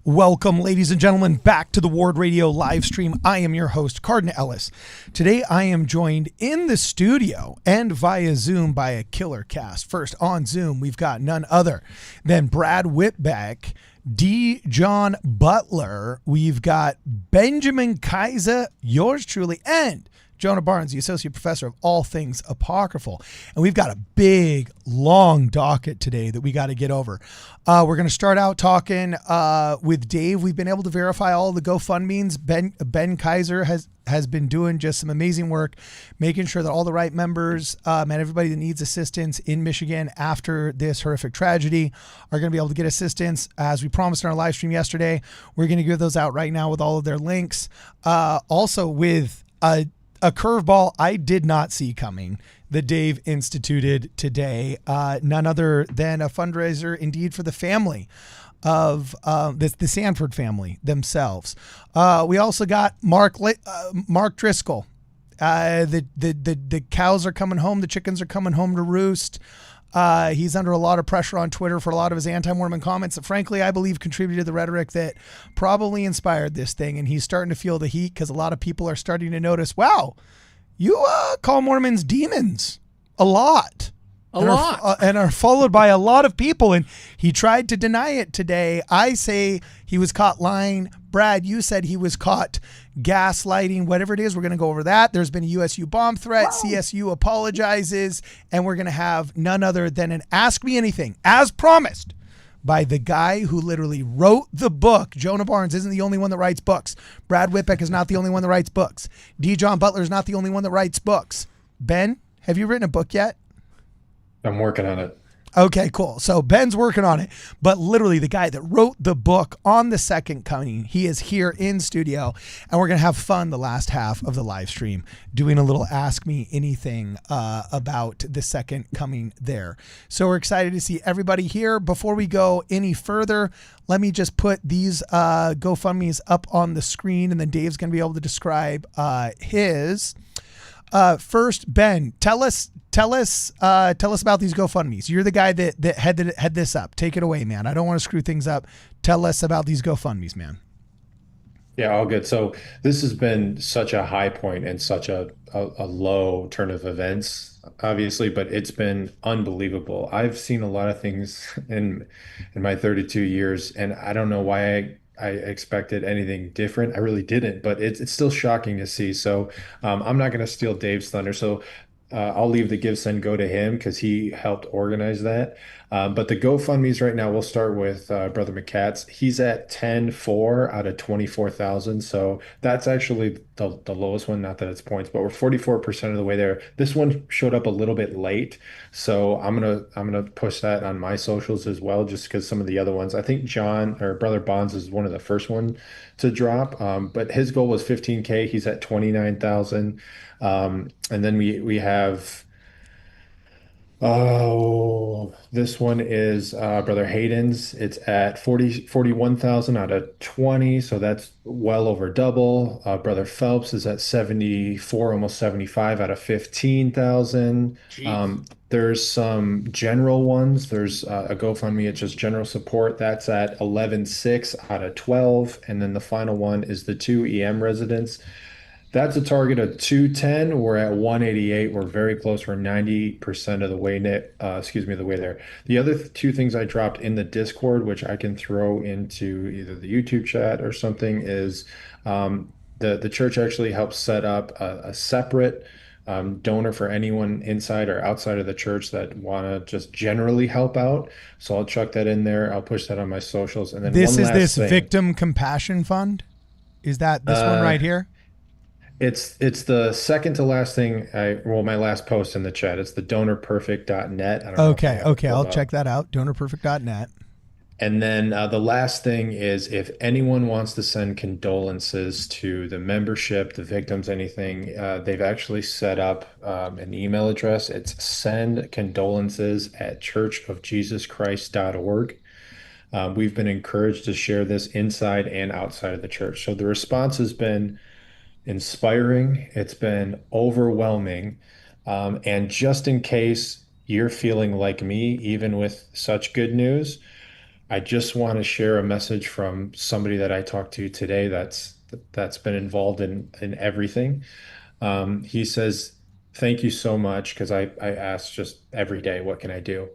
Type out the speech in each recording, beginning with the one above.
Welcome, ladies and gentlemen, back to the Ward Radio live stream. I am your host, Cardinal Ellis. Today, I am joined in the studio and via Zoom by a killer cast. First, on Zoom, we've got none other than Brad Whitbeck, D. John Butler. We've got Benjamin Kaiser, yours truly, and Jonah Barnes, the Associate Professor of all things apocryphal. And we've got a big, long docket today that we got to get over. We're going to start out talking with Dave. We've been able to verify all the GoFundMes. Ben Kaiser has been doing just some amazing work, making sure that all the right members and everybody that needs assistance in Michigan after this horrific tragedy are going to be able to get assistance. As we promised in our live stream yesterday, we're going to give those out right now with all of their links. Also with a curveball I did not see coming that Dave instituted today, none other than a fundraiser indeed for the family of the Sanford family themselves. We also got Mark Driscoll. The cows are coming home. The chickens are coming home to roost. He's under a lot of pressure on Twitter for a lot of his anti-Mormon comments that frankly I believe contributed to the rhetoric that probably inspired this thing, and he's starting to feel the heat because a lot of people are starting to notice, wow, you call Mormons demons a lot. And are followed by a lot of people, and he tried to deny it today. I say he was caught lying. Brad, you said he was caught gaslighting, whatever it is. We're going to go over that. There's been a USU bomb threat. Wow. CSU apologizes, and we're going to have none other than an Ask Me Anything, as promised, by the guy who literally wrote the book. Jonah Barnes isn't the only one that writes books. Brad Whitbeck is not the only one that writes books. D. John Butler is not the only one that writes books. Ben, have you written a book yet? I'm working on it. Okay, cool. So Ben's working on it, but literally the guy that wrote the book on the second coming, he is here in studio, and we're going to have fun the last half of the live stream doing a little Ask Me Anything about the second coming there. So we're excited to see everybody here. Before we go any further, let me just put these GoFundMes up on the screen, and then Dave's going to be able to describe his. First, Ben, tell us about these GoFundMes. You're the guy that had this up. Take it away, man. I don't want to screw things up. Tell us about these GoFundMes, man. Yeah, all good. So this has been such a high point and such a low turn of events, obviously, but it's been unbelievable. I've seen a lot of things in my 32 years, and I don't know why I expected anything different. I really didn't, but it's still shocking to see. So I'm not going to steal Dave's thunder. So I'll leave the give, send, go to him because he helped organize that. But the GoFundMes right now, we'll start with Brother McCats. He's at 10.4 out of 24,000. So that's actually the lowest one, not that it's points, but we're 44% of the way there. This one showed up a little bit late. So I'm gonna push that on my socials as well, just because some of the other ones, I think John or Brother Bonds is one of the first one to drop. But his goal was 15K. He's at 29,000. And then we have, this one is Brother Hayden's. It's at 41,000 out of 20, so that's well over double. Brother Phelps is at 74, almost 75 out of 15,000. There's some general ones. There's a GoFundMe, it's just general support. That's at 11.6 out of 12. And then the final one is the 2 EM residents. That's a target of 210. We're at 188. We're very close. We're 90% of the way the way there. The other two things I dropped in the Discord, which I can throw into either the YouTube chat or something, is the church actually helps set up a separate donor for anyone inside or outside of the church that want to just generally help out. So I'll chuck that in there. I'll push that on my socials. And then this is this Victim Compassion Fund. Is that this one right here? It's the second to last thing my last post in the chat. It's the donorperfect.net. Okay. I'll check that out. Donorperfect.net. And then the last thing is if anyone wants to send condolences to the membership, the victims, anything, they've actually set up an email address. It's sendcondolences@churchofjesuschrist.org. We've been encouraged to share this inside and outside of the church. So the response has been inspiring. It's been overwhelming. And just in case you're feeling like me, even with such good news, I just want to share a message from somebody that I talked to today that's been involved in everything. He says, "Thank you so much," because I ask just every day, what can I do?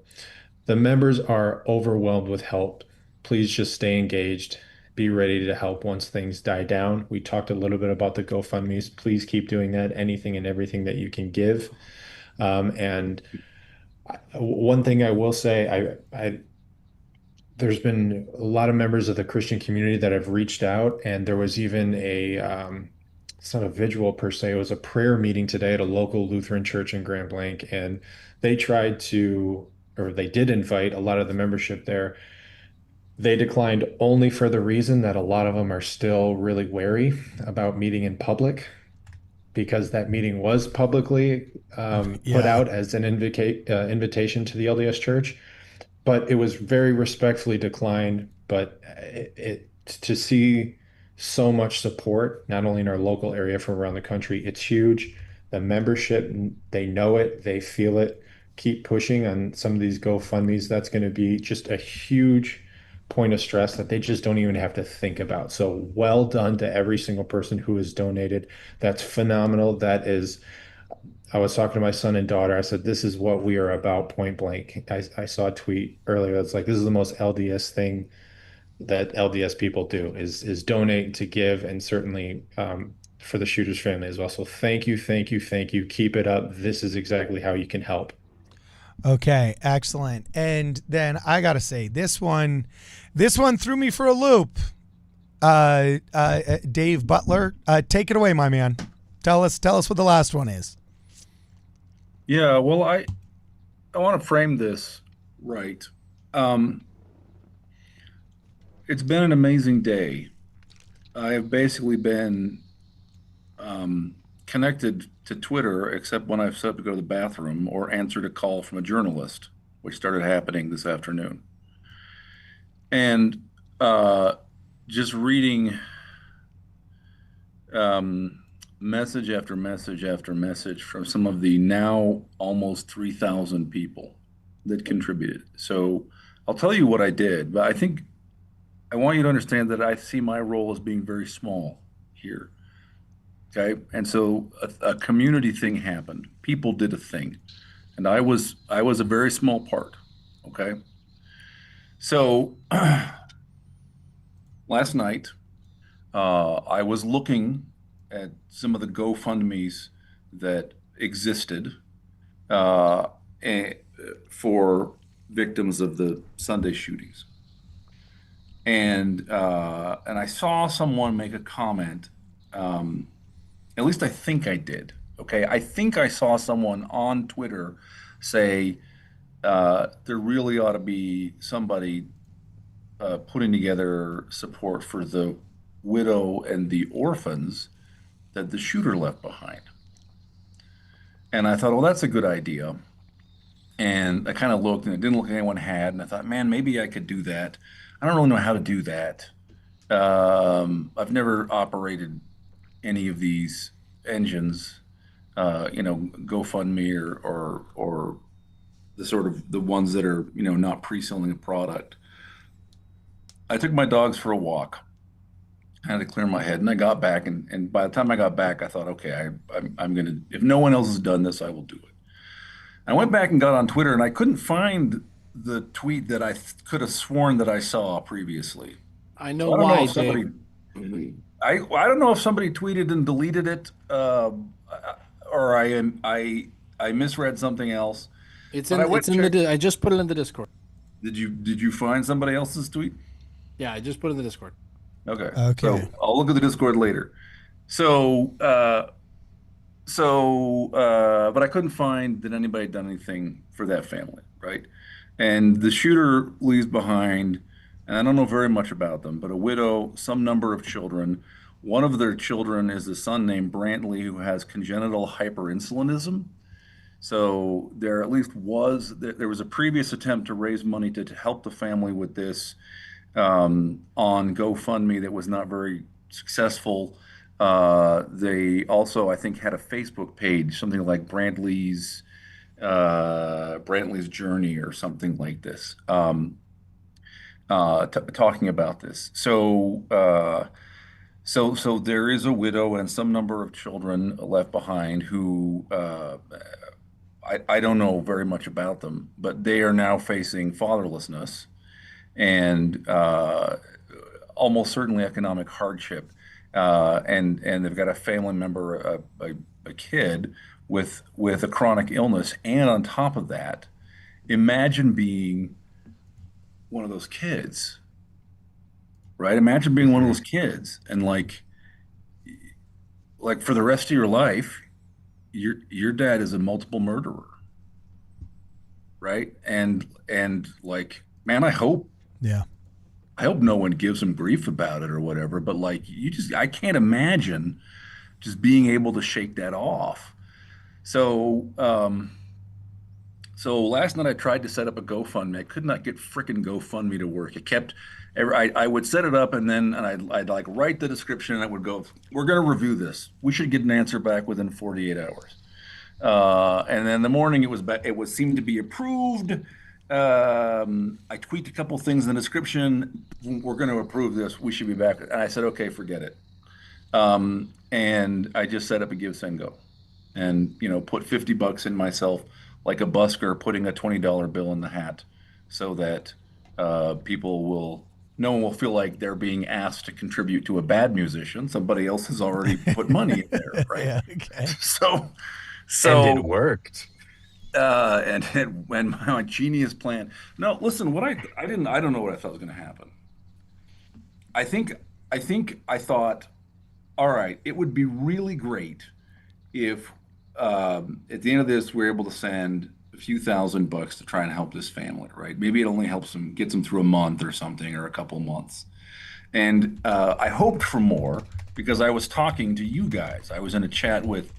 The members are overwhelmed with help. Please just stay engaged. Be ready to help once things die down. We talked a little bit about the GoFundMe's. Please keep doing that. Anything and everything that you can give. And one thing I will say, there's been a lot of members of the Christian community that have reached out, and there was even it's not a vigil per se, it was a prayer meeting today at a local Lutheran church in Grand Blanc, and they tried to, or they did invite a lot of the membership there. They declined only for the reason that a lot of them are still really wary about meeting in public because that meeting was publicly put Yeah. out as an invitation to the LDS Church, but it was very respectfully declined. But to see so much support, not only in our local area from around the country, it's huge. The membership, they know it, they feel it. Keep pushing on some of these GoFundMe's. That's going to be just a huge point of stress that they just don't even have to think about. So well done to every single person who has donated. That's phenomenal. That is, I was talking to my son and daughter. I said, this is what we are about, point blank. I saw a tweet earlier that's like, this is the most LDS thing that LDS people do is donate, to give, and certainly for the shooter's family as well. So thank you, thank you, thank you. Keep it up. This is exactly how you can help. Okay, excellent. And then I gotta say, this one threw me for a loop. Dave Butler, take it away, my man. Tell us what the last one is. Yeah, well, I want to frame this right. Um, it's been an amazing day. I have basically been connected to Twitter, except when I've set up to go to the bathroom or answered a call from a journalist, which started happening this afternoon. And just reading message after message after message from some of the now almost 3,000 people that contributed. So I'll tell you what I did, but I think I want you to understand that I see my role as being very small here. Okay. And so a community thing happened. People did a thing. And I was a very small part. Okay. So last night, I was looking at some of the GoFundMe's that existed uh, eh, for victims of the Sunday shootings, and I saw someone make a comment. Um, at least I think I did. Okay, I think I saw someone on Twitter say there really ought to be somebody putting together support for the widow and the orphans that the shooter left behind. And I thought, well, that's a good idea. And I kind of looked and it didn't look like anyone had. And I thought, man, maybe I could do that. I don't really know how to do that. I've never operated any of these engines, GoFundMe or the sort of the ones that are, not pre-selling a product. I took my dogs for a walk. I had to clear my head, and I got back, and by the time I got back, I thought, okay, I'm gonna, if no one else has done this, I will do it. I went back and got on Twitter, and I couldn't find the tweet that I could have sworn that I saw previously. I So know I don't know why, if somebody, Dave. I don't know if somebody tweeted and deleted it, or I misread something else. It's But I in went it's and in checked. I just put it in the Discord. Did you find somebody else's tweet? Yeah, I just put it in the Discord. Okay. Okay. So I'll look at the Discord later. So, but I couldn't find that anybody had done anything for that family, right? And the shooter leaves behind, and I don't know very much about them, but a widow, some number of children. One of their children is a son named Brantley who has congenital hyperinsulinism. So there at least there was a previous attempt to raise money to help the family with this on GoFundMe that was not very successful. They also, I think, had a Facebook page, something like Brantley's Journey or something like this. talking about this. So there is a widow and some number of children left behind who I don't know very much about them, but they are now facing fatherlessness and almost certainly economic hardship. And they've got a family member, a kid with a chronic illness, and on top of that, imagine being one of those kids, right? Imagine being one of those Mhm. kids, and like for the rest of your life, your dad is a multiple murderer, right? And like, man, Yeah. I hope no one gives him grief about it or whatever. But like, I can't imagine just being able to shake that off. So, so last night I tried to set up a GoFundMe. I could not get frickin' GoFundMe to work. It kept, I would set it up and then I'd like write the description and it would go, we're going to review this. We should get an answer back within 48 hours. And then the morning it was seemed to be approved. I tweaked a couple things in the description. We're going to approve this. We should be back. And I said, okay, forget it. And I just set up a give, send, go, and put $50 in myself, like a busker putting a $20 bill in the hat, so that no one will feel like they're being asked to contribute to a bad musician. Somebody else has already put money in there, right? Yeah. Okay. So, And it so worked. when my genius plan. No, listen, I don't know what I thought was going to happen. I think I thought, all right, it would be really great if at the end of this we're able to send a few $1,000 to try and help this family, right? Maybe it only helps them, gets them through a month or something, or a couple months. And I hoped for more because I was talking to you guys. I was in a chat with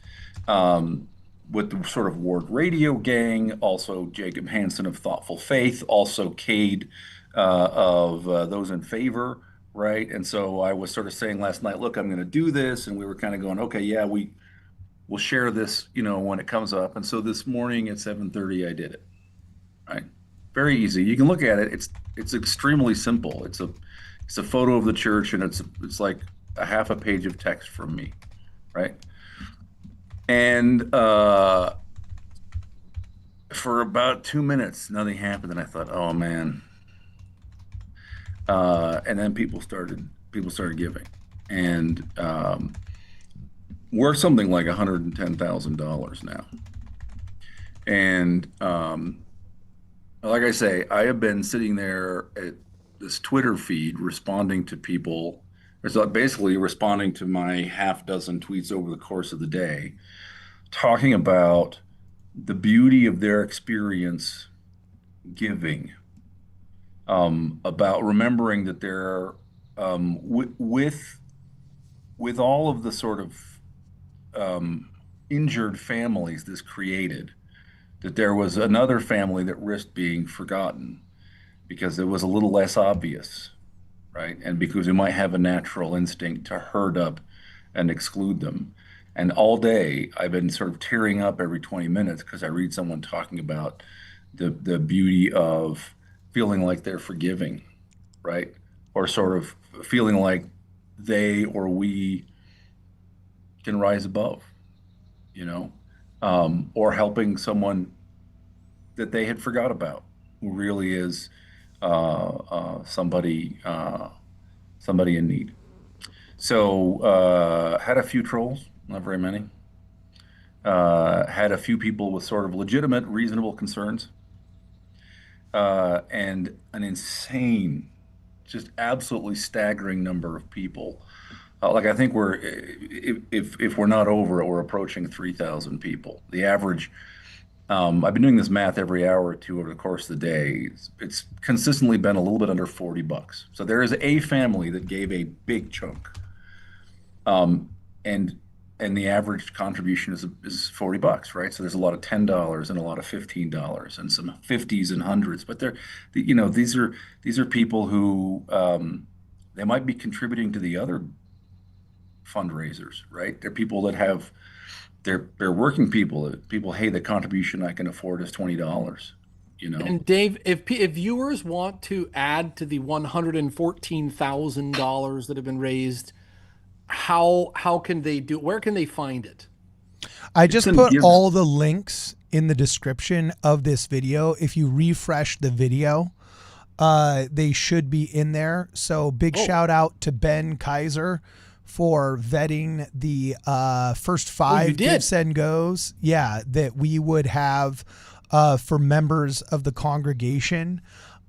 the sort of Ward Radio gang, also Jacob Hansen of Thoughtful Faith, also Cade of Those in Favor, right? And so I was sort of saying last night, look, I'm going to do this, and we were kind of going, okay, yeah, we'll share this, when it comes up. And so this morning at 7:30, I did it, right? Very easy. You can look at it. It's extremely simple. It's a photo of the church, and it's like a half a page of text from me, right? And for about 2 minutes, nothing happened, and I thought, oh man. And then people started giving, and we're something like $110,000 now. And like I say, I have been sitting there at this Twitter feed responding to people. It's basically responding to my half dozen tweets over the course of the day, talking about the beauty of their experience giving, about remembering that there, with all of the sort of injured families this created, that there was another family that risked being forgotten because it was a little less obvious, right? And because we might have a natural instinct to herd up and exclude them. And all day, I've been sort of tearing up every 20 minutes because I read someone talking about the beauty of feeling like they're forgiving, right? Or sort of feeling like they or we can rise above, you know, or helping someone that they had forgot about, who really is somebody in need. So had a few trolls, not very many. Had a few people with sort of legitimate, reasonable concerns, and an insane, just absolutely staggering number of people. Like I think if we're not over it, we're approaching 3,000 people. The average. I've been doing this math every hour or two over the course of the day. It's consistently been a little bit under $40. So there is a family that gave a big chunk, um, and the average contribution is $40, right? So there's a lot of $10 and a lot of $15 and some fifties and hundreds. But these are people who, they might be contributing to the other fundraisers, right? They're people that have they're working people. People, hey, the contribution I can afford is $20. And Dave, if viewers want to add to the $114,000 that have been raised, how can they do? Where can they find it? I just put all the links in the description of this video. If you refresh the video, they should be in there. So big shout out to Ben Kaiser for vetting the first 5 give, send, goes. Yeah, that we would have for members of the congregation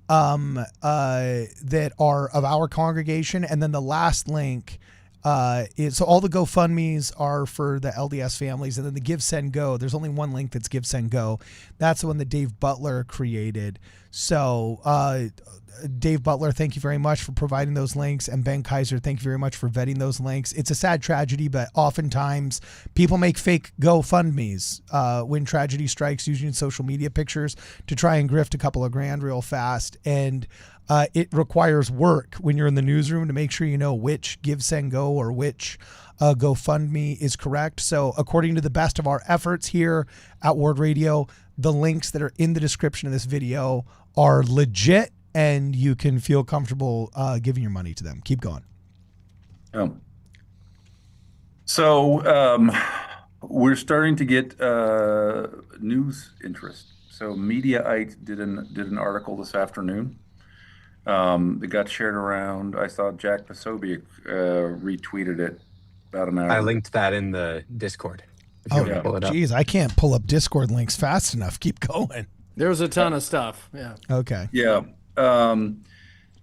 that are of our congregation. And then the last link is, so all the GoFundMe's are for the LDS families, and then the Give, Send, Go. There's only one link that's Give, Send, Go. That's the one that Dave Butler created. So Dave Butler, thank you very much for providing those links. And Ben Kaiser, thank you very much for vetting those links. It's a sad tragedy, but oftentimes people make fake GoFundMe's when tragedy strikes, using social media pictures to try and grift a couple of grand real fast. And it requires work when you're in the newsroom to make sure you know which Give, Send, Go or which GoFundMe is correct. So according to the best of our efforts here at Ward Radio, the links that are in the description of this video are legit, and you can feel comfortable giving your money to them. Keep going. So we're starting to get news interest. So Mediaite did an article this afternoon. It got shared around. I saw Jack Posobiec retweeted it about an hour. I linked that in the Discord. If you want to pull it up. Geez, I can't pull up Discord links fast enough. Keep going. There's a ton of stuff. Yeah. Okay. Yeah.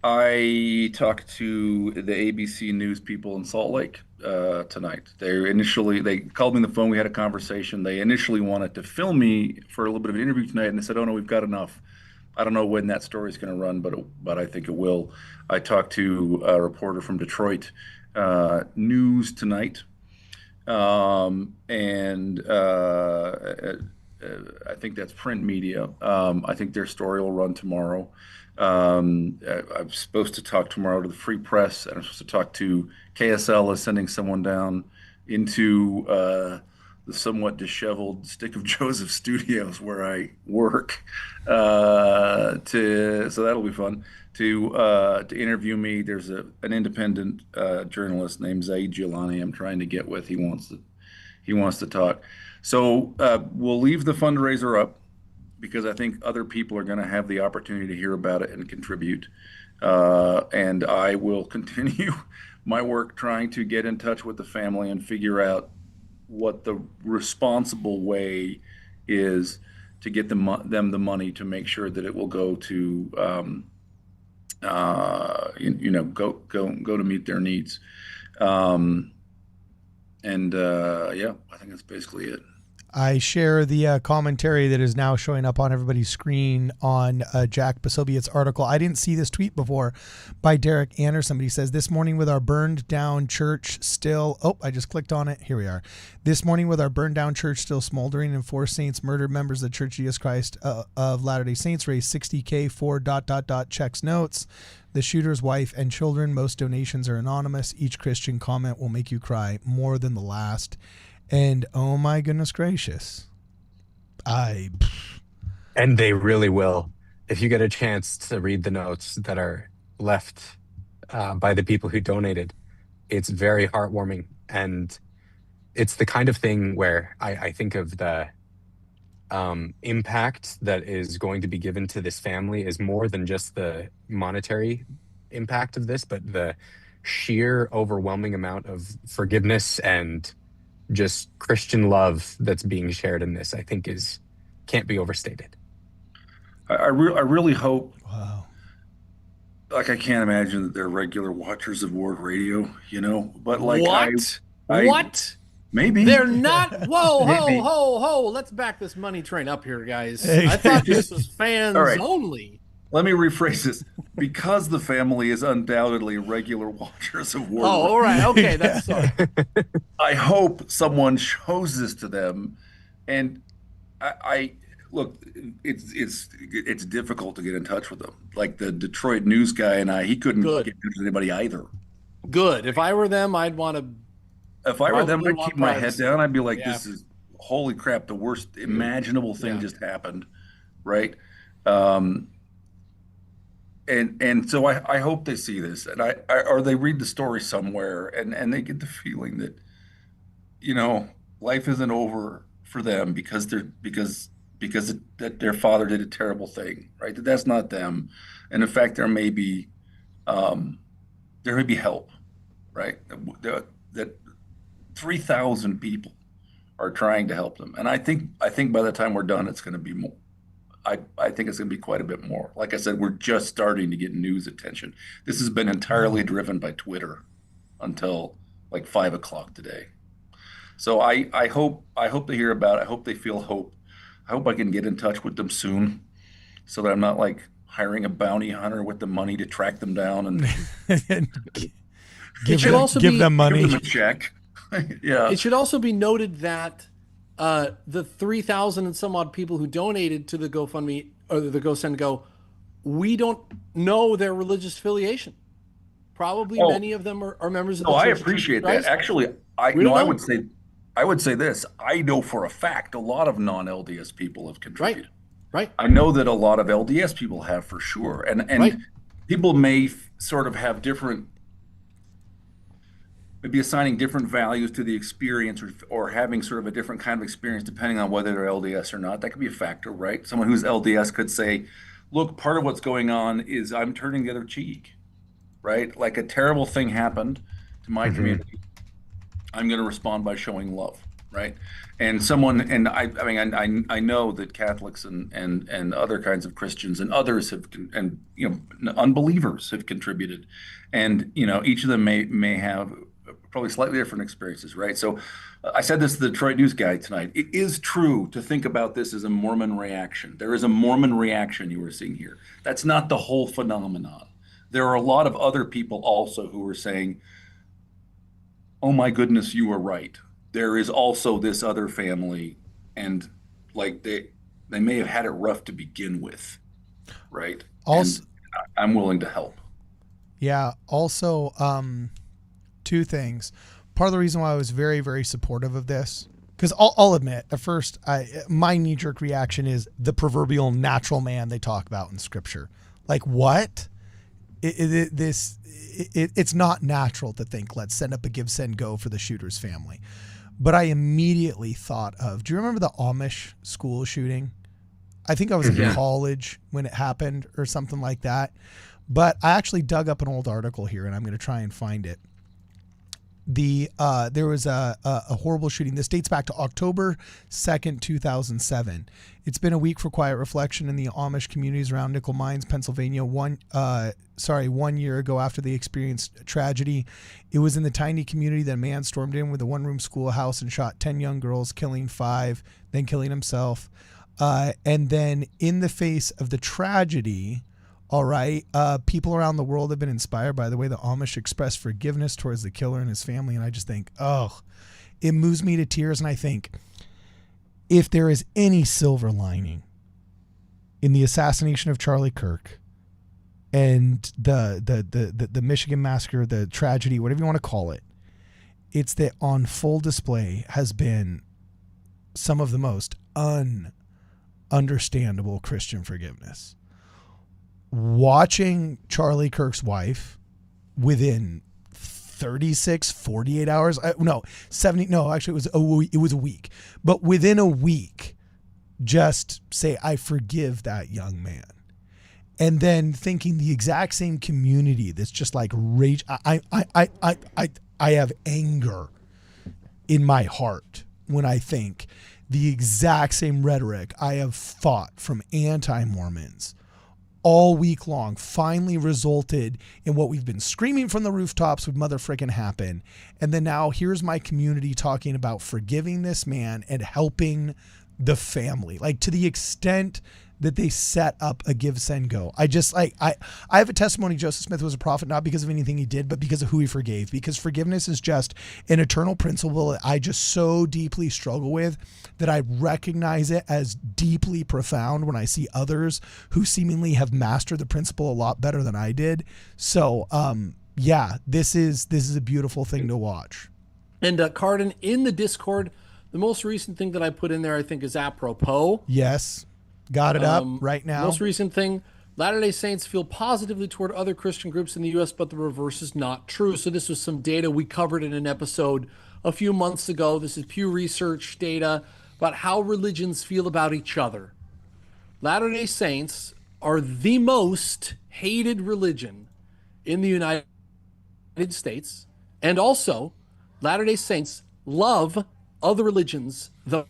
I talked to the ABC News people in Salt Lake tonight. They called me on the phone. We had a conversation. They initially wanted to film me for a little bit of an interview tonight, and they said, "Oh no, we've got enough." I don't know when that story is going to run, but I think it will. I talked to a reporter from Detroit News tonight, and I think that's print media. I think their story will run tomorrow. I'm supposed to talk tomorrow to the Free Press, and I'm supposed to talk to KSL is sending someone down into the somewhat disheveled Stick of Joseph Studios where I work. So that'll be fun to interview me. There's an independent journalist named Zaid Gilani I'm trying to get with. He wants to talk. So we'll leave the fundraiser up because I think other people are going to have the opportunity to hear about it and contribute. And I will continue my work trying to get in touch with the family and figure out what the responsible way is to get them the money to make sure that it will go to go to meet their needs. Yeah, I think that's basically it. I share the commentary that is now showing up on everybody's screen on Jack Posobiec's article. I didn't see this tweet before by Derek Anderson, but he says, this morning with our burned down church still, I just clicked on it. Here we are. This morning with our burned down church still smoldering and 4 saints murdered, members of the Church of Jesus Christ of Latter-day Saints raised $60K for ... checks notes. The shooter's wife and children. Most donations are anonymous. Each Christian comment will make you cry more than the last. And oh my goodness gracious. And they really will. If you get a chance to read the notes that are left by the people who donated, it's very heartwarming. And it's the kind of thing where I think of the impact that is going to be given to this family is more than just the monetary impact of this, but the sheer overwhelming amount of forgiveness and just Christian love that's being shared in this, I think can't be overstated. I really hope. Wow. Like, I can't imagine that they're regular watchers of Ward Radio, but like, what? Maybe they're not. Whoa, ho. Let's back this money train up here, guys. I thought this was fans only. Let me rephrase this. Because the family is undoubtedly regular watchers of Ward. Oh, all right. Okay, that's sorry. I hope someone shows this to them. And I look, it's difficult to get in touch with them. Like the Detroit News guy and he couldn't get in touch with anybody either. Good. If I were them, I'd want to. If I were them, I'd keep my head down. I'd be like, this is, holy crap, the worst imaginable thing just happened. Right. Um, and so I hope they see this, and or they read the story somewhere, and they get the feeling that, life isn't over for them that their father did a terrible thing, right? That's not them, and in fact, um, there may be help, right? That 3,000 people are trying to help them, and I think by the time we're done, it's going to be more. I think it's going to be quite a bit more. Like I said, we're just starting to get news attention. This has been entirely driven by Twitter until like 5 o'clock today. So I hope they hear about it. I hope they feel hope. I hope I can get in touch with them soon, so that I'm not like hiring a bounty hunter with the money to track them down and give them money. Give them a check. Yeah. It should also be noted that the 3,000 and some odd people who donated to the GoFundMe or the GoSendGo, we don't know their religious affiliation. Probably many of them are members of the Church I of appreciate Jesus Christ. that. Actually, I would say this. I know for a fact a lot of non-LDS people have contributed. Right. I know that a lot of LDS people have for sure. And right. People may sort of have maybe assigning different values to the experience or having sort of a different kind of experience depending on whether they're LDS or not. That could be a factor, right? Someone who's LDS could say, look, part of what's going on is I'm turning the other cheek, right? Like a terrible thing happened to my community. I'm going to respond by showing love, right? And I know that Catholics and other kinds of Christians and others unbelievers have contributed, and each of them may have probably slightly different experiences, right? So I said this to the Detroit News Guide tonight. It is true to think about this as a Mormon reaction. There is a Mormon reaction you were seeing here. That's not the whole phenomenon. There are a lot of other people also who are saying, oh my goodness, you were right. There is also this other family, and like they may have had it rough to begin with, right? Also, and I'm willing to help. Yeah. Also, two things. Part of the reason why I was very, very supportive of this, because I'll admit, at first, my knee-jerk reaction is the proverbial natural man they talk about in Scripture. Like, what? It's not natural to think, let's send up a give, send, go for the shooter's family. But I immediately thought of, do you remember the Amish school shooting? I think I was in college when it happened or something like that. But I actually dug up an old article here, and I'm going to try and find it. There was a horrible shooting. This dates back to October 2nd, 2007. It's been a week for quiet reflection in the Amish communities around Nickel Mines, Pennsylvania. 1 year ago after they experienced tragedy. It was in the tiny community that a man stormed in with a one-room schoolhouse and shot 10 young girls, killing 5, then killing himself. And then in the face of the tragedy, all right, people around the world have been inspired by the way the Amish express forgiveness towards the killer and his family. And I just think, it moves me to tears. And I think if there is any silver lining in the assassination of Charlie Kirk and the Michigan massacre, the tragedy, whatever you want to call it, it's that on full display has been some of the most understandable Christian forgiveness. Watching Charlie Kirk's wife within 48 hours, it was a week, but within a week, just say, I forgive that young man. And then thinking the exact same community that's just like rage. I have anger in my heart when I think the exact same rhetoric I have fought from anti-Mormons all week long finally resulted in what we've been screaming from the rooftops would mother frickin' happen. And then now here's my community talking about forgiving this man and helping the family, like to the extent that they set up a give, send, go. I have a testimony. Joseph Smith was a prophet, not because of anything he did, but because of who he forgave, because forgiveness is just an eternal principle that I just so deeply struggle with that I recognize it as deeply profound when I see others who seemingly have mastered the principle a lot better than I did. So, this is a beautiful thing to watch. And Cardin, in the Discord, the most recent thing that I put in there, I think, is apropos. Yes. Got it up right now. Most recent thing, Latter-day Saints feel positively toward other Christian groups in the U.S., but the reverse is not true. So this was some data we covered in an episode a few months ago. This is Pew Research data about how religions feel about each other. Latter-day Saints are the most hated religion in the United States, and also Latter-day Saints love other religions the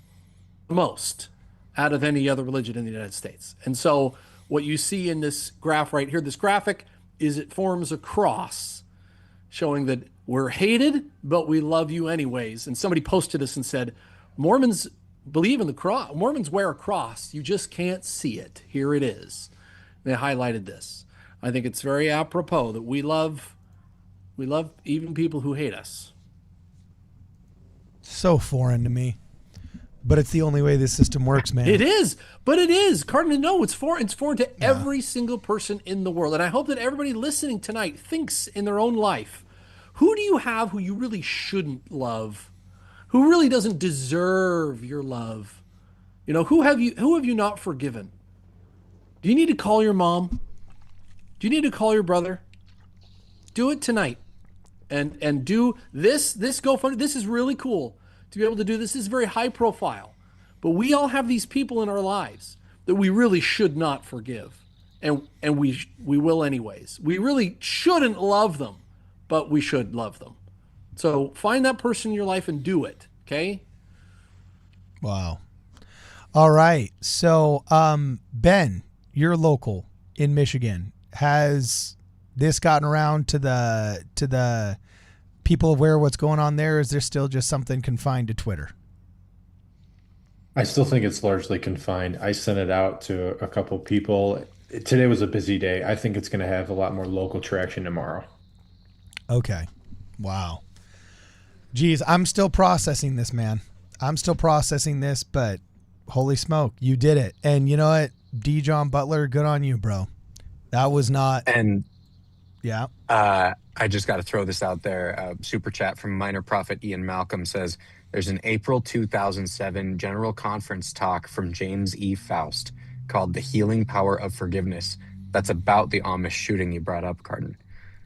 most out of any other religion in the United States. And so what you see in this graph right here, this graphic, is it forms a cross showing that we're hated, but we love you anyways. And somebody posted this and said, Mormons believe in the cross. Mormons wear a cross. You just can't see it. Here it is. They highlighted this. I think it's very apropos that we love even people who hate us. So foreign to me. But it's the only way this system works, man. It is, but it is. Cardinal, no, it's foreign. It's foreign to every single person in the world. And I hope that everybody listening tonight thinks in their own life, who do you have who you really shouldn't love? Who really doesn't deserve your love? You know, who have you not forgiven? Do you need to call your mom? Do you need to call your brother? Do it tonight. And do this GoFundMe. This is really cool to be able to do this. This is very high profile. But we all have these people in our lives that we really should not forgive. And we will anyways. We really shouldn't love them, but we should love them. So find that person in your life and do it, okay? Wow. All right. So, Ben, you're local in Michigan. Has this gotten around to the people aware of what's going on there? Or is there still just something confined to Twitter? I still think it's largely confined. I sent it out to a couple people. Today was a busy day. I think it's going to have a lot more local traction tomorrow. Okay. Wow. Geez, I'm still processing this, man. I'm still processing this, but holy smoke, you did it. And you know what? D. John Butler, good on you, bro. That was not. And yeah. I just got to throw this out there. Super chat from Minor Prophet Ian Malcolm says, there's an April 2007 General Conference talk from James E. Faust called The Healing Power of Forgiveness. That's about the Amish shooting you brought up, Cardin.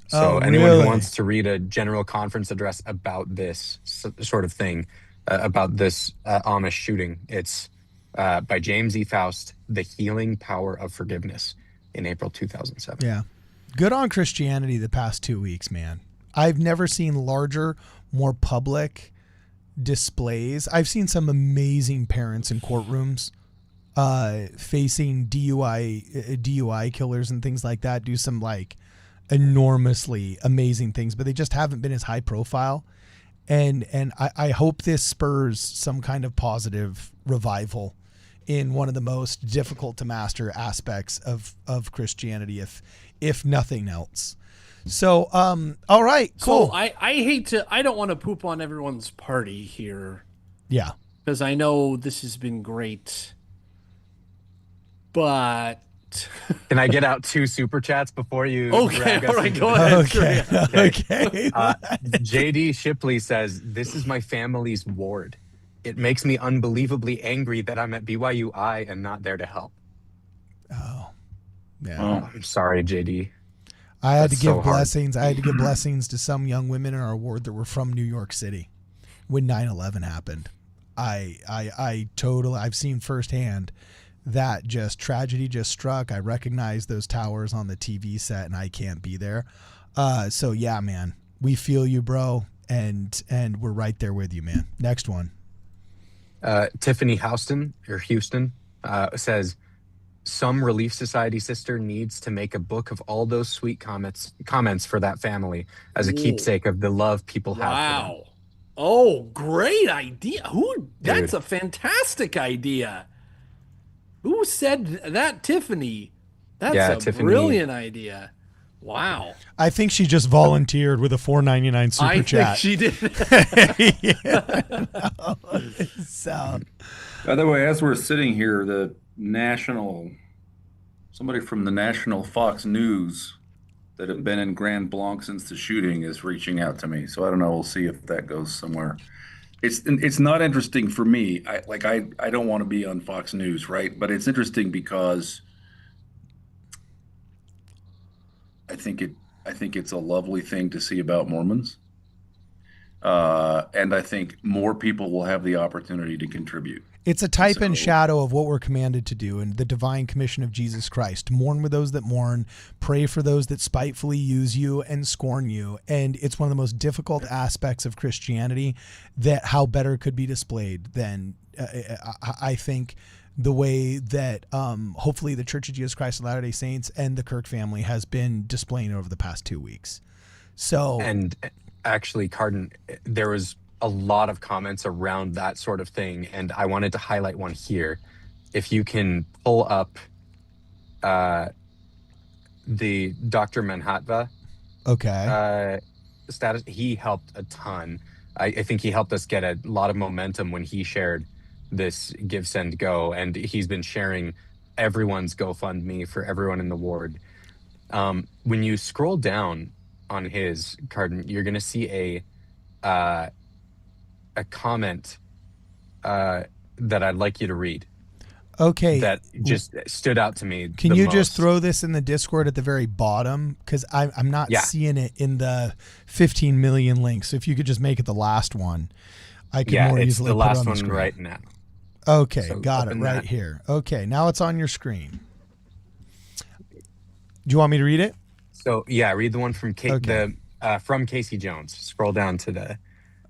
So anyone who wants to read a General Conference address about this sort of thing, about this Amish shooting, it's by James E. Faust, The Healing Power of Forgiveness in April 2007. Yeah. Good on Christianity the past 2 weeks, man. I've never seen larger, more public displays. I've seen some amazing parents in courtrooms facing DUI killers and things like that, do some like enormously amazing things, but they just haven't been as high profile. And I hope this spurs some kind of positive revival in one of the most difficult to master aspects of Christianity, if nothing else. So, all right, cool. So I don't want to poop on everyone's party here. Yeah. Because I know this has been great. But can I get out 2 super chats before you? Okay, all right, go ahead. Okay. JD Shipley says, this is my family's ward. It makes me unbelievably angry that I'm at BYUI and not there to help. Oh, yeah. Oh, I'm sorry, JD. I had to give blessings. I had to give blessings to some young women in our ward that were from New York City when 9/11 happened. I've seen firsthand that just tragedy just struck. I recognize those towers on the TV set and I can't be there. So yeah, man, we feel you, bro. And we're right there with you, man. Next one. Tiffany Houston says, some Relief Society sister needs to make a book of all those sweet comments for that family as a keepsake of the love people have for them. Oh, great idea. That's a fantastic idea. Who said that? Tiffany. That's a brilliant idea. Wow. I think she just volunteered with a $4.99 super chat. I think she did. Yeah. So. By the way, as we're sitting here, somebody from the national Fox News that have been in Grand Blanc since the shooting is reaching out to me. So I don't know. We'll see if that goes somewhere. It's not interesting for me. I don't want to be on Fox News, right? But it's interesting because I think it I think it's a lovely thing to see about Mormons. And I think more people will have the opportunity to contribute. It's a type and So, shadow of what we're commanded to do in the divine commission of Jesus Christ. Mourn with those that mourn, pray for those that spitefully use you and scorn you. And it's one of the most difficult aspects of Christianity that how better could be displayed than I think the way that hopefully the Church of Jesus Christ of Latter-day Saints and the Kirk family has been displaying over the past 2 weeks. So, And actually, Carden, there was a lot of comments around that sort of thing, and I wanted to highlight one here. If you can pull up the Dr. Manhatva okay. status, he helped a ton. I think he helped us get a lot of momentum when he shared this Give, Send, Go, and he's been sharing everyone's GoFundMe for everyone in the ward. When you scroll down on his, Carden, you're going to see a comment that I'd like you to read Okay. that just stood out to me. Can you just throw this in the Discord at the very bottom? Because I'm not seeing it in the 15 million links. If you could just make it the last one, I can more it's easily the put it last on the one screen. right now. Okay, So got it open right that. here. Okay, now it's on your screen. Do you want me to read it? So yeah, read the one from Okay. from Casey Jones. Scroll down to the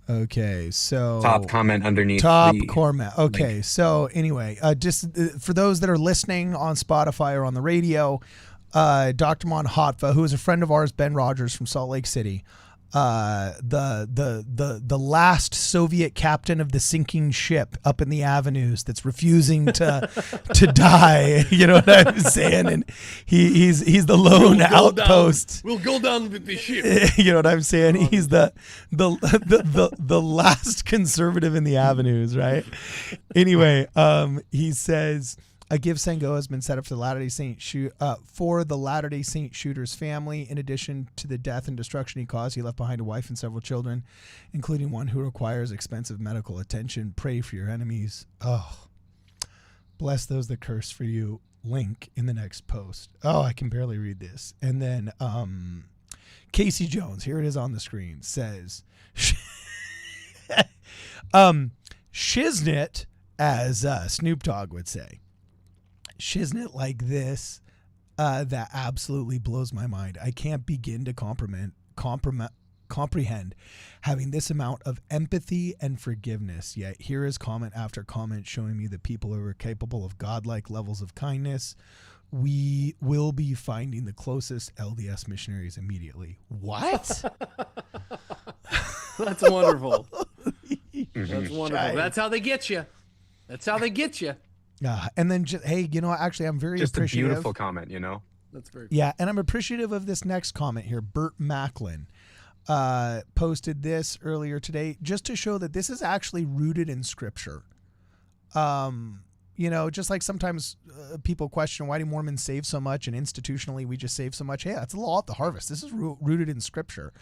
Okay, so top comment underneath top the comment. Okay, link. so anyway, just for those that are listening on Spotify or on the radio, Dr. Mon Hotfa, who is a friend of ours, Ben Rogers from Salt Lake City, the last Soviet captain of the sinking ship up in the avenues that's refusing to die. You know what I'm saying? And he's the lone outpost. We'll go down with the ship. You know what I'm saying? He's the last conservative in the avenues, right? Anyway, he says a Give, Send, Go has been set up for the Latter-day Saint shooter's family. In addition to the death and destruction he caused, he left behind a wife and several children, including one who requires expensive medical attention. Pray for your enemies. Oh, bless those that curse for you. Link in the next post. Oh, I can barely read this. And then Casey Jones, here it is on the screen, says shiznit, as Snoop Dogg would say. Shiznit like this, that absolutely blows my mind. I can't begin to comprehend having this amount of empathy and forgiveness. Yet here is comment after comment showing me that people who are capable of godlike levels of kindness. We will be finding the closest LDS missionaries immediately. What? That's wonderful. That's wonderful. That's how they get you. That's how they get you. And then just, hey, you know, actually, I'm very Just a appreciative. beautiful comment, you know? That's very cool. Yeah, and I'm appreciative of this next comment here. Bert Macklin posted this earlier today just to show that this is actually rooted in Scripture. You know, just like sometimes people question, why do Mormons save so much and institutionally we just save so much? Hey, that's the law of the harvest. This is rooted in Scripture.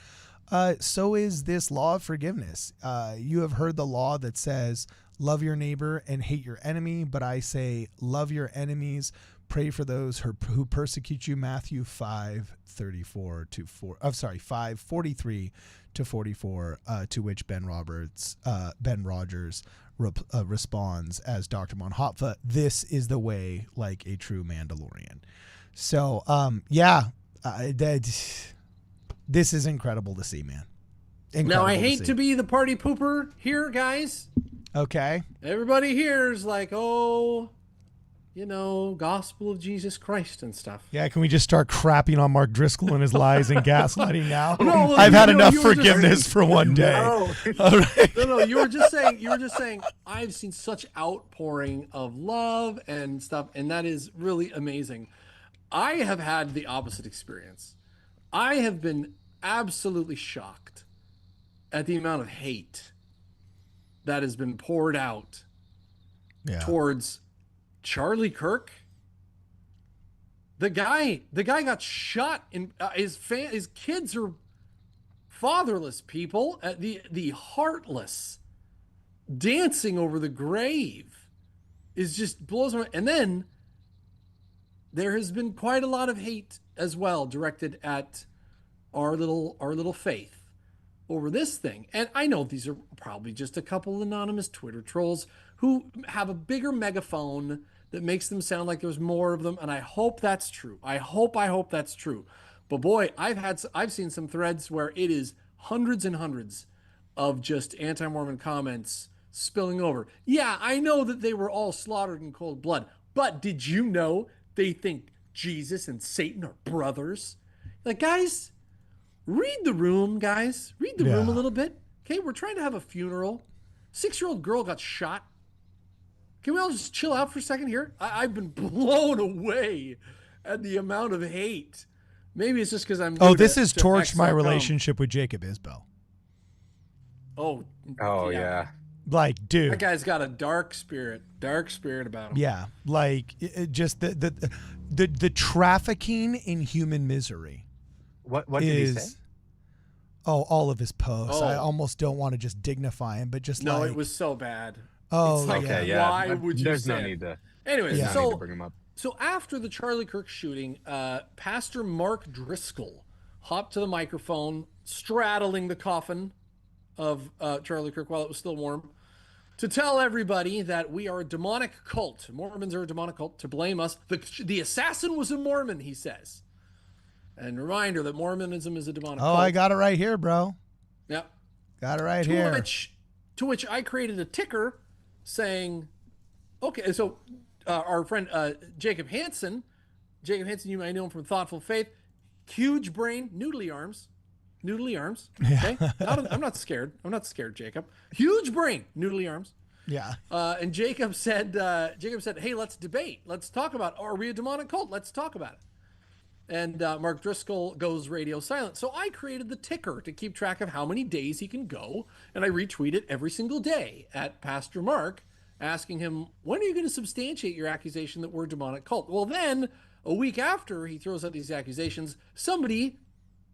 So is this law of forgiveness. You have heard the law that says, love your neighbor and hate your enemy. But I say, love your enemies, pray for those who persecute you. Matthew 5:43 to 44, to which Ben Rogers responds as Dr. Mon Hotfa, this is the way like a true Mandalorian. So, this is incredible to see, man. Now, I hate to be the party pooper here, guys. Okay. Everybody here is like, oh, you know, gospel of Jesus Christ and stuff. Yeah, can we just start crapping on Mark Driscoll and his lies and gaslighting now? No, I've had enough you were forgiveness for one day. No. All right. No, you were just saying, I've seen such outpouring of love and stuff, and that is really amazing. I have had the opposite experience. I have been absolutely shocked at the amount of hate that has been poured out towards Charlie Kirk. The guy got shot in his kids are fatherless people. The heartless dancing over the grave is just blows my. And then there has been quite a lot of hate as well directed at our little faith over this thing. And I know these are probably just a couple of anonymous Twitter trolls who have a bigger megaphone that makes them sound like there's more of them. And I hope that's true. I hope that's true. But boy, I've seen some threads where it is hundreds and hundreds of just anti-Mormon comments spilling over. Yeah, I know that they were all slaughtered in cold blood, but did you know they think Jesus and Satan are brothers? Like, guys, read the room, guys. Read the room a little bit. Okay, we're trying to have a funeral. 6-year-old girl got shot. Can we all just chill out for a second here? I've been blown away at the amount of hate. Maybe it's just because I'm. Oh, this has torched my relationship with Jacob Isbell. Oh yeah. Like, dude, that guy's got a dark spirit about him. Yeah, like just the trafficking in human misery. What did he say? Oh, all of his posts. Oh. I almost don't want to just dignify him, but just no, like, it was so bad. Oh, it's like, okay, yeah. Why would you? There's say no it? need to. Anyways, There's no need to bring him up. So after the Charlie Kirk shooting, Pastor Mark Driscoll hopped to the microphone, straddling the coffin of Charlie Kirk while it was still warm, to tell everybody that we are a demonic cult. Mormons are a demonic cult, to blame us. The assassin was a Mormon, he says. And reminder that Mormonism is a demonic cult. Oh, I got it right here, bro. Yep. Got it right here. To which I created a ticker saying, okay, so our friend Jacob Hansen, you might know him from Thoughtful Faith, huge brain, noodly arms. Okay, I'm not scared. I'm not scared, Jacob. Huge brain, noodly arms. Yeah. And Jacob said, "Hey, let's debate. Let's talk about. Are we a demonic cult? Let's talk about it." And Mark Driscoll goes radio silent. So I created the ticker to keep track of how many days he can go, and I retweet it every single day at Pastor Mark, asking him, "When are you going to substantiate your accusation that we're a demonic cult?" Well, then a week after he throws out these accusations, somebody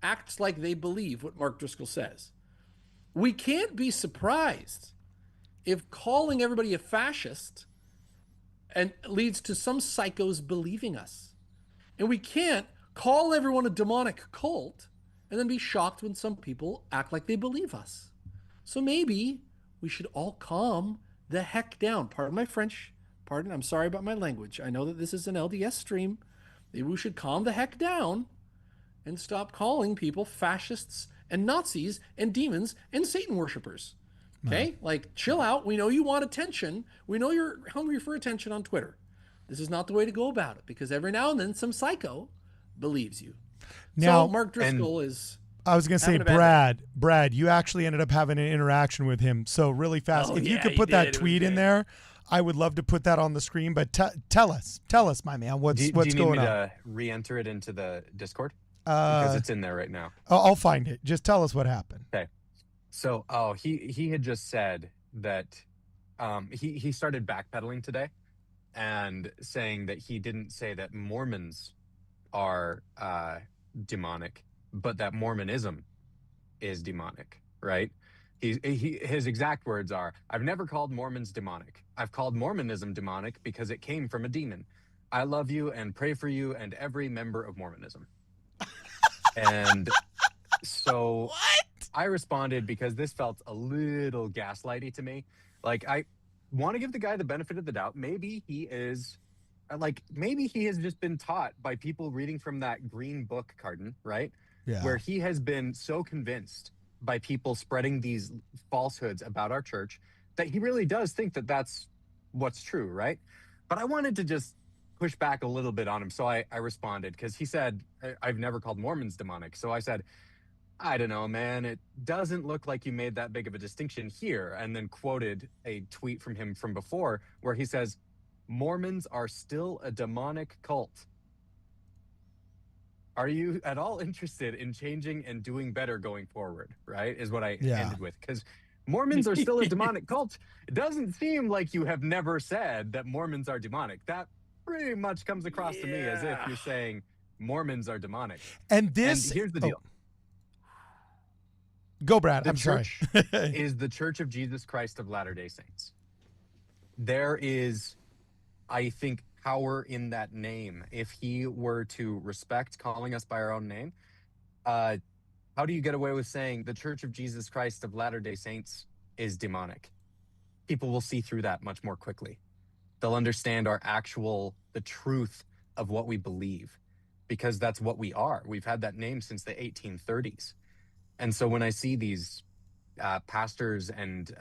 acts like they believe what Mark Driscoll says. We can't be surprised if calling everybody a fascist and leads to some psychos believing us. And we can't call everyone a demonic cult and then be shocked when some people act like they believe us. So maybe we should all calm the heck down. Pardon my French. I'm sorry about my language. I know that this is an LDS stream. Maybe we should calm the heck down and stop calling people fascists and Nazis and demons and Satan worshipers. Okay? Like, chill out. We know you want attention. We know you're hungry for attention on Twitter. This is not the way to go about it, because every now and then some psycho believes you. Now, so Mark Driscoll is... I was going to say, Brad, you actually ended up having an interaction with him. So really fast, if you could put that tweet in there, I would love to put that on the screen. But tell us, my man, what's going on? Do you need me to re-enter it into the Discord? Because it's in there right now. I'll find it. Just tell us what happened. Okay. So, he had just said that he started backpedaling today and saying that he didn't say that Mormons are demonic, but that Mormonism is demonic, right? His exact words are, "I've never called Mormons demonic. I've called Mormonism demonic because it came from a demon. I love you and pray for you and every member of Mormonism." And so I responded because this felt a little gaslighty to me. Like, I want to give the guy the benefit of the doubt. Maybe he has just been taught by people reading from that green book, Cardin, right? Yeah. Where he has been so convinced by people spreading these falsehoods about our church that he really does think that that's what's true, right? But I wanted to just push back a little bit on him. So I responded because he said, "I've never called Mormons demonic." So I said, "I don't know, man. It doesn't look like you made that big of a distinction here." And then quoted a tweet from him from before where he says, "Mormons are still a demonic cult. Are you at all interested in changing and doing better going forward?" Right? Is what I ended with. Because Mormons are still a demonic cult. It doesn't seem like you have never said that Mormons are demonic. That pretty much comes across to me as if you're saying Mormons are demonic. And here's the deal. Go, Brad. The I'm sorry. church is the Church of Jesus Christ of Latter-day Saints. There is, I think, power in that name. If he were to respect calling us by our own name, how do you get away with saying the Church of Jesus Christ of Latter-day Saints is demonic? People will see through that much more quickly. They'll understand the truth of what we believe, because that's what we are. We've had that name since the 1830s. And so when I see these pastors and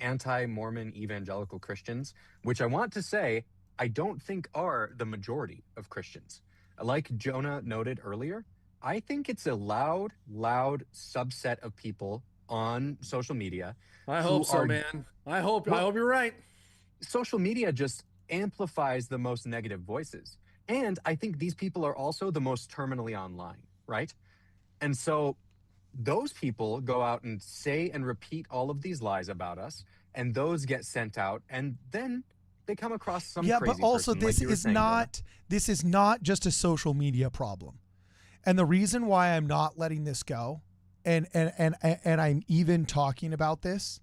anti-Mormon evangelical Christians, which I want to say, I don't think are the majority of Christians. Like Jonah noted earlier, I think it's a loud subset of people on social media. I hope so, man. I hope you're right. Social media just amplifies the most negative voices. And I think these people are also the most terminally online, right? And so those people go out and say and repeat all of these lies about us, and those get sent out, and then they come across some crazy but also person, this like is not just a social media problem. And the reason why I'm not letting this go, and I'm even talking about this,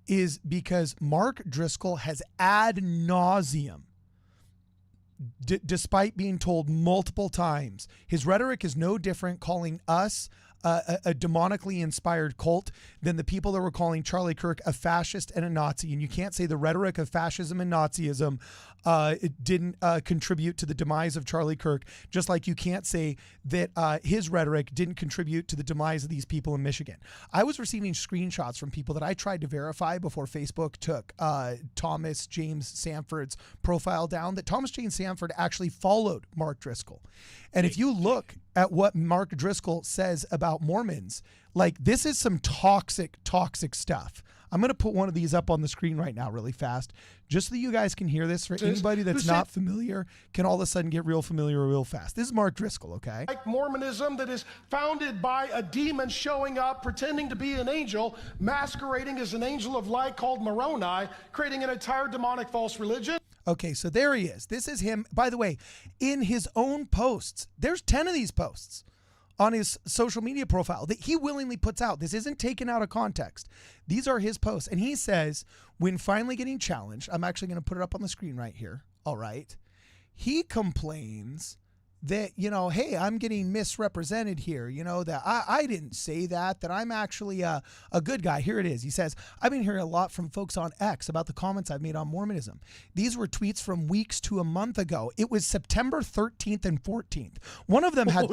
is because Mark Driscoll has ad nauseum, despite being told multiple times, his rhetoric is no different calling us a demonically inspired cult than the people that were calling Charlie Kirk a fascist and a Nazi. And you can't say the rhetoric of fascism and Nazism it didn't contribute to the demise of Charlie Kirk, just like you can't say that his rhetoric didn't contribute to the demise of these people in Michigan. I was receiving screenshots from people that I tried to verify before Facebook took Thomas James Sanford's profile down, that Thomas James Sanford actually followed Mark Driscoll. And if you look at what Mark Driscoll says about Mormons, like, this is some toxic stuff. I'm going to put one of these up on the screen right now really fast, just so that you guys can hear this. For anybody that's not familiar, can all of a sudden get real familiar real fast. This is Mark Driscoll, okay? Like Mormonism that is founded by a demon showing up, pretending to be an angel, masquerading as an angel of light called Moroni, creating an entire demonic false religion. Okay, so there he is. This is him. By the way, in his own posts, there's 10 of these posts on his social media profile that he willingly puts out. This isn't taken out of context. These are his posts. And he says, when finally getting challenged, I'm actually going to put it up on the screen right here. All right. He complains that, hey, I'm getting misrepresented here, that I didn't say that I'm actually a good guy. Here it is. He says, I've been hearing a lot from folks on X about the comments I've made on Mormonism. These were tweets from weeks to a month ago. It was September 13th and 14th. One of them had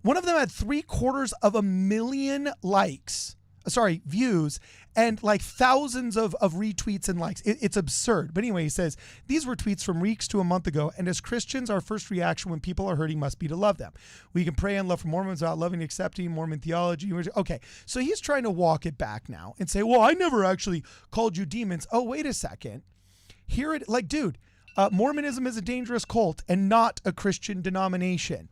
one of them had 750,000 likes. Views, and like thousands of retweets and likes. It's absurd. But anyway, he says, these were tweets from weeks to a month ago. And as Christians, our first reaction when people are hurting must be to love them. We can pray and love for Mormons without loving and accepting Mormon theology. Okay. So he's trying to walk it back now and say, well, I never actually called you demons. Oh, wait a second. Dude, Mormonism is a dangerous cult and not a Christian denomination.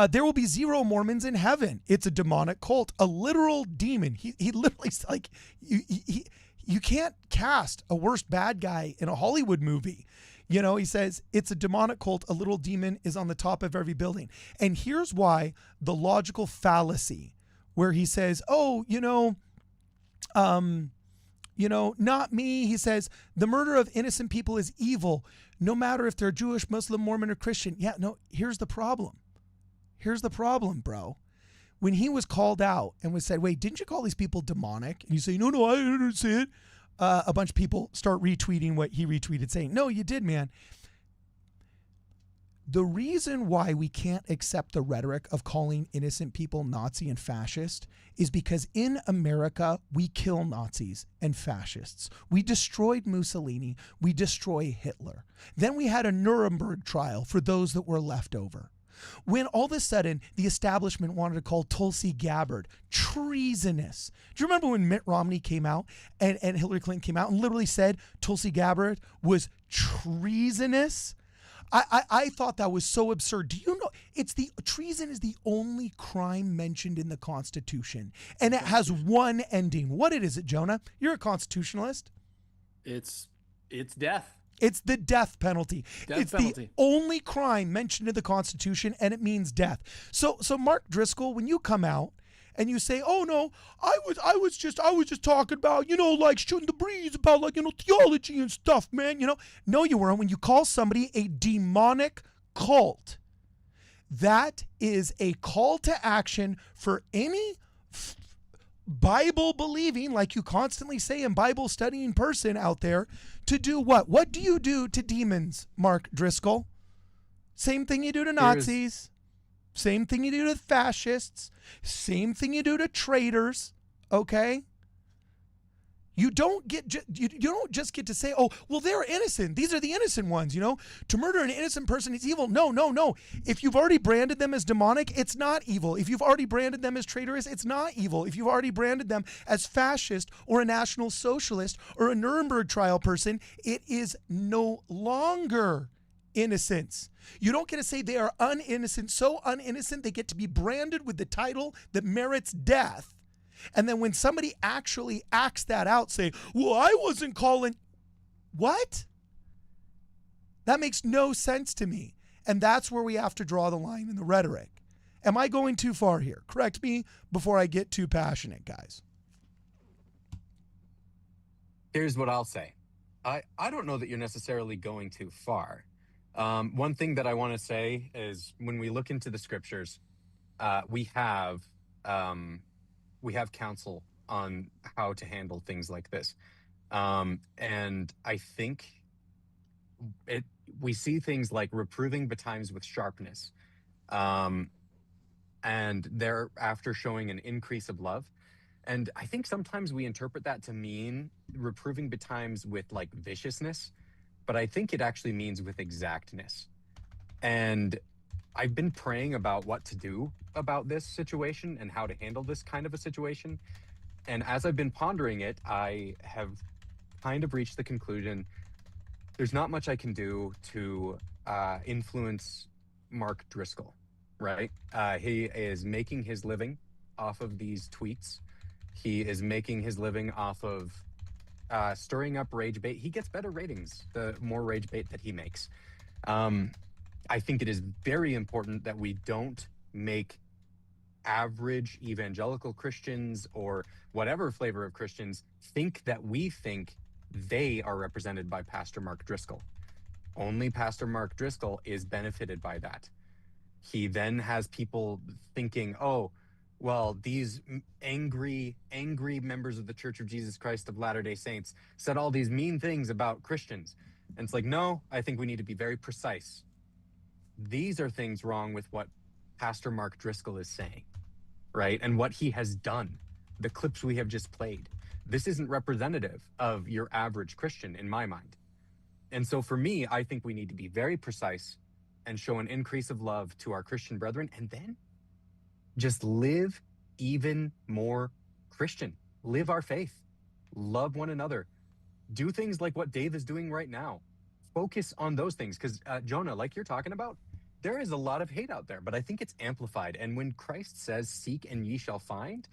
There will be 0 Mormons in heaven. It's a demonic cult, a literal demon. He literally, like, you can't cast a worse bad guy in a Hollywood movie. He says it's a demonic cult. A little demon is on the top of every building. And here's why the logical fallacy, where he says, not me. He says the murder of innocent people is evil, no matter if they're Jewish, Muslim, Mormon, or Christian. Yeah, no, here's the problem. Here's the problem, bro. When he was called out and was said, wait, didn't you call these people demonic? And you say, no, I didn't say it. A bunch of people start retweeting what he retweeted, saying, no, you did, man. The reason why we can't accept the rhetoric of calling innocent people Nazi and fascist is because in America, we kill Nazis and fascists. We destroyed Mussolini. We destroy Hitler. Then we had a Nuremberg trial for those that were left over. When all of a sudden the establishment wanted to call Tulsi Gabbard treasonous. Do you remember when Mitt Romney came out and Hillary Clinton came out and literally said Tulsi Gabbard was treasonous? I thought that was so absurd. Do you know treason is the only crime mentioned in the Constitution, and it has one ending. What is it, Jonah? You're a constitutionalist. It's death. It's the death penalty. It's the only crime mentioned in the Constitution, and it means death. So Mark Driscoll, when you come out and you say, "Oh no, I was just talking about, like shooting the breeze about like, theology and stuff, man, No, you weren't. When you call somebody a demonic cult, that is a call to action for any Bible believing, like you constantly say, in Bible studying person out there to do what? What do you do to demons, Mark Driscoll? Same thing you do to Nazis. Same thing you do to fascists. Same thing you do to traitors. Okay? You don't just get to say, "Oh, well, they're innocent. These are the innocent ones." To murder an innocent person is evil. No, no, no. If you've already branded them as demonic, it's not evil. If you've already branded them as traitorous, it's not evil. If you've already branded them as fascist or a National Socialist or a Nuremberg trial person, it is no longer innocence. You don't get to say they are uninnocent, so uninnocent they get to be branded with the title that merits death. And then when somebody actually acts that out, say, "Well, I wasn't calling." What? That makes no sense to me. And that's where we have to draw the line in the rhetoric. Am I going too far here? Correct me before I get too passionate, guys. Here's what I'll say. I don't know that you're necessarily going too far. One thing that I want to say is when we look into the scriptures, we have counsel on how to handle things like this. And I think we see things like reproving betimes with sharpness, and thereafter showing an increase of love. And I think sometimes we interpret that to mean reproving betimes with like viciousness, but I think it actually means with exactness. And I've been praying about what to do about this situation and how to handle this kind of a situation. And as I've been pondering it, I have kind of reached the conclusion there's not much I can do to influence Mark Driscoll, right? He is making his living off of these tweets. He is making his living off of stirring up rage bait. He gets better ratings the more rage bait that he makes. I think it is very important that we don't make average evangelical Christians or whatever flavor of Christians think that we think they are represented by Pastor Mark Driscoll. Only Pastor Mark Driscoll is benefited by that. He then has people thinking, "Oh, well, these angry members of the Church of Jesus Christ of Latter-day Saints said all these mean things about Christians." And it's like, no, I think we need to be very precise. These are things wrong with what Pastor Mark Driscoll is saying, right? And what he has done, the clips we have just played. This isn't representative of your average Christian in my mind. And so for me, I think we need to be very precise and show an increase of love to our Christian brethren, and then just live even more Christian. Live our faith. Love one another. Do things like what Dave is doing right now. Focus on those things, because Jonah, like you're talking about, there is a lot of hate out there, but I think it's amplified. And when Christ says, "Seek and ye shall find,"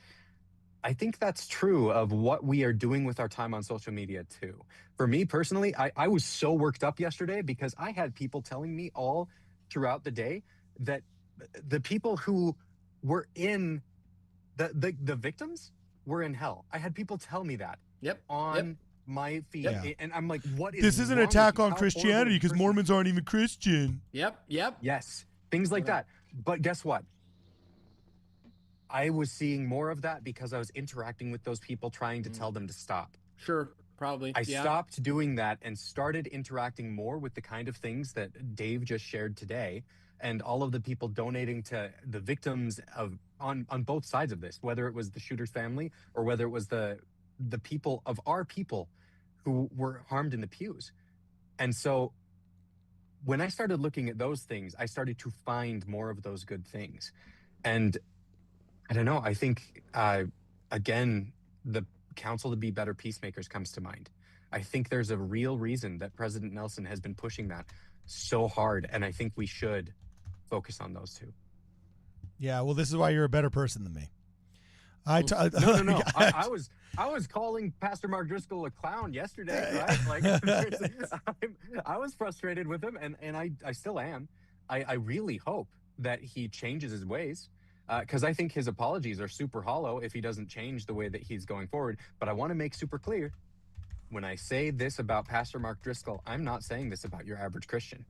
I think that's true of what we are doing with our time on social media too. For me personally, I was so worked up yesterday because I had people telling me all throughout the day that the people who were in the victims were in hell. I had people tell me that on my feed. Yep. And I'm like, what is This is an wrong attack with you? on How Christianity because horrible Mormons aren't even Christian. Yep. Yes, things like that. But guess what? I was seeing more of that because I was interacting with those people, trying to tell them to stop. Sure, probably. I stopped doing that and started interacting more with the kind of things that Dave just shared today, and all of the people donating to the victims of on both sides of this, whether it was the shooter's family or whether it was the people of our people who were harmed in the pews. And so when I started looking at those things, I started to find more of those good things. And I don't know, I think, again, the counsel to be better peacemakers comes to mind. I think there's a real reason that President Nelson has been pushing that so hard, and I think we should focus on those two. Yeah, well, this is why you're a better person than me. No. I was calling Pastor Mark Driscoll a clown yesterday, right? Like, I was frustrated with him, and I still am. I really hope that he changes his ways. because I think his apologies are super hollow if he doesn't change the way that he's going forward. But I want to make super clear, when I say this about Pastor Mark Driscoll, I'm not saying this about your average Christian.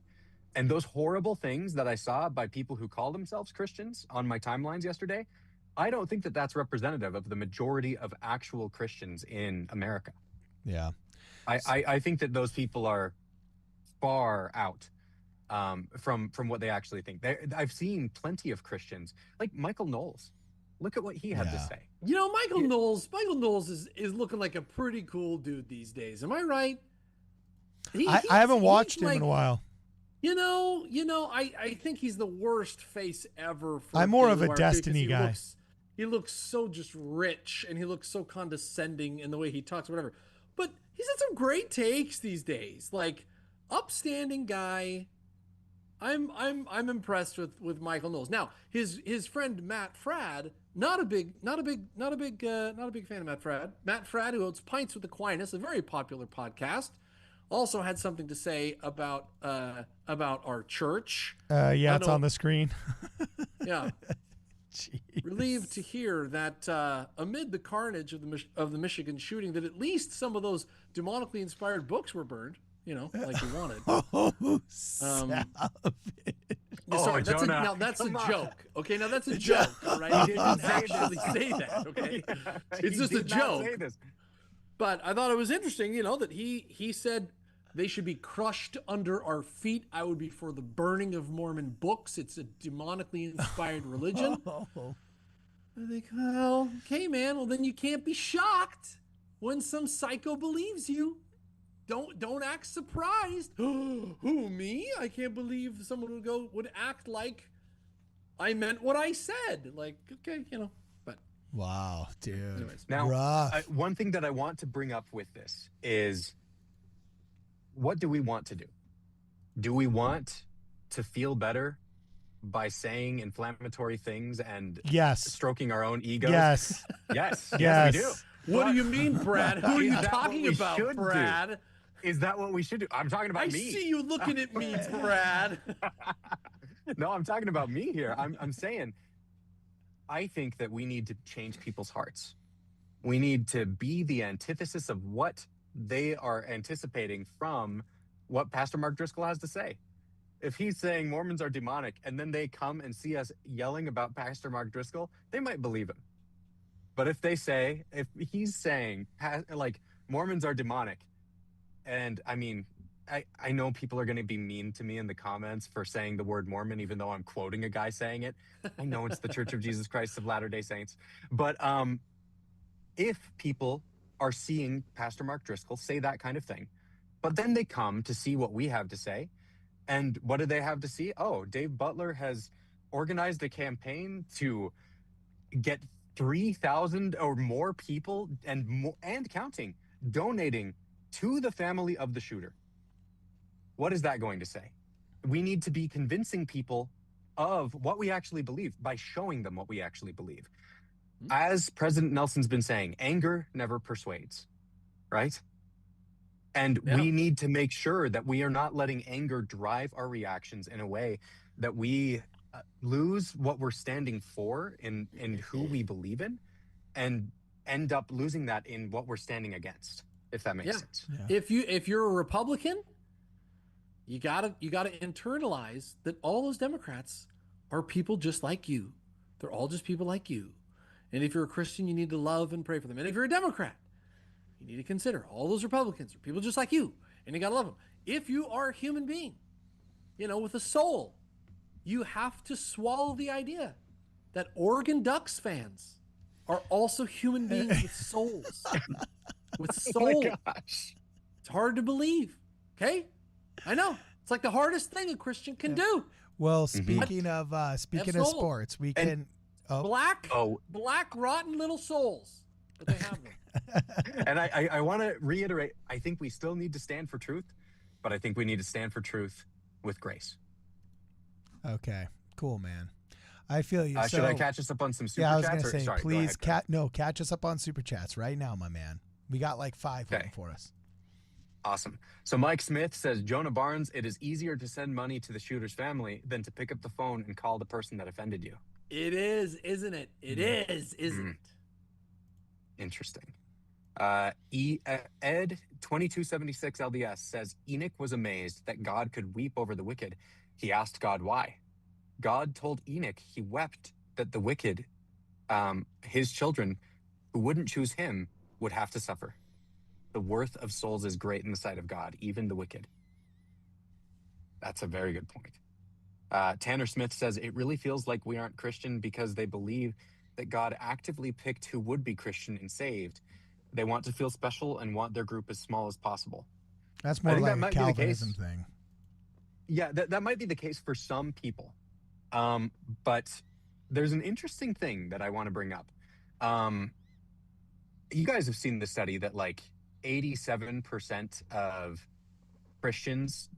And those horrible things that I saw by people who call themselves Christians on my timelines yesterday, I don't think that that's representative of the majority of actual Christians in America. Yeah. I think that those people are far out from what they actually think. I've seen plenty of Christians, like Michael Knowles. Look at what he had to say. You know, Michael Knowles is looking like a pretty cool dude these days. Am I right? I haven't watched him in a while. You know, I think he's the worst face ever. I'm more of a Destiny guy. He looks so just rich, and he looks so condescending in the way he talks, whatever. But he's had some great takes these days. Like, upstanding guy. I'm impressed with Michael Knowles. Now, his friend Matt Fradd, not a big fan of Matt Fradd. Matt Fradd, who owns Pints with Aquinas, a very popular podcast, also had something to say about our church. Yeah, it's on the screen. Yeah. Jeez. Relieved to hear that amid the carnage of the Michigan shooting, that at least some of those demonically inspired books were burned. You know, like you wanted. Savage. Sorry, that's a joke. Okay, now that's a joke, right? He didn't actually say that. Okay, it's just a joke. But I thought it was interesting, that he said they should be crushed under our feet. I would be for the burning of Mormon books. It's a demonically inspired religion. I think, well, okay, man. Well, then you can't be shocked when some psycho believes you. Don't act surprised. Who, me? I can't believe someone would act like I meant what I said. Like, okay, but. Wow, dude. Anyways, now, one thing that I want to bring up with this is, what do we want to do? Do we want to feel better by saying inflammatory things and stroking our own egos? Yes. Yes, we do. What do you mean, Brad? Who are you talking about, Brad? Is that what we should do? I'm talking about me. I see you looking at me, Brad. No, I'm talking about me here. I'm saying, I think that we need to change people's hearts. We need to be the antithesis of what they are anticipating from what Pastor Mark Driscoll has to say. If he's saying Mormons are demonic, and then they come and see us yelling about Pastor Mark Driscoll, they might believe him. But if he's saying, like, Mormons are demonic, and I mean, I know people are going to be mean to me in the comments for saying the word Mormon, even though I'm quoting a guy saying it. I know it's the Church of Jesus Christ of Latter-day Saints. But if people are seeing Pastor Mark Driscoll say that kind of thing, but then they come to see what we have to say, and what do they have to see? Oh, Dave Butler has organized a campaign to get 3,000 or more people and counting, donating to the family of the shooter. What is that going to say? We need to be convincing people of what we actually believe by showing them what we actually believe. As President Nelson's been saying, anger never persuades, right? And we need to make sure that we are not letting anger drive our reactions in a way that we lose what we're standing for in who we believe in, and end up losing that in what we're standing against, if that makes sense. Yeah. If you're a Republican, you gotta internalize that all those Democrats are people just like you. They're all just people like you. And if you're a Christian, you need to love and pray for them. And if you're a Democrat, you need to consider all those Republicans are people just like you, and you gotta love them. If you are a human being, with a soul, you have to swallow the idea that Oregon Ducks fans are also human beings with souls. With soul. Oh my gosh. It's hard to believe. Okay? I know. It's like the hardest thing a Christian can do. Well, speaking of sports, we can black rotten little souls. But they have them. And I want to reiterate, I think we still need to stand for truth, but I think we need to stand for truth with grace. Okay, cool, man. I feel you. Should I catch us up on some super chats? Yeah, I was going to say, please, catch us up on super chats right now, my man. We got like 5 waiting for us. Awesome. So Mike Smith says, Jonah Barnes, it is easier to send money to the shooter's family than to pick up the phone and call the person that offended you. It is, isn't it? It is, isn't it? Interesting. Ed 2276 LDS says Enoch was amazed that God could weep over the wicked. He asked God why. God told Enoch he wept that the wicked, his children who wouldn't choose him, would have to suffer. The worth of souls is great in the sight of God, even the wicked. That's a very good point. Tanner Smith says it really feels like we aren't Christian because they believe that God actively picked who would be Christian and saved. They want to feel special and want their group as small as possible. That's more like a Calvinism thing. Yeah, that might be the case for some people. But there's an interesting thing that I want to bring up. You guys have seen the study that like 87% of Christians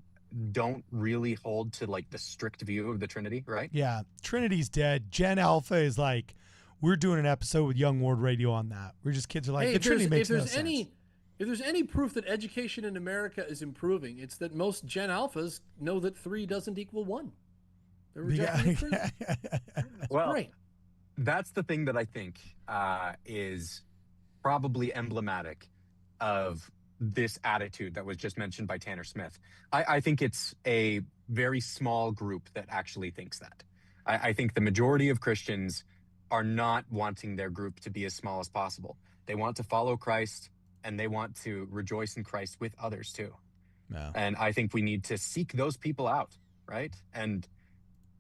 don't really hold to like the strict view of the Trinity, right? Yeah, Trinity's dead. Gen Alpha is like, we're doing an episode with Young Ward Radio on that. We're just kids are like, the Trinity makes no sense. If there's any proof that education in America is improving, it's that most Gen Alphas know that 3 doesn't equal 1. They're rejecting the Trinity. Well, great. That's the thing that I think is probably emblematic of this attitude that was just mentioned by Tanner Smith. I think it's a very small group that actually thinks that. I think the majority of Christians are not wanting their group to be as small as possible. They want to follow Christ and they want to rejoice in Christ with others too. No. And I think we need to seek those people out, right? And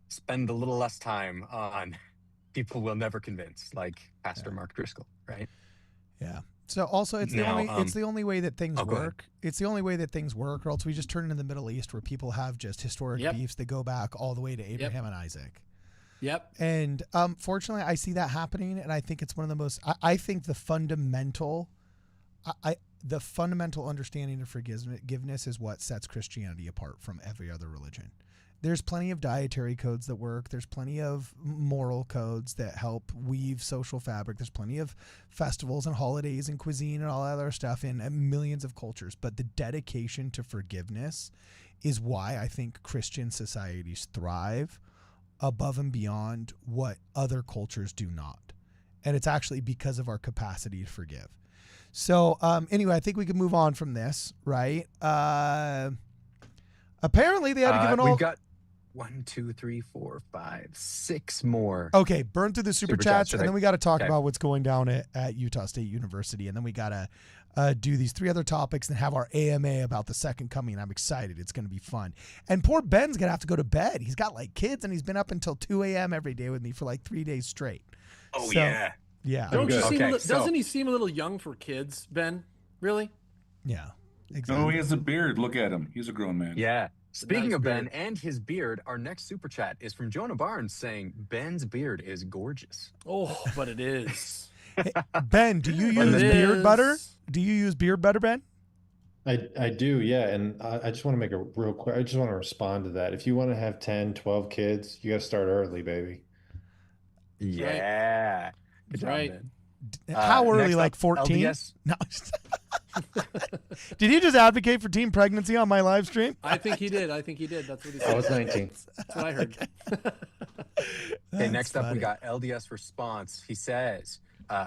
spend a little less time on people we'll never convince, like Pastor Mark Driscoll, right? Yeah. So also it's the only way that things work. It's the only way that things work, or else we just turn into the Middle East where people have just historic beefs that go back all the way to Abraham and Isaac. Yep. And fortunately, I see that happening, and I think it's one of the most. I think the fundamental understanding of forgiveness is what sets Christianity apart from every other religion. There's plenty of dietary codes that work. There's plenty of moral codes that help weave social fabric. There's plenty of festivals and holidays and cuisine and all that other stuff in millions of cultures. But the dedication to forgiveness is why I think Christian societies thrive above and beyond what other cultures do not. And it's actually because of our capacity to forgive. So anyway, I think we can move on from this, right? Apparently they had to give an all. We've got 1, 2, 3, 4, 5, 6 more. Okay, burn through the super chats, and then we got to talk about what's going down at Utah State University, and then we got to do these 3 other topics and have our AMA about the second coming. I'm excited. It's going to be fun. And poor Ben's going to have to go to bed. He's got like kids, and he's been up until 2 a.m. every day with me for like 3 days straight. Oh, so, yeah. Yeah. Doesn't he seem a little young for kids, Ben? Really? Yeah. Exactly. No, he has a beard. Look at him. He's a grown man. Yeah. Speaking of Ben and his beard, our next super chat is from Jonah Barnes saying, Ben's beard is gorgeous. Oh, but it is. Hey, Ben, do you use beard butter? Do you use beard butter, Ben? I do, yeah. And I just want to make a real quick, I just want to respond to that. If you want to have 10, 12 kids, you got to start early, baby. Yeah. Good job, right. Ben. How early? Like 14? LDS. No. Did he just advocate for teen pregnancy on my live stream? I think he did. That's what he said. I was 19. That's what I heard. Okay, next up we got LDS response. He says,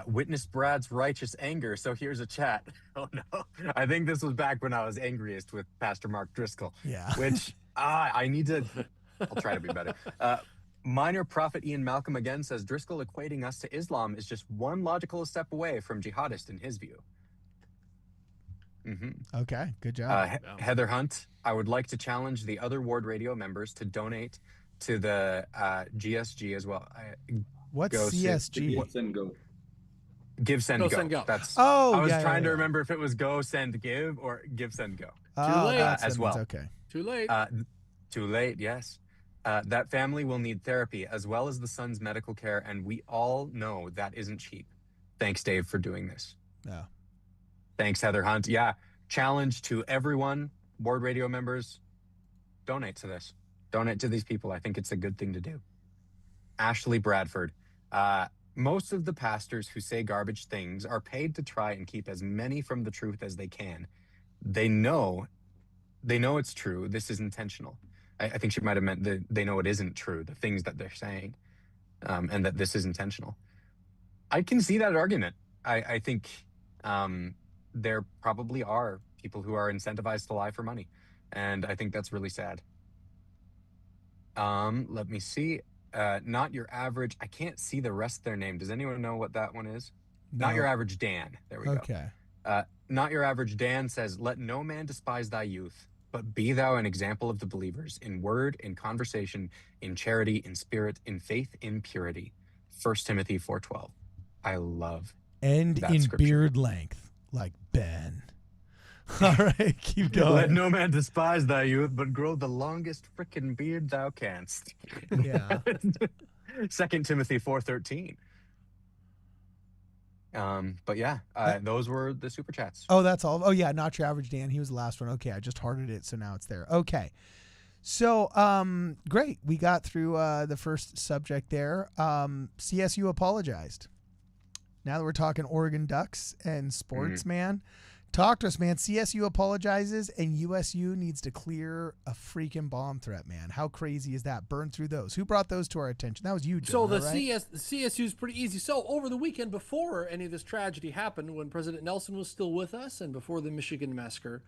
witness Brad's righteous anger. So here's a chat. Oh no. I think this was back when I was angriest with Pastor Mark Driscoll. Yeah. Which I'll try to be better. Minor Prophet Ian Malcolm again says Driscoll equating us to Islam is just one logical step away from jihadist in his view. Mm-hmm. Okay, good job. Heather Hunt, I would like to challenge the other Ward Radio members to donate to the GSG as well. What's CSG? Give, send, go. Give, send, go. Send, go. That's. I was trying to remember if it was go, send, give, or give, send, go. Too late. As well. Okay. Too late. Too late. Yes. That family will need therapy as well as the son's medical care, and we all know that isn't cheap. Thanks, Dave, for doing this. Yeah. Thanks, Heather Hunt. Yeah. Challenge to everyone, Ward Radio members, donate to this. Donate to these people. I think it's a good thing to do. Ashley Bradford. Most of the pastors who say garbage things are paid to try and keep as many from the truth as they can. They know it's true. This is intentional. I think she might have meant that they know it isn't true, the things that they're saying. and that this is intentional. I can see that argument. I think there probably are people who are incentivized to lie for money, and I think that's really sad. Let me see. Not your average. I can't see the rest of their name. Does anyone know what that one is? Not your No. average Dan. There we go. Okay. Not your average Dan says, "Let no man despise thy youth, but be thou an example of the believers in word, in conversation, in charity, in spirit, in faith, in purity." 1 Timothy 4:12. I love And that in scripture. beard length, like Ben. All right, keep going. Let no man despise thy youth, but grow the longest frickin' beard thou canst. Yeah. 2 Timothy 4:13. But yeah, those were the super chats. Oh, that's all. Oh, yeah, not your average Dan. He was the last one. Okay, I just hearted it, so now it's there. Okay. So, great. We got through the first subject there. CSU apologized. Now that we're talking Oregon Ducks and sports, man, talk to us, man. CSU apologizes and USU needs to clear a freaking bomb threat, man. How crazy is that? Burn through those. Who brought those to our attention? That was you, Jonah, So the right? CSU is pretty easy. So over the weekend, before any of this tragedy happened, when President Nelson was still with us, and before the Michigan massacre,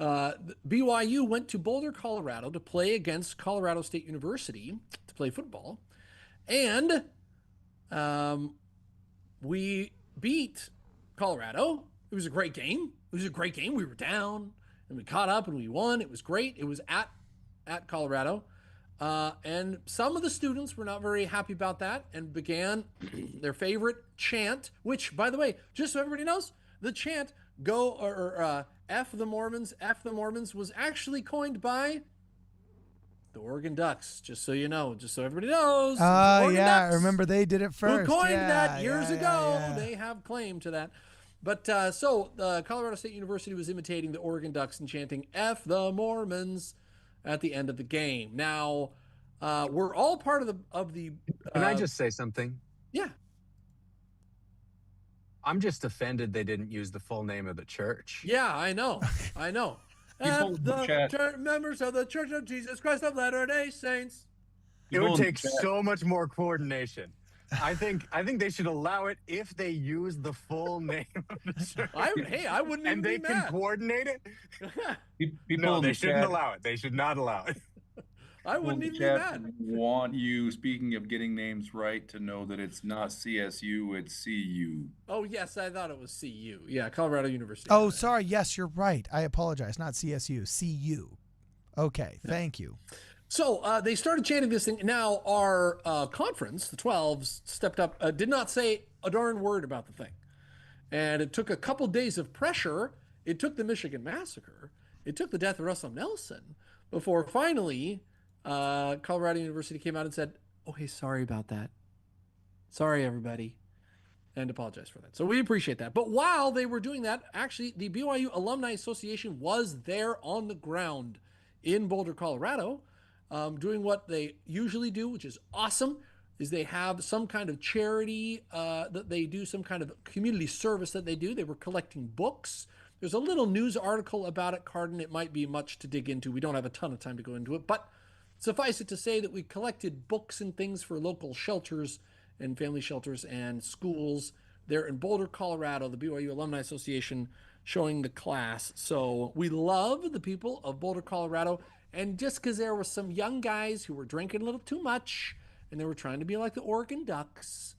BYU went to Boulder, Colorado, to play against Colorado State University to play football, and we beat Colorado. It was a great game. We were down, and we caught up, and we won. It was great. It was at Colorado. And some of the students were not very happy about that and began their favorite chant, which, by the way, just so everybody knows, the chant "Go" or "F the Mormons" was actually coined by the Oregon Ducks. Just so you know, just so everybody knows. Oh, yeah. I Ducks remember they did it first. who coined Yeah, that years yeah, ago. yeah. They have claim to that. But so Colorado State University was imitating the Oregon Ducks and chanting "F the Mormons" at the end of the game. Now, we're all part of the. Can I just say something? Yeah. I'm just offended they didn't use the full name of the church. Yeah, I know. People in the chat. Members of the Church of Jesus Christ of Latter-day Saints. It would People in the take chat. so much more coordination. I think they should allow it if they use the full name of the church. I wouldn't even And they be can mad. coordinate it. People No, in they the shouldn't chat, allow it. They should not allow it. I people in wouldn't the even be chat mad. want you, speaking of getting names right, to know that it's not CSU, it's CU. Oh, yes, I thought it was CU. Yeah, Colorado University. Oh, sorry. Yes, you're right. I apologize. Not CSU, CU. Okay, thank you. So they started chanting this thing. Now our conference, the 12s, stepped up, did not say a darn word about the thing. And it took a couple days of pressure. It took the Michigan massacre. It took the death of Russell Nelson before finally Colorado University came out and said, "Oh, hey, sorry about that. Sorry, everybody." And apologize for that. So we appreciate that. But while they were doing that, actually, the BYU Alumni Association was there on the ground in Boulder, Colorado, doing what they usually do, which is awesome, is they have some kind of charity that they do, some kind of community service that they do. They were collecting books. There's a little news article about it, Cardin. It might be much to dig into. We don't have a ton of time to go into it, but suffice it to say that we collected books and things for local shelters and family shelters and schools there in Boulder, Colorado, the BYU Alumni Association showing the class. So we love the people of Boulder, Colorado. And just because there were some young guys who were drinking a little too much and they were trying to be like the Oregon Ducks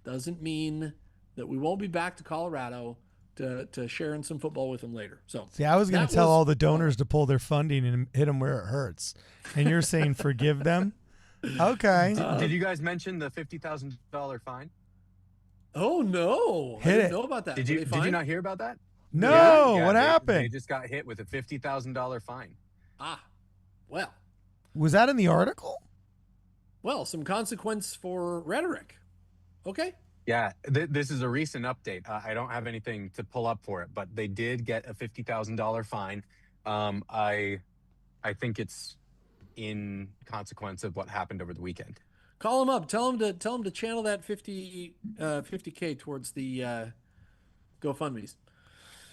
doesn't mean that we won't be back to Colorado to sharing some football with them later. So See, I was going that to tell was all the donors to pull their funding and hit them where it hurts. And you're saying forgive them? Okay. Did you guys mention the $50,000 fine? Oh no! Hit I didn't it. know about that. Did Were you they did you fined? not hear about that? No, Yeah, what they happened? just got hit with a $50,000 fine. Well, Was that in the article? some consequence for rhetoric. Okay. Yeah, this is a recent update. I don't have anything to pull up for it, but they did get a $50,000 fine. I think it's in consequence of what happened over the weekend. Call him up. Tell him to channel that 50K towards the GoFundMe's.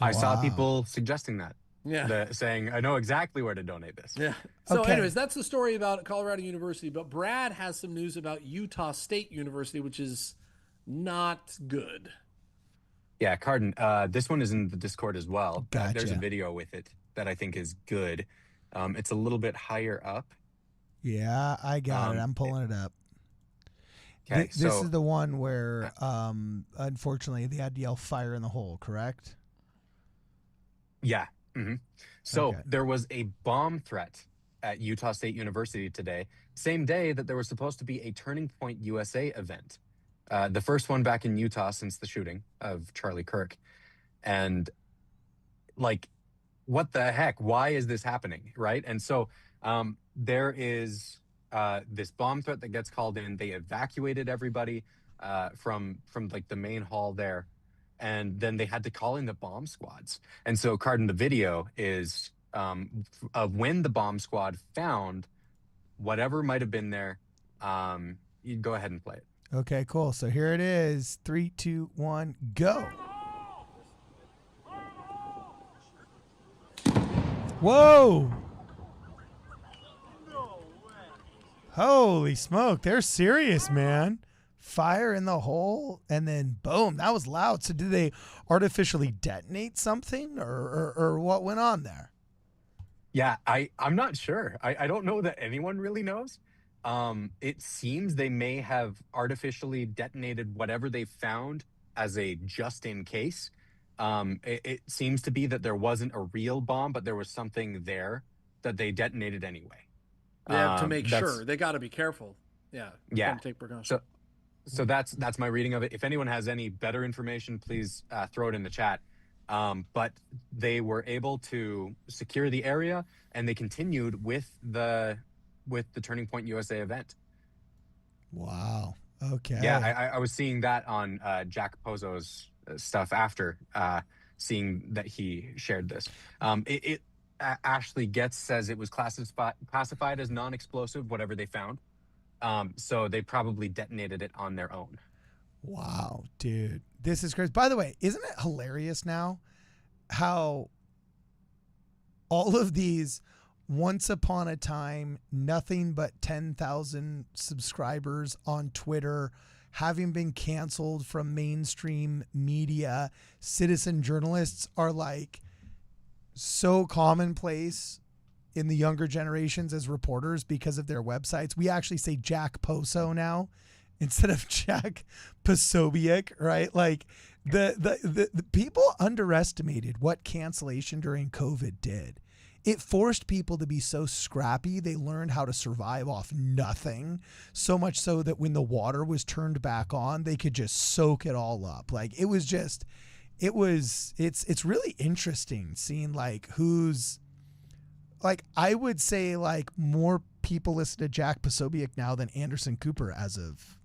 I saw Wow. people suggesting that. Yeah. saying, I know exactly where to donate this. Yeah. So Okay. anyways, that's the story about Colorado University, but Brad has some news about Utah State University, which is not good. Yeah, Carden, this one is in the Discord as well. There's a Gotcha. video with it that I think is good. It's a little bit higher up. Yeah, I got it. I'm pulling it up. Okay, This is the one where, unfortunately, they had to yell fire in the hole, correct? Yeah. So Okay. there was a bomb threat at Utah State University today, same day that there was supposed to be a Turning Point USA event. The first one back in Utah since the shooting of Charlie Kirk. And like, what the heck? Why is this happening? Right. And so there is this bomb threat that gets called in. They evacuated everybody from like the main hall there. And then they had to call in the bomb squads. And so, Carden, the video is of when the bomb squad found whatever might have been there. You go ahead and play it. Okay, cool. So here it is. 3, 2, 1, go. Whoa. Holy smoke. They're serious, man. Fire in the hole, and then boom. That was loud. So did they artificially detonate something or what went on there? Yeah, I'm not sure. I don't know that anyone really knows. It seems they may have artificially detonated whatever they found as a just in case. It seems to be that there wasn't a real bomb, but there was something there that they detonated anyway. Yeah, to make sure. They got to be careful. Yeah. Yeah. Gotta take precautions. So that's my reading of it. If anyone has any better information, please throw it in the chat. But they were able to secure the area, and they continued with the Turning Point USA event. Wow. Okay. Yeah, I was seeing that on Jack Pozzo's stuff after seeing that he shared this. Ashley Getz says it was classified as non-explosive, whatever they found. So they probably detonated it on their own. Wow, dude. This is crazy. By the way, isn't it hilarious now how all of these once upon a time, nothing but 10,000 subscribers on Twitter, having been canceled from mainstream media, citizen journalists are like so commonplace in the younger generations as reporters because of their websites. We actually say Jack Poso now instead of Jack Posobiec, right? Like the people underestimated what cancellation during COVID did. It forced people to be so scrappy. They learned how to survive off nothing, so much so that when the water was turned back on, they could just soak it all up. Like it's really interesting seeing like who's like, I would say like more people listen to Jack Posobiec now than Anderson Cooper as of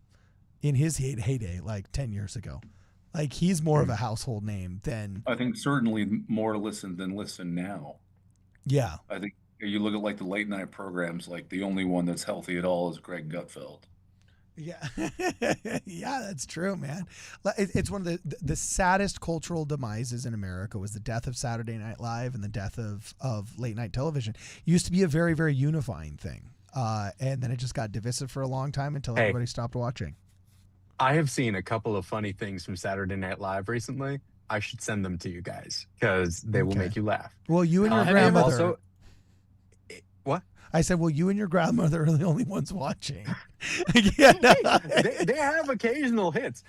in his heyday, like 10 years ago. Like he's more of a household name than. I think certainly more listen than listen now. Yeah. I think you look at like the late night programs, like the only one that's healthy at all is Greg Gutfeld. Yeah. Yeah, that's true, man. It's one of the saddest cultural demises in America was the death of Saturday Night Live and the death of late night television. It used to be a very, very unifying thing. And then it just got divisive for a long time until everybody stopped watching. I have seen a couple of funny things from Saturday Night Live recently. I should send them to you guys because they will make you laugh. Well, you and your grandmother. Also, what? I said, well, you and your grandmother are the only ones watching. Yeah, they have occasional hits.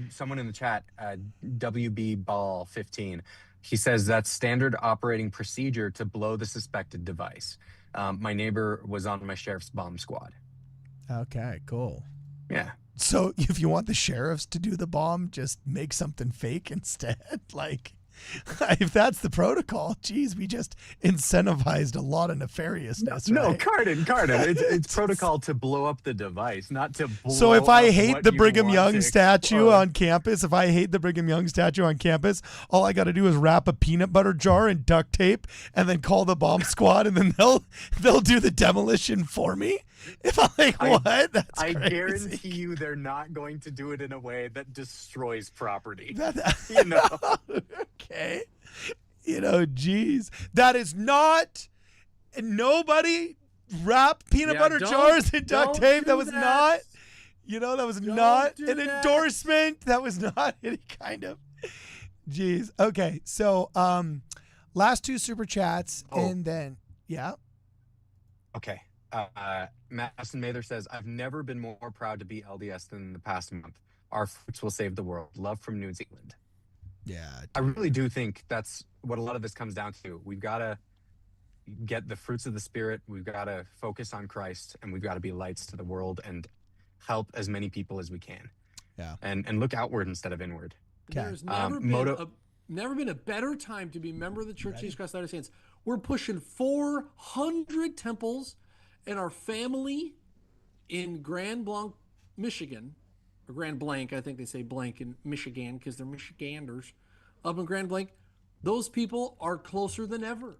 Someone in the chat, WB Ball 15, he says that's standard operating procedure to blow the suspected device. My neighbor was on my sheriff's bomb squad. Okay, cool. Yeah. So if you want the sheriffs to do the bomb, just make something fake instead. Like, if that's the protocol, geez, we just incentivized a lot of nefariousness. No, right? Carden. It's protocol to blow up the device, not to blow So if I up hate what the you Brigham want Young to statue explode. on campus, all I got to do is wrap a peanut butter jar in duct tape and then call the bomb squad, and then they'll do the demolition for me. If I'm like, what? That's I crazy. guarantee you they're not going to do it in a way that destroys property. You know? Okay. Geez. That is not, nobody wrap peanut butter jars in duct tape. That was not, that was not an endorsement. That was not any kind of, geez. Okay. So, last two super chats and then, yeah. Okay. Madison Mather says, I've never been more proud to be LDS than in the past month. Our fruits will save the world. Love from New Zealand. Yeah. I really do think that's what a lot of this comes down to. We've got to get the fruits of the Spirit. We've got to focus on Christ, and we've got to be lights to the world and help as many people as we can. Yeah. And look outward instead of inward. There's never been a better time to be a member of the Church of Jesus Christ of Latter-day Saints. We're pushing 400 temples, and our family in Grand Blanc, Michigan, or Grand Blanc, I think they say blank in Michigan because they're Michiganders, up in Grand Blanc, those people are closer than ever.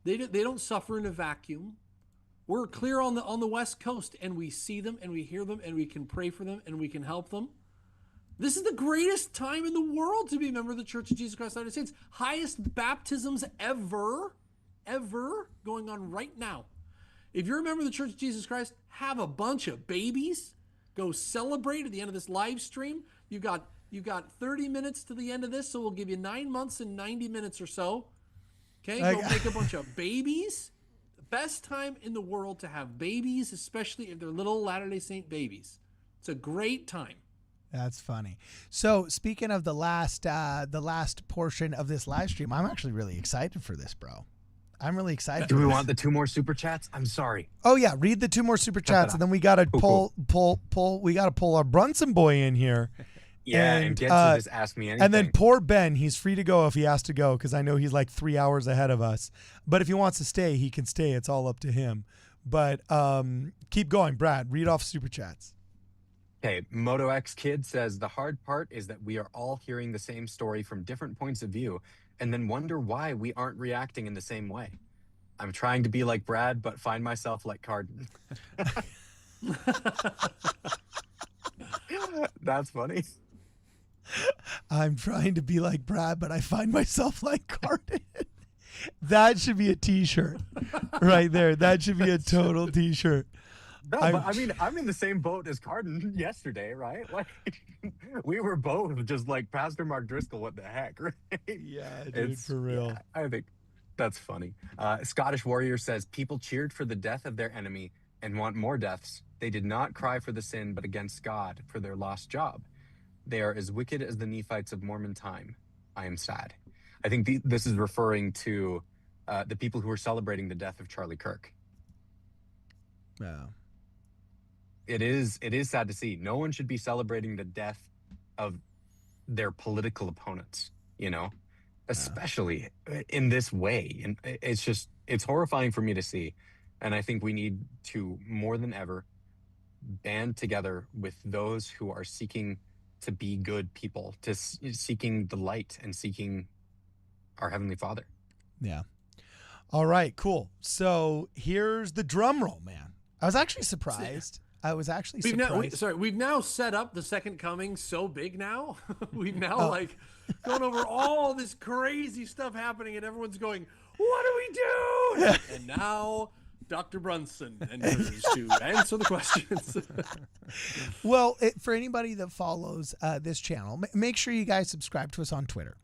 They don't suffer in a vacuum. We're clear on the West Coast, and we see them, and we hear them, and we can pray for them, and we can help them. This is the greatest time in the world to be a member of the Church of Jesus Christ of Latter-day Saints. Highest baptisms ever going on right now. If you're a member of the Church of Jesus Christ, have a bunch of babies. Go celebrate at the end of this live stream. You got 30 minutes to the end of this, so we'll give you 9 months and 90 minutes or so. Okay, go make a bunch of babies. The best time in the world to have babies, especially if they're little Latter-day Saint babies. It's a great time. That's funny. So speaking of the last portion of this live stream, I'm actually really excited for this, bro. I'm really excited. Do we want the 2 more super chats? I'm sorry. Oh yeah, read the 2 more super chats, and then we gotta pull. We gotta pull our Brunson boy in here. Yeah, and get to this Ask Me Anything. And then poor Ben, he's free to go if he has to go, because I know he's like 3 hours ahead of us. But if he wants to stay, he can stay. It's all up to him. But keep going, Brad. Read off super chats. Okay, MotoX Kid says, the hard part is that we are all hearing the same story from different points of view and then wonder why we aren't reacting in the same way. I'm trying to be like Brad, but find myself like Carden. That's funny. I'm trying to be like Brad, but I find myself like Carden. That should be a t-shirt right there. That should be a total t-shirt. No, but I mean, I'm in the same boat as Carden yesterday, right? Like, we were both just like, Pastor Mark Driscoll, what the heck, right? Yeah, dude, for real. Yeah, I think that's funny. Scottish Warrior says, people cheered for the death of their enemy and want more deaths. They did not cry for the sin, but against God for their lost job. They are as wicked as the Nephites of Mormon time. I am sad. I think this is referring to the people who are celebrating the death of Charlie Kirk. Yeah. It is sad to see. No one should be celebrating the death of their political opponents, especially in this way. And it's horrifying for me to see. And I think we need to, more than ever, band together with those who are seeking to be good people, seeking the light and seeking our Heavenly Father. Yeah. All right, cool. So here's the drum roll, man. I was actually surprised. We've now set up the second coming so big now. We've now gone over all this crazy stuff happening, and everyone's going, what do we do? And now Dr. Brunson enters to answer the questions. Well, for anybody that follows this channel, make sure you guys subscribe to us on Twitter.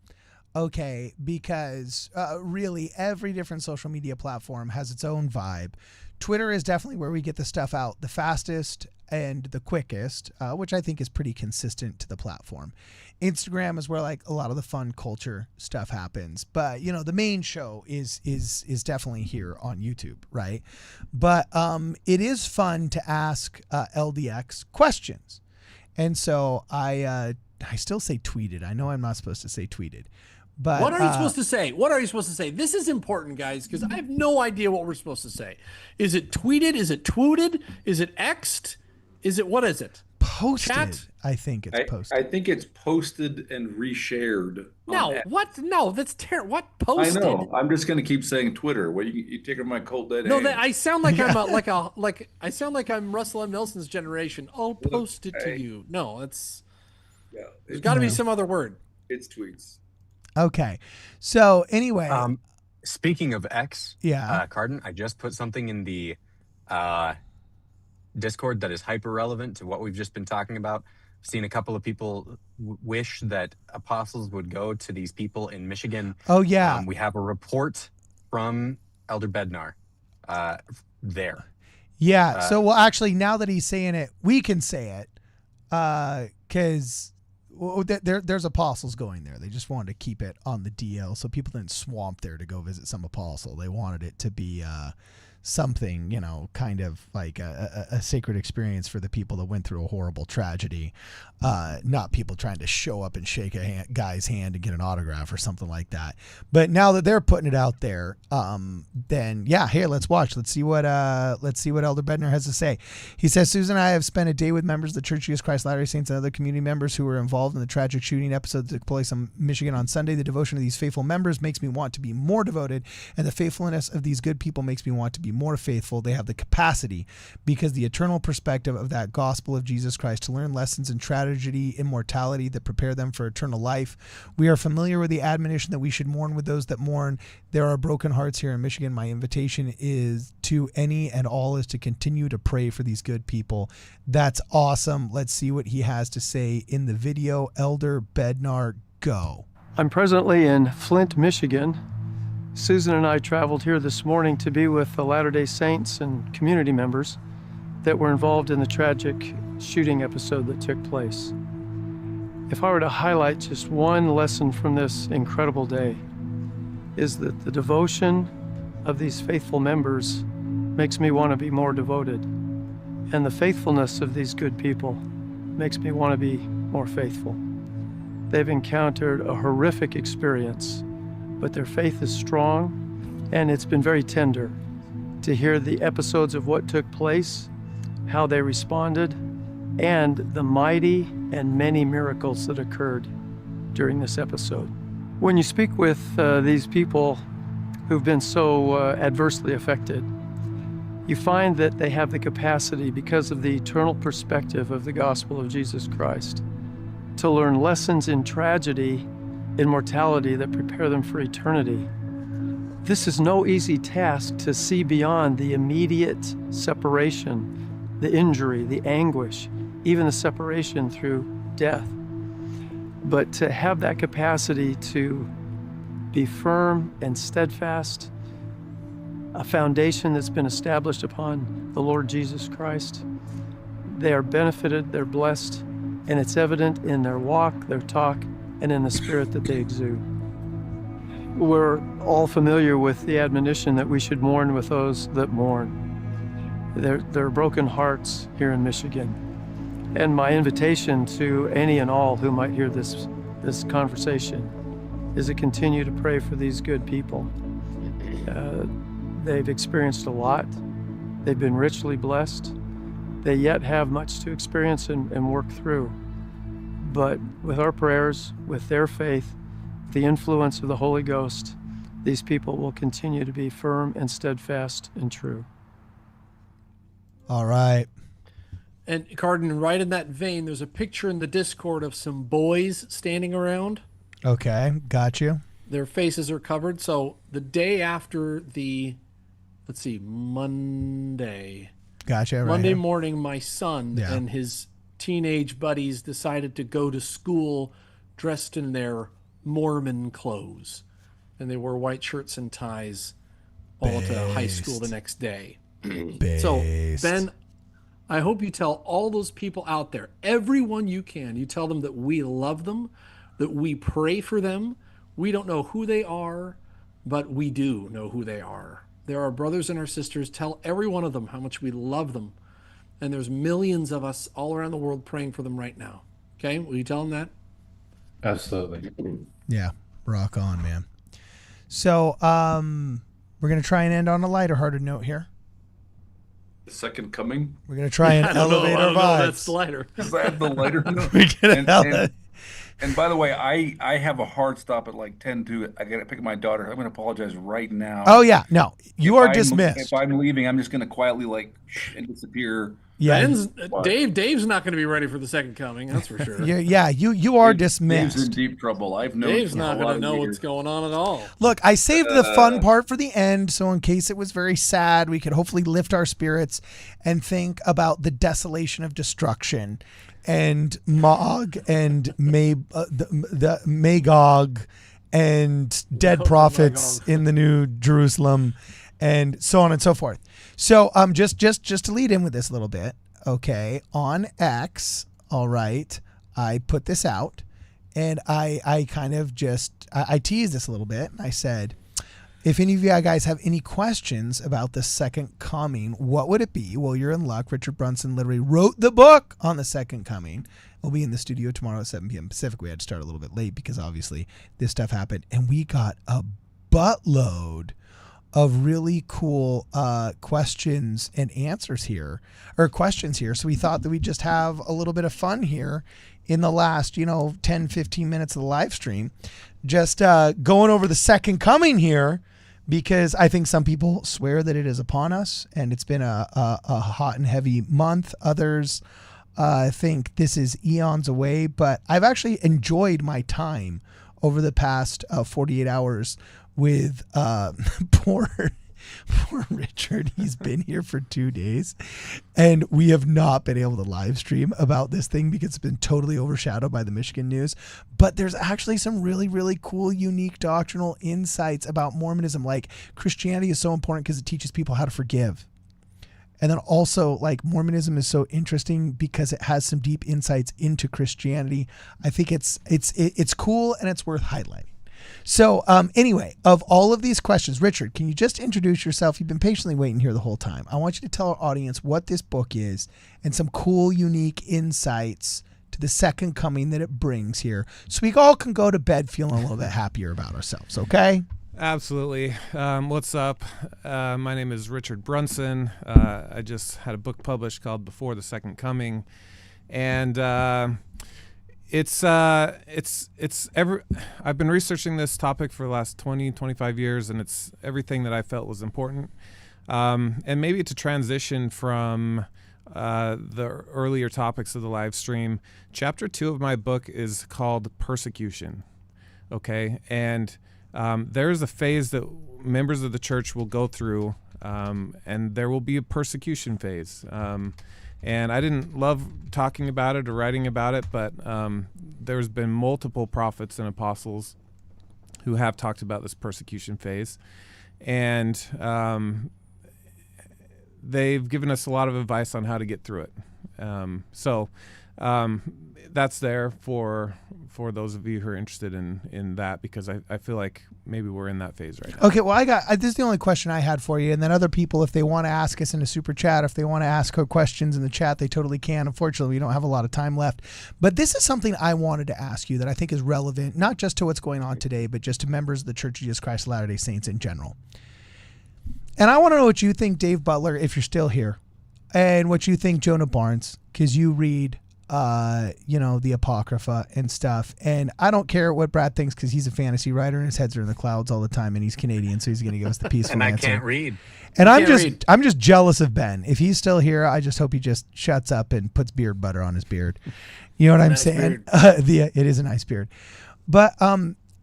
Okay, because really every different social media platform has its own vibe. Twitter is definitely where we get the stuff out the fastest and the quickest, which I think is pretty consistent to the platform. Instagram is where like a lot of the fun culture stuff happens, but the main show is definitely here on YouTube, right? But it is fun to ask LDX questions, and so I still say tweeted. I know I'm not supposed to say tweeted. But what are you supposed to say? What are you supposed to say? This is important, guys, because I have no idea what we're supposed to say. Is it tweeted? Is it twooted? Is it X'd? What is it? Posted. Chat? I think it's posted. I think it's posted and reshared. No, what? No, that's terrible. What posted? I know. I'm just going to keep saying Twitter. What you taking my cold dead? No, I sound like I sound like I'm Russell M. Nelson's generation. I'll post it to you. No, there's got to be some other word. It's tweets. Okay. So anyway, Speaking of X, yeah. Cardin, I just put something in the Discord that is hyper relevant to what we've just been talking about. I've seen a couple of people wish that apostles would go to these people in Michigan. Oh yeah. We have a report from Elder Bednar there. Yeah. So, well, actually, now that he's saying it, we can say it because there's apostles going there. They just wanted to keep it on the DL so people didn't swamp there to go visit some apostle. They wanted it to be something, kind of like a sacred experience for the people that went through a horrible tragedy, not people trying to show up and shake a guy's hand and get an autograph or something like that. But now that they're putting it out there, then yeah, here, let's watch. Let's see what Elder Bednar has to say. He says, Susan and I have spent a day with members of the Church of Jesus Christ Latter-day Saints and other community members who were involved in the tragic shooting episode that took place in Michigan on Sunday. The devotion of these faithful members makes me want to be more devoted, and the faithfulness of these good people makes me want to be more faithful. They have the capacity, because the eternal perspective of that gospel of Jesus Christ, to learn lessons in tragedy, immortality that prepare them for eternal life. We are familiar with the admonition that we should mourn with those that mourn. There are broken hearts here in Michigan. My invitation is to any and all is to continue to pray for these good people. That's awesome. Let's see what he has to say in the video. Elder Bednar, go. I'm presently in Flint, Michigan. Susan and I traveled here this morning to be with the Latter-day Saints and community members that were involved in the tragic shooting episode that took place. If I were to highlight just one lesson from this incredible day, is that the devotion of these faithful members makes me want to be more devoted. And the faithfulness of these good people makes me want to be more faithful. They've encountered a horrific experience, but their faith is strong, and it's been very tender to hear the episodes of what took place, how they responded, and the mighty and many miracles that occurred during this episode. When you speak with these people who've been so adversely affected, you find that they have the capacity, because of the eternal perspective of the gospel of Jesus Christ, to learn lessons in tragedy, in mortality, that prepare them for eternity. This is no easy task, to see beyond the immediate separation, the injury, the anguish, even the separation through death. But to have that capacity to be firm and steadfast, a foundation that's been established upon the Lord Jesus Christ, they are benefited, they're blessed, and it's evident in their walk, their talk, and in the spirit that they exude. We're all familiar with the admonition that we should mourn with those that mourn. There are broken hearts here in Michigan. And my invitation to any and all who might hear this conversation is to continue to pray for these good people. They've experienced a lot. They've been richly blessed. They yet have much to experience and work through. But with our prayers, with their faith, the influence of the Holy Ghost, these people will continue to be firm and steadfast and true. All right. And Cardin, right in that vein, there's a picture in the Discord of some boys standing around. Okay, got you. Their faces are covered. So the day after Monday. Gotcha. Right Monday here. morning, my son and his teenage buddies decided to go to school dressed in their Mormon clothes. And they wore white shirts and ties all to high school the next day. So, Ben, I hope you tell all those people out there, everyone you can, you tell them that we love them, that we pray for them. We don't know who they are, but we do know who they are. They're our brothers and our sisters. Tell every one of them how much we love them. And there's millions of us all around the world praying for them right now. Okay? Will you tell them that? Absolutely. Yeah. Rock on, man. So, we're going to try and end on a lighter-hearted note here. The second coming. We're going to try and elevate our vibes. That's lighter. Is that the lighter note? We're gonna And by the way, I have a hard stop at like 10 to. I got to pick up my daughter. I'm going to apologize right now. Oh, yeah. No, you are If dismissed. I'm leaving, I'm just going to quietly and disappear Yeah, Dave's not going to be ready for the second coming. That's for sure. you are Dave's in dismissed. deep trouble. I've known Dave's for not a going lot to of know years. what's going on at all. Look, I saved the fun part for the end, so in case it was very sad, we could hopefully lift our spirits and think about the desolation of destruction and Mog and the Magog and dead prophets in the New Jerusalem and so on and so forth. So just to lead in with this a little bit, okay, on X, all right, I put this out and I kind of I teased this a little bit and I said, if any of you guys have any questions about the second coming, what would it be? Well, you're in luck. Richard Brunson literally wrote the book on the second coming. We'll be in the studio tomorrow at 7 p.m. Pacific. We had to start a little bit late because obviously this stuff happened. And we got a buttload of really cool questions and answers here, or questions here. So we thought that we'd just have a little bit of fun here in the last, 10, 15 minutes of the live stream, just going over the second coming here, because I think some people swear that it is upon us and it's been a hot and heavy month. Others think this is eons away, but I've actually enjoyed my time over the past 48 hours with poor Richard. He's been here for 2 days and we have not been able to live stream about this thing because it's been totally overshadowed by the Michigan news. But there's actually some really, really cool, unique doctrinal insights about Mormonism. Like, Christianity is so important because it teaches people how to forgive. And then also, like, Mormonism is so interesting because it has some deep insights into Christianity. I think it's cool and it's worth highlighting. So anyway, of all of these questions, Richard, can you just introduce yourself? You've been patiently waiting here the whole time. I want you to tell our audience what this book is and some cool, unique insights to the second coming that it brings here, so we all can go to bed feeling a little bit happier about ourselves, okay? Absolutely. What's up? My name is Richard Brunson. I just had a book published called Before the Second Coming, and I've been researching this topic for the last 25 years, and it's everything that I felt was important. And maybe to transition from the earlier topics of the live stream, chapter 2 of my book is called Persecution. Okay. And there's a phase that members of the church will go through, and there will be a persecution phase. And I didn't love talking about it or writing about it, but there's been multiple prophets and apostles who have talked about this persecution phase. And they've given us a lot of advice on how to get through it. So that's there for those of you who are interested in that, because I feel like maybe we're in that phase right now. Okay, well, this is the only question I had for you, and then other people, if they want to ask us in a super chat, if they want to ask questions in the chat, they totally can. Unfortunately, we don't have a lot of time left, but this is something I wanted to ask you that I think is relevant, not just to what's going on today, but just to members of the Church of Jesus Christ of Latter-day Saints in general. And I want to know what you think, Dave Butler, if you're still here, and what you think, Jonah Barnes, because you read the Apocrypha and stuff. And I don't care what Brad thinks, because he's a fantasy writer and his heads are in the clouds all the time, and he's Canadian, so he's going to give us the peaceful and I answer. can't read. And I'm just jealous of Ben. If he's still here, I just hope he just shuts up and puts beard butter on his beard. You know what I'm saying? It is a nice beard. But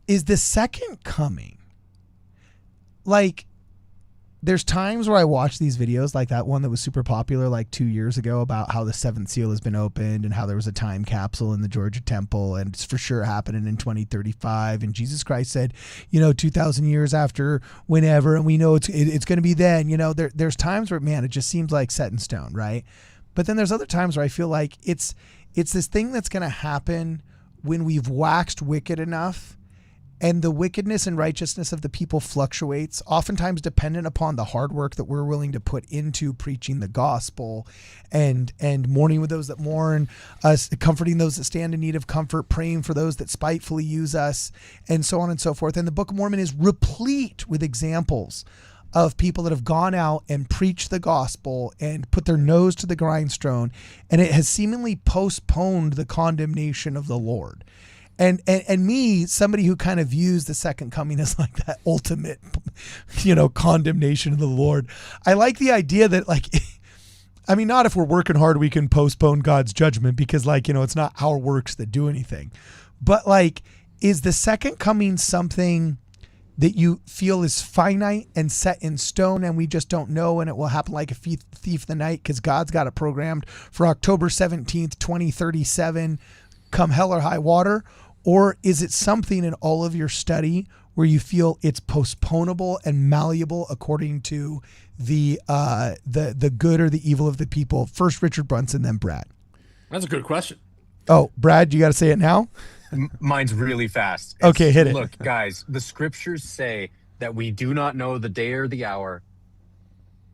is the second coming, like, there's times where I watch these videos, like that one that was super popular like 2 years ago about how the seventh seal has been opened and how there was a time capsule in the Georgia temple and it's for sure happening in 2035. And Jesus Christ said, 2,000 years after whenever, and we know it's going to be then. There's times where, man, it just seems like set in stone, right? But then there's other times where I feel like it's this thing that's going to happen when we've waxed wicked enough. And the wickedness and righteousness of the people fluctuates, oftentimes dependent upon the hard work that we're willing to put into preaching the gospel and mourning with those that mourn, us comforting those that stand in need of comfort, praying for those that spitefully use us, and so on and so forth. And the Book of Mormon is replete with examples of people that have gone out and preached the gospel and put their nose to the grindstone, and it has seemingly postponed the condemnation of the Lord. And me, somebody who kind of views the second coming as like that ultimate, condemnation of the Lord. I like the idea that, like, I mean, not if we're working hard, we can postpone God's judgment because, like, it's not our works that do anything. But, like, is the second coming something that you feel is finite and set in stone and we just don't know and it will happen like a thief in the night because God's got it programmed for October 17th, 2037, come hell or high water? Or is it something in all of your study where you feel it's postponable and malleable according to the good or the evil of the people? First Richard Brunson, then Brad. That's a good question. Oh, Brad, you got to say it now? Mine's really fast. Okay, hit it. Look, guys, the scriptures say that we do not know the day or the hour,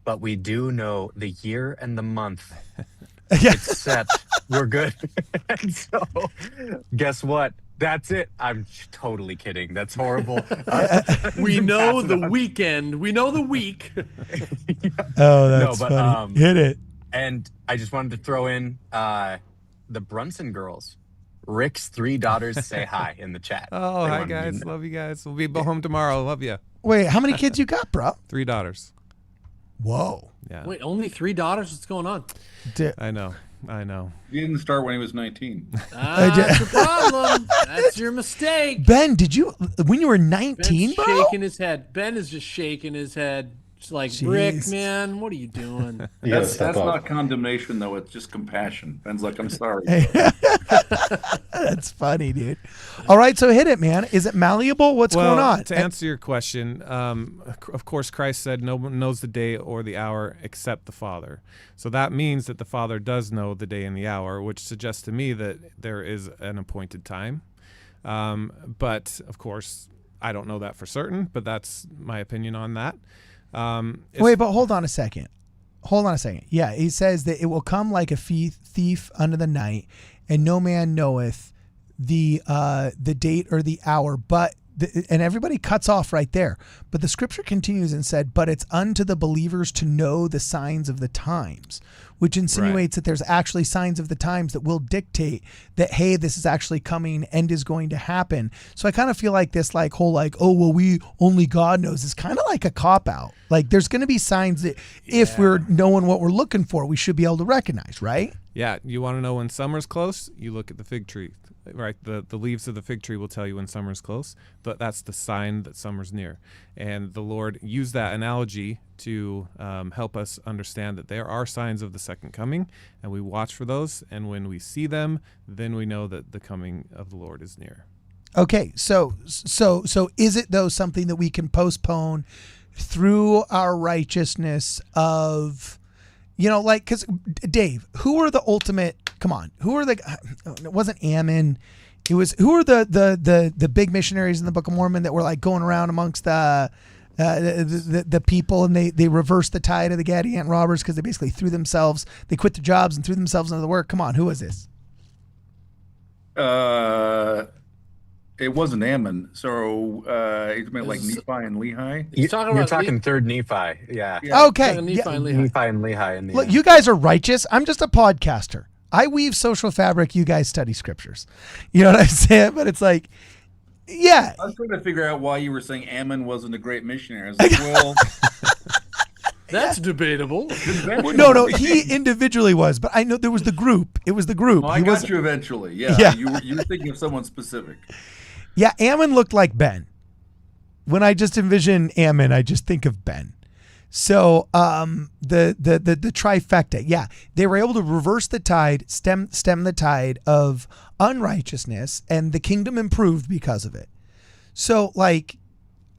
but we do know the year and the month. It's set. We're good. And so, guess what? That's it. I'm totally kidding. That's horrible. We know the weekend. We know the week. Oh, that's funny. Hit it. And I just wanted to throw in the Brunson girls. Rick's 3 daughters say hi in the chat. Oh, hi guys. Love you guys. We'll be home tomorrow. Love you. Wait, how many kids you got, bro? 3 daughters. Whoa. Yeah. Wait, only 3 daughters? What's going on? I know. He didn't start when he was 19. That's your problem. That's your mistake. Ben, did you, when you were 19, Ben's bro? shaking his head. Ben is just shaking his head. It's like, Jeez. Rick, man, what are you doing? That's not condemnation, though. It's just compassion. Ben's like, I'm sorry. That's funny, dude. All right, so hit it, man. Is it malleable? What's going on? To answer your question, of course, Christ said no one knows the day or the hour except the Father. So that means that the Father does know the day and the hour, which suggests to me that there is an appointed time. But, of course, I don't know that for certain, but that's my opinion on that. Wait, but hold on a second. Yeah, he says that it will come like a thief under the night, and no man knoweth the date or the hour. But and everybody cuts off right there. But the scripture continues and said, "But it's unto the believers to know the signs of the times," which insinuates that there's actually signs of the times that will dictate that, hey, this is actually coming and is going to happen. So I kind of feel like this whole oh, well, we only God knows is kind of like a cop-out. Like there's going to be signs that if we're knowing what we're looking for, we should be able to recognize, right? Yeah. You want to know when summer's close? You look at the fig tree, right? The leaves of the fig tree will tell you when summer's close. That's the sign that summer's near. And the Lord used that analogy to help us understand that there are signs of the second coming, and we watch for those. And when we see them, then we know that the coming of the Lord is near. Okay, so is it though something that we can postpone through our righteousness of, because Dave, who are the ultimate? Come on, who are the? It wasn't Ammon. It was who are the big missionaries in the Book of Mormon that were like going around amongst the people, and they reversed the tide of the Gadiant robbers because they basically they quit their jobs and threw themselves into the work. Come on, who was this? It wasn't Ammon. So it's meant like Nephi and Lehi. You're talking third Nephi. Yeah. Okay. Nephi and Lehi. Nephi and Lehi. Look, you guys are righteous. I'm just a podcaster. I weave social fabric. You guys study scriptures. You know what I'm saying? But it's like, yeah. I was trying to figure out why you were saying Ammon wasn't a great missionary. I was like, well, that's debatable. No, he individually was, but I know there was the group. It was the group. I got you eventually. Yeah. You were thinking of someone specific. Yeah, Ammon looked like Ben. When I just envision Ammon, I just think of Ben. So the trifecta, yeah, they were able to reverse the tide, stem the tide of unrighteousness, and the kingdom improved because of it. So like,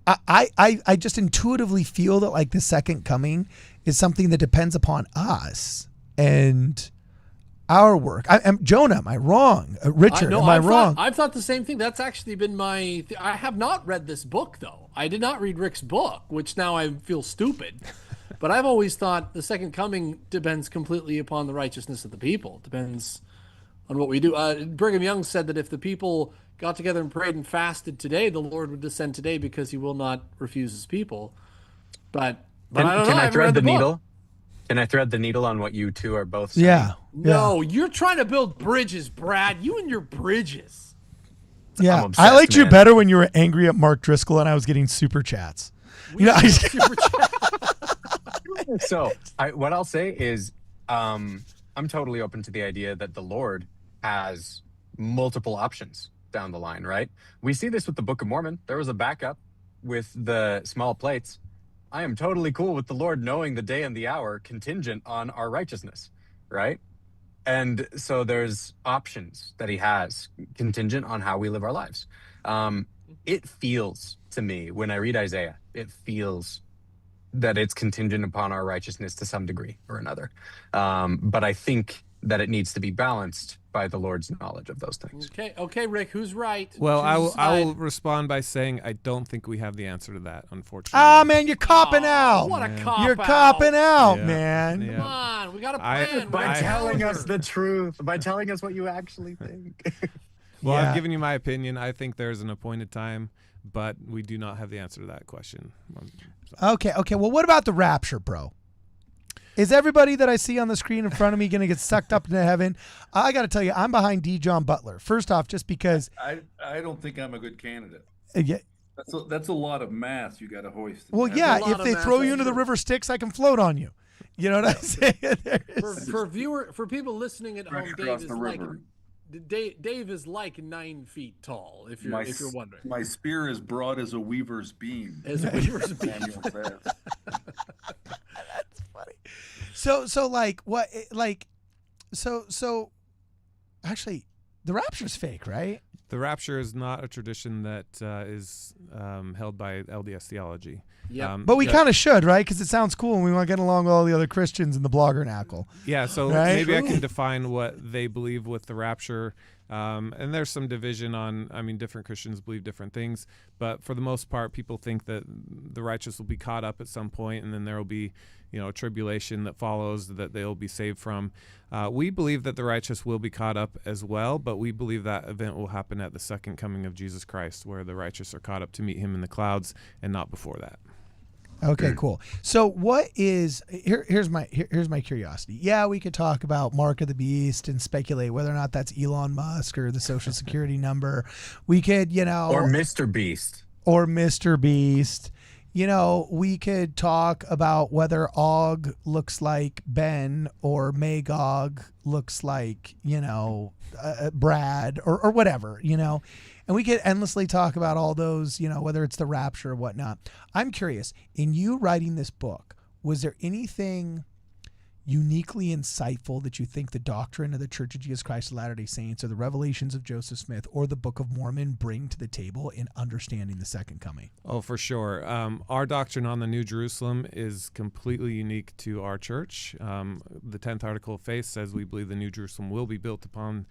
I just intuitively feel that like the second coming is something that depends upon us and our work. Jonah, am I wrong? Richard, am I wrong? I've thought the same thing. That's actually been my... I have not read this book, though. I did not read Rick's book, which now I feel stupid. But I've always thought the second coming depends completely upon the righteousness of the people. It depends on what we do. Brigham Young said that if the people got together and prayed and fasted today, the Lord would descend today because he will not refuse his people. But I don't know. Can I thread the needle? Book. Can I thread the needle on what you two are both saying? Yeah. No, you're trying to build bridges, Brad. You and your bridges. Yeah, obsessed, I liked you man. better when you were angry at Mark Driscoll and I was getting super chats. So what I'll say is I'm totally open to the idea that the Lord has multiple options down the line, right? We see this with the Book of Mormon. There was a backup with the small plates. I am totally cool with the Lord knowing the day and the hour contingent on our righteousness, right? And so there's options that he has contingent on how we live our lives. It feels to me, when I read Isaiah, it feels that it's contingent upon our righteousness to some degree or another. But I think that it needs to be balanced by the Lord's knowledge of those things. Okay, Rick, who's right? Well, Choose a I will side. respond by saying I don't think we have the answer to that, unfortunately. Ah, man, you're copping out. What a cop You're out. copping out, Yeah. man. Yeah. Come on, we got a I- plan. By We got a telling us calendar. the truth, by telling us what you actually think. Well, Yeah. I've given you my opinion. I think there's an appointed time, but we do not have the answer to that question. Okay. Well, what about the rapture, bro? Is everybody that I see on the screen in front of me going to get sucked up into heaven? I got to tell you, I'm behind D. John Butler. First off, just because. I don't think I'm a good candidate. Yeah, That's a lot of mass you got to hoist. well, Yeah. yeah. a lot If of they math, throw you that's into the true. river Styx, I can float on you. You know what I'm saying? For people listening at home, Fresh Dave across is the like river. Dave is like 9 feet tall. If you're wondering, My spear is broad as a weaver's beam. as Weaver's beam. Samuel says. So like what? Like, so. Actually, the rapture's fake, right? The rapture is not a tradition that is held by LDS theology. Yeah. But we kind of should, right? Because it sounds cool, and we want to get along with all the other Christians in the bloggernacle. Yeah, so Right? maybe I can define what they believe with the rapture. And there's some division on, different Christians believe different things. But for the most part, people think that the righteous will be caught up at some point, and then there will be, a tribulation that follows that they'll be saved from. We believe that the righteous will be caught up as well, but we believe that event will happen at the second coming of Jesus Christ, where the righteous are caught up to meet him in the clouds and not before that. Okay, cool. So what is here's my curiosity. Yeah, we could talk about Mark of the Beast and speculate whether or not that's Elon Musk or the social security number. We could, Or Mr. Beast. or Mr. Beast. We could talk about whether Og looks like Ben or Magog looks like, Brad or whatever, And we could endlessly talk about all those, whether it's the rapture or whatnot. I'm curious, in you writing this book, was there anything uniquely insightful that you think the doctrine of the Church of Jesus Christ of Latter-day Saints or the revelations of Joseph Smith or the Book of Mormon bring to the table in understanding the second coming? Oh, for sure. Our doctrine on the New Jerusalem is completely unique to our church. The 10th article of faith says we believe the New Jerusalem will be built upon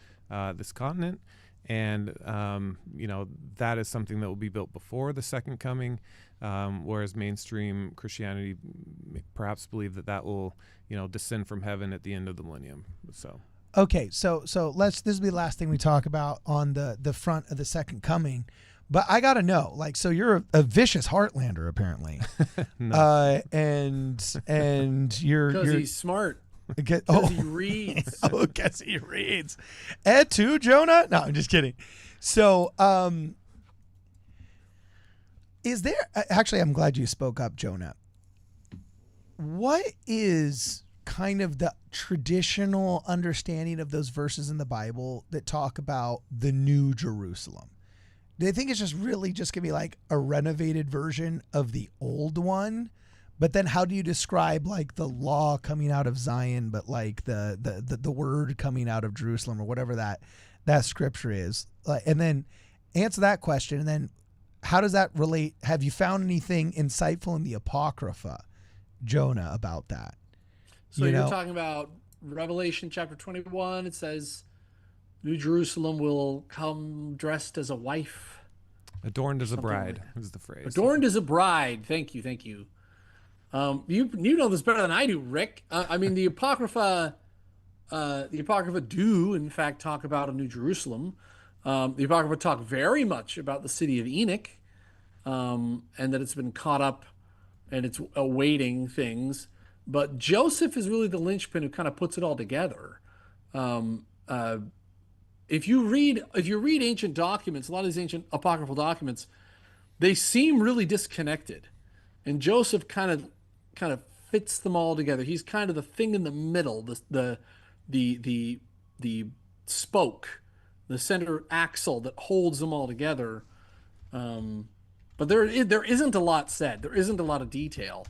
this continent. And, that is something that will be built before the second coming, whereas mainstream Christianity perhaps believe that will, descend from heaven at the end of the millennium. So. Okay, so this will be the last thing we talk about on the front of the second coming. But I got to know, so you're a vicious heartlander, apparently. No. And you're... Because he's smart. He reads. Guess he reads. Ed too, Jonah? No, I'm just kidding. So, is there... Actually, I'm glad you spoke up, Jonah. What is kind of the traditional understanding of those verses in the Bible that talk about the New Jerusalem? Do they think it's just really just going to be like a renovated version of the old one? But then how do you describe the law coming out of Zion, but the word coming out of Jerusalem or whatever that scripture is? And then answer that question. And then how does that relate? Have you found anything insightful in the Apocrypha, Jonah, about that? So you're talking about Revelation chapter 21. It says, New Jerusalem will come dressed as a wife. Adorned as a Something bride like is the phrase. Adorned as a bride. Thank you. You know this better than I do, Rick. The Apocrypha do in fact talk about a New Jerusalem. The Apocrypha talk very much about the city of Enoch, and that it's been caught up and it's awaiting things. But Joseph is really the linchpin who kind of puts it all together. If you read ancient documents, a lot of these ancient apocryphal documents, they seem really disconnected. And Joseph kind of fits them all together. He's kind of the thing in the middle, the spoke, the center axle that holds them all together. But there isn't a lot said. There isn't a lot of detail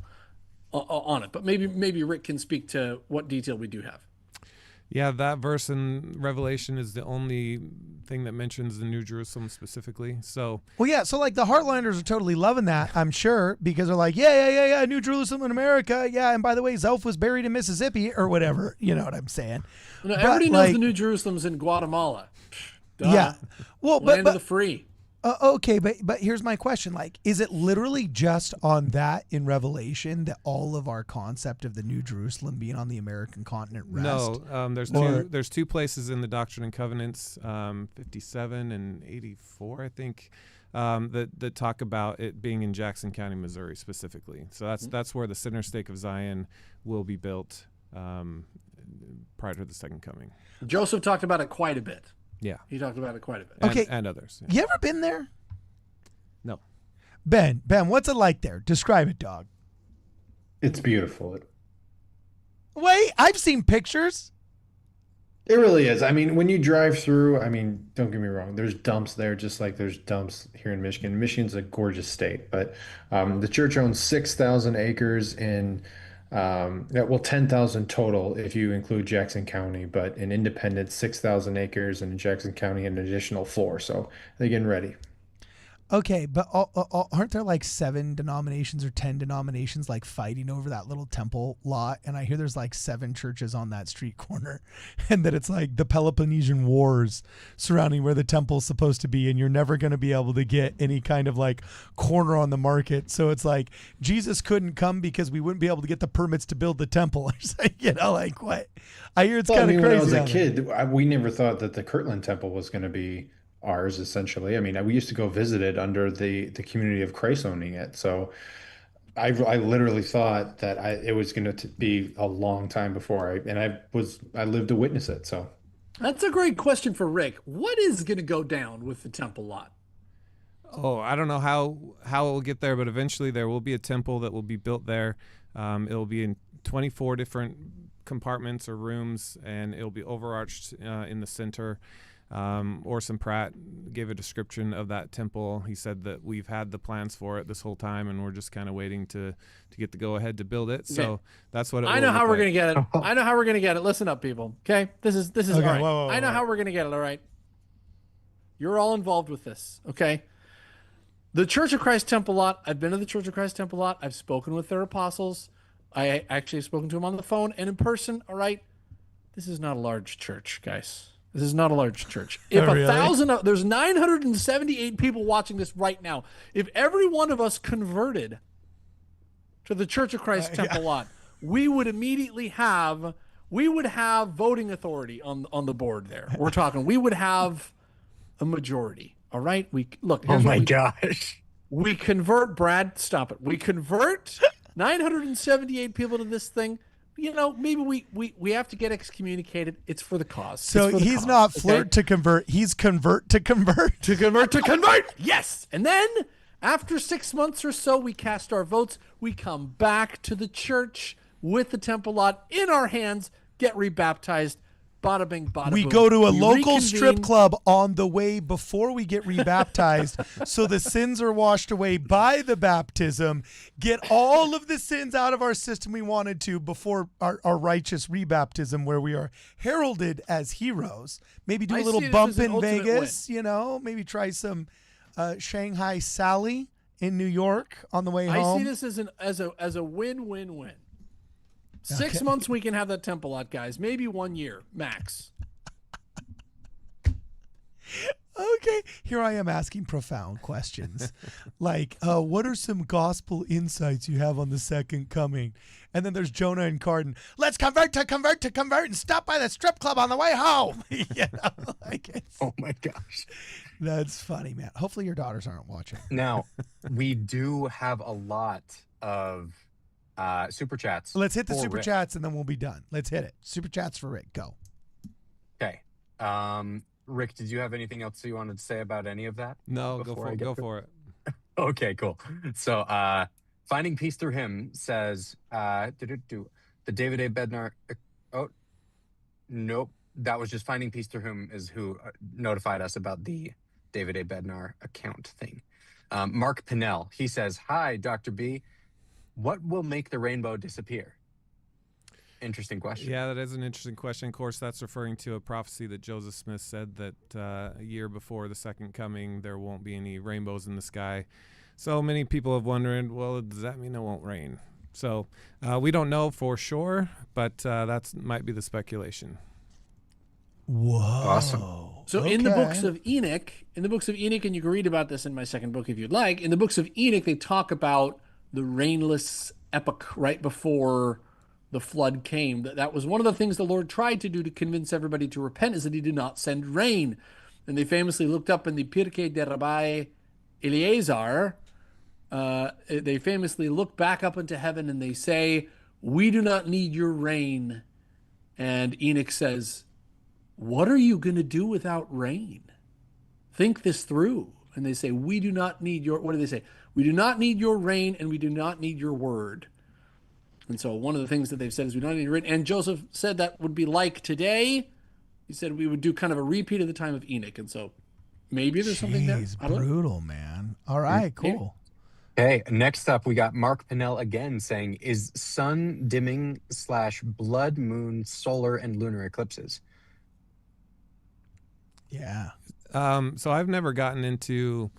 on it. But maybe Rick can speak to what detail we do have. Yeah, that verse in Revelation is the only thing that mentions the New Jerusalem specifically. So, well, yeah. So like the Heartlanders are totally loving that, I'm sure, because they're like, yeah, New Jerusalem in America, yeah. And by the way, Zelph was buried in Mississippi or whatever. You know what I'm saying? No, everybody knows the New Jerusalem's in Guatemala. Duh. Yeah. Well, Land of the free. Okay, but here's my question: like, is it literally just on that in Revelation that all of our concept of the New Jerusalem being on the American continent rests? No, there's two places in the Doctrine and Covenants, 57 and 84, I think, that talk about it being in Jackson County, Missouri, specifically. So that's where the center stake of Zion will be built prior to the second coming. Joseph talked about it quite a bit. Yeah. He talked about it quite a bit. Okay. And others. Yeah. You ever been there? No. Ben, what's it like there? Describe it, dog. It's beautiful. Wait, I've seen pictures. It really is. I mean, when you drive through, I mean, don't get me wrong, there's dumps there just like there's dumps here in Michigan. Michigan's a gorgeous state, but the church owns 6,000 acres in 10,000 total if you include Jackson County, but in Independence, 6,000 acres, and in Jackson County, an additional 4. So they're getting ready. Okay, but aren't there like 7 denominations or 10 denominations like fighting over that little temple lot? And I hear there's like 7 churches on that street corner, and that it's like the Peloponnesian Wars surrounding where the temple's supposed to be, and you're never going to be able to get any kind of like corner on the market. So it's like Jesus couldn't come because we wouldn't be able to get the permits to build the temple. It's like, you know, like what? I hear it's kind of crazy. When I was a kid, we never thought that the Kirtland Temple was going to be ours, essentially. I mean, we used to go visit it under the Community of Christ owning it. So I literally thought that it was going to be a long time before I lived to witness it. So that's a great question for Rick. What is going to go down with the temple lot? Oh, I don't know how it will get there, but eventually there will be a temple that will be built there. It will be in 24 different compartments or rooms, and it will be overarched in the center. Orson Pratt gave a description of that temple. He said that we've had the plans for it this whole time, and we're just kind of waiting to get the go-ahead to build it. So okay. That's what it I know how we're going to get it. I know how we're going to get it. Listen up, people. Okay? This is okay, all right. whoa, I know how we're going to get it, all right? You're all involved with this, okay? The Church of Christ Temple lot, I've been to the Church of Christ Temple lot. I've spoken with their apostles. I actually have spoken to them on the phone and in person, all right? This is not a large church, guys. This is not a large church. If really? There's 978 people watching this right now. If every one of us converted to the Church of Christ Temple lot, we would immediately have voting authority on the board there. We're talking, we would have a majority. All right. Oh my gosh. We convert, Brad, stop it. We convert 978 people to this thing. You know, maybe we have to get excommunicated. It's for the cause. So he's not flirt to convert. He's convert to convert. To convert. Yes. And then after 6 months or so, we cast our votes. We come back to the church with the temple lot in our hands, get rebaptized. Bada bing, bada We boom. go to a We local reconvene. strip club on the way before we get rebaptized, so the sins are washed away by the baptism, get all of the sins out of our system we wanted to before our righteous rebaptism, where we are heralded as heroes. Maybe do a I little see this bump as an in ultimate Vegas, you know, maybe try some Shanghai Sally in New York on the way home. I see this as a win-win-win. 6 months we can have that temple lot, guys. Maybe 1 year max. Okay, here I am asking profound questions, like, what are some gospel insights you have on the second coming? And then there's Jonah and Carden. Let's convert, and stop by the strip club on the way home. You know, like Oh my gosh. That's funny, man. Hopefully your daughters aren't watching. Now, we do have a lot of super chats. Let's hit the for super Rick. chats and then we'll be done. Let's hit it. Super chats for Rick. Go. Okay. Rick, did you have anything else you wanted to say about any of that? No, Before I go get for it. Okay, cool. So Finding Peace Through Him says, the David A. Bednar. Oh, nope. That was just Finding Peace Through Him is who notified us about the David A. Bednar account thing. Mark Pinnell, he says, "Hi, Dr. B. What will make the rainbow disappear?" Interesting question. Yeah, that is an interesting question. Of course, that's referring to a prophecy that Joseph Smith said that a year before the second coming, there won't be any rainbows in the sky. So many people have wondered, well, does that mean it won't rain? So we don't know for sure, but that might be the speculation. Whoa. Awesome. So in the books of Enoch, and you can read about this in my second book if you'd like, in the books of Enoch, they talk about the rainless epoch right before the flood came. That was one of the things the Lord tried to do to convince everybody to repent, is that he did not send rain. And they famously looked up in the Pirkei de Rabbi Eliezer. They famously look back up into heaven and they say, "We do not need your rain." And Enoch says, "What are you going to do without rain? Think this through." And they say, "We do not need your," what do they say? "We do not need your rain, and we do not need your word." And so one of the things that they've said is we don't need rain. And Joseph said that would be like today. He said we would do kind of a repeat of the time of Enoch. And so maybe there's something there. I don't know. Brutal, man. All right, cool. Okay, next up, we got Mark Pinnell again saying, "Is sun dimming / blood moon, solar, and lunar eclipses?" Yeah. So I've never gotten into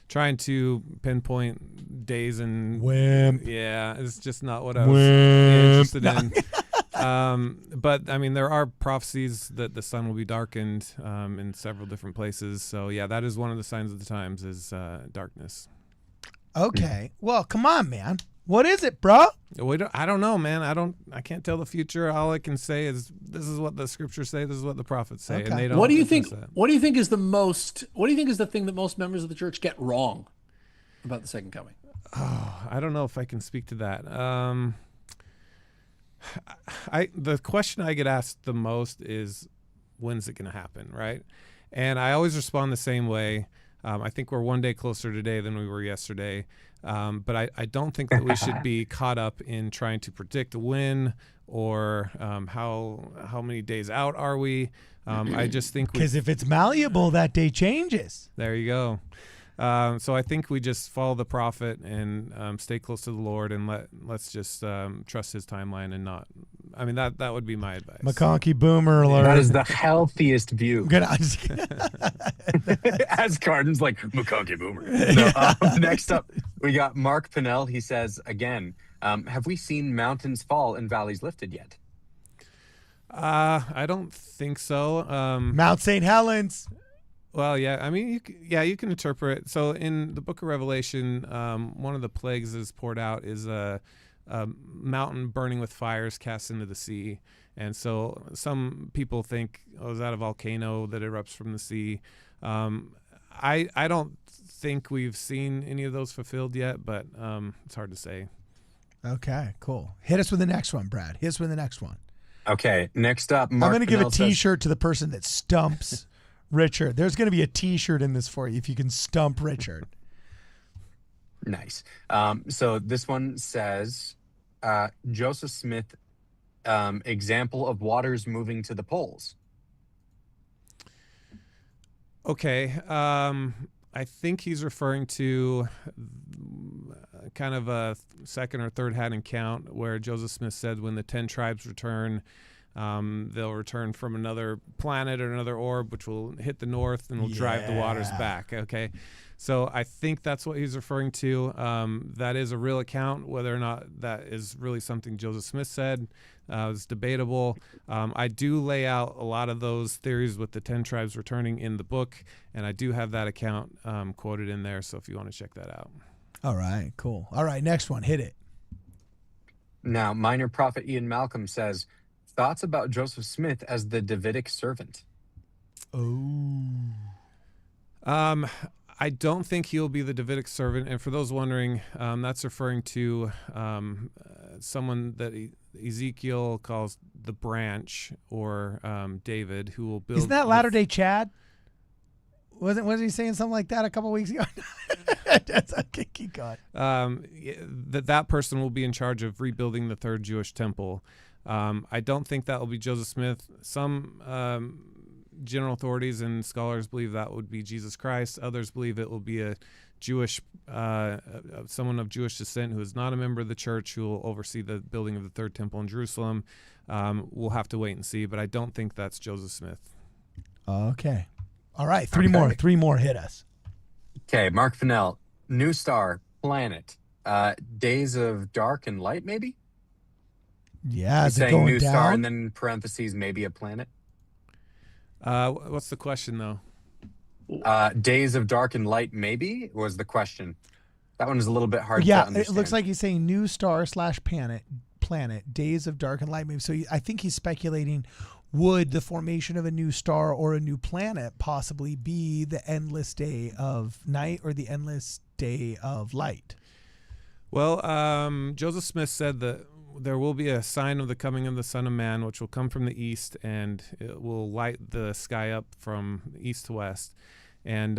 trying to pinpoint days and Wimp. Yeah, it's just not what I was interested in. But I mean, there are prophecies that the sun will be darkened in several different places. So yeah, that is one of the signs of the times is darkness. Okay. Well, come on, man. What is it, bro? I don't know, man. I can't tell the future. All I can say is this is what the scriptures say. This is what the prophets say, and they don't. What do you think? What do you think is the most? What do you think is the thing that most members of the church get wrong about the second coming? Oh, I don't know if I can speak to that. The question I get asked the most is, when's it going to happen, right? And I always respond the same way. I think we're one day closer today than we were yesterday. But I don't think that we should be caught up in trying to predict when or how many days out are we. I just think because if it's malleable, that day changes. There you go. So I think we just follow the prophet and stay close to the Lord and let's just trust his timeline and not. I mean that would be my advice. McConkey boomer alert. That is the healthiest view. As Carden's like McConkey boomer. No, next up, we got Mark Pinnell. He says again, have we seen mountains fall and valleys lifted yet? I don't think so. Mount St. Helens. Well, yeah. I mean, you can interpret. So in the book of Revelation, one of the plagues that's poured out is a mountain burning with fires cast into the sea. And so some people think, is that a volcano that erupts from the sea? I don't think we've seen any of those fulfilled yet, but it's hard to say. Okay, cool. Hit us with the next one, Brad. Hit us with the next one. Okay, next up, Mark I'm going to give a Pinnell T-shirt to the person that stumps Richard. There's going to be a T-shirt in this for you if you can stump Richard. Nice. So this one says, Joseph Smith, example of waters moving to the poles. Okay. I think he's referring to kind of a second or third hand account where Joseph Smith said when the 10 tribes return, they'll return from another planet or another orb, which will hit the north and will drive the waters back. Okay. So I think that's what he's referring to. That is a real account. Whether or not that is really something Joseph Smith said is debatable. I do lay out a lot of those theories with the 10 tribes returning in the book, and I do have that account quoted in there. So if you want to check that out. All right, cool. All right, next one. Hit it. Now, minor prophet Ian Malcolm says, thoughts about Joseph Smith as the Davidic servant. Oh. I don't think he'll be the Davidic servant. And for those wondering, that's referring to someone that Ezekiel calls the branch or David, who will build. Isn't that Latter-day Chad? wasn't he saying something like that a couple weeks ago? Okay, keep going. That person will be in charge of rebuilding the third Jewish temple. I don't think that will be Joseph Smith. Some general authorities and scholars believe that would be Jesus Christ. Others believe it will be a Jewish, someone of Jewish descent who is not a member of the church who will oversee the building of the third temple in Jerusalem. We'll have to wait and see, but I don't think that's Joseph Smith. Okay. All right. Three more hit us. Okay, Mark Fennell, new star, planet, days of dark and light, maybe? Yeah, He's is it saying going new down? star and then parentheses, maybe a planet. What's the question, though? Days of dark and light, maybe, was the question. That one is a little bit hard to Yeah, understand. it looks like he's saying new star / planet, days of dark and light. Maybe. So I think he's speculating, would the formation of a new star or a new planet possibly be the endless day of night or the endless day of light? Well, Joseph Smith said that there will be a sign of the coming of the Son of Man, which will come from the east, and it will light the sky up from east to west. And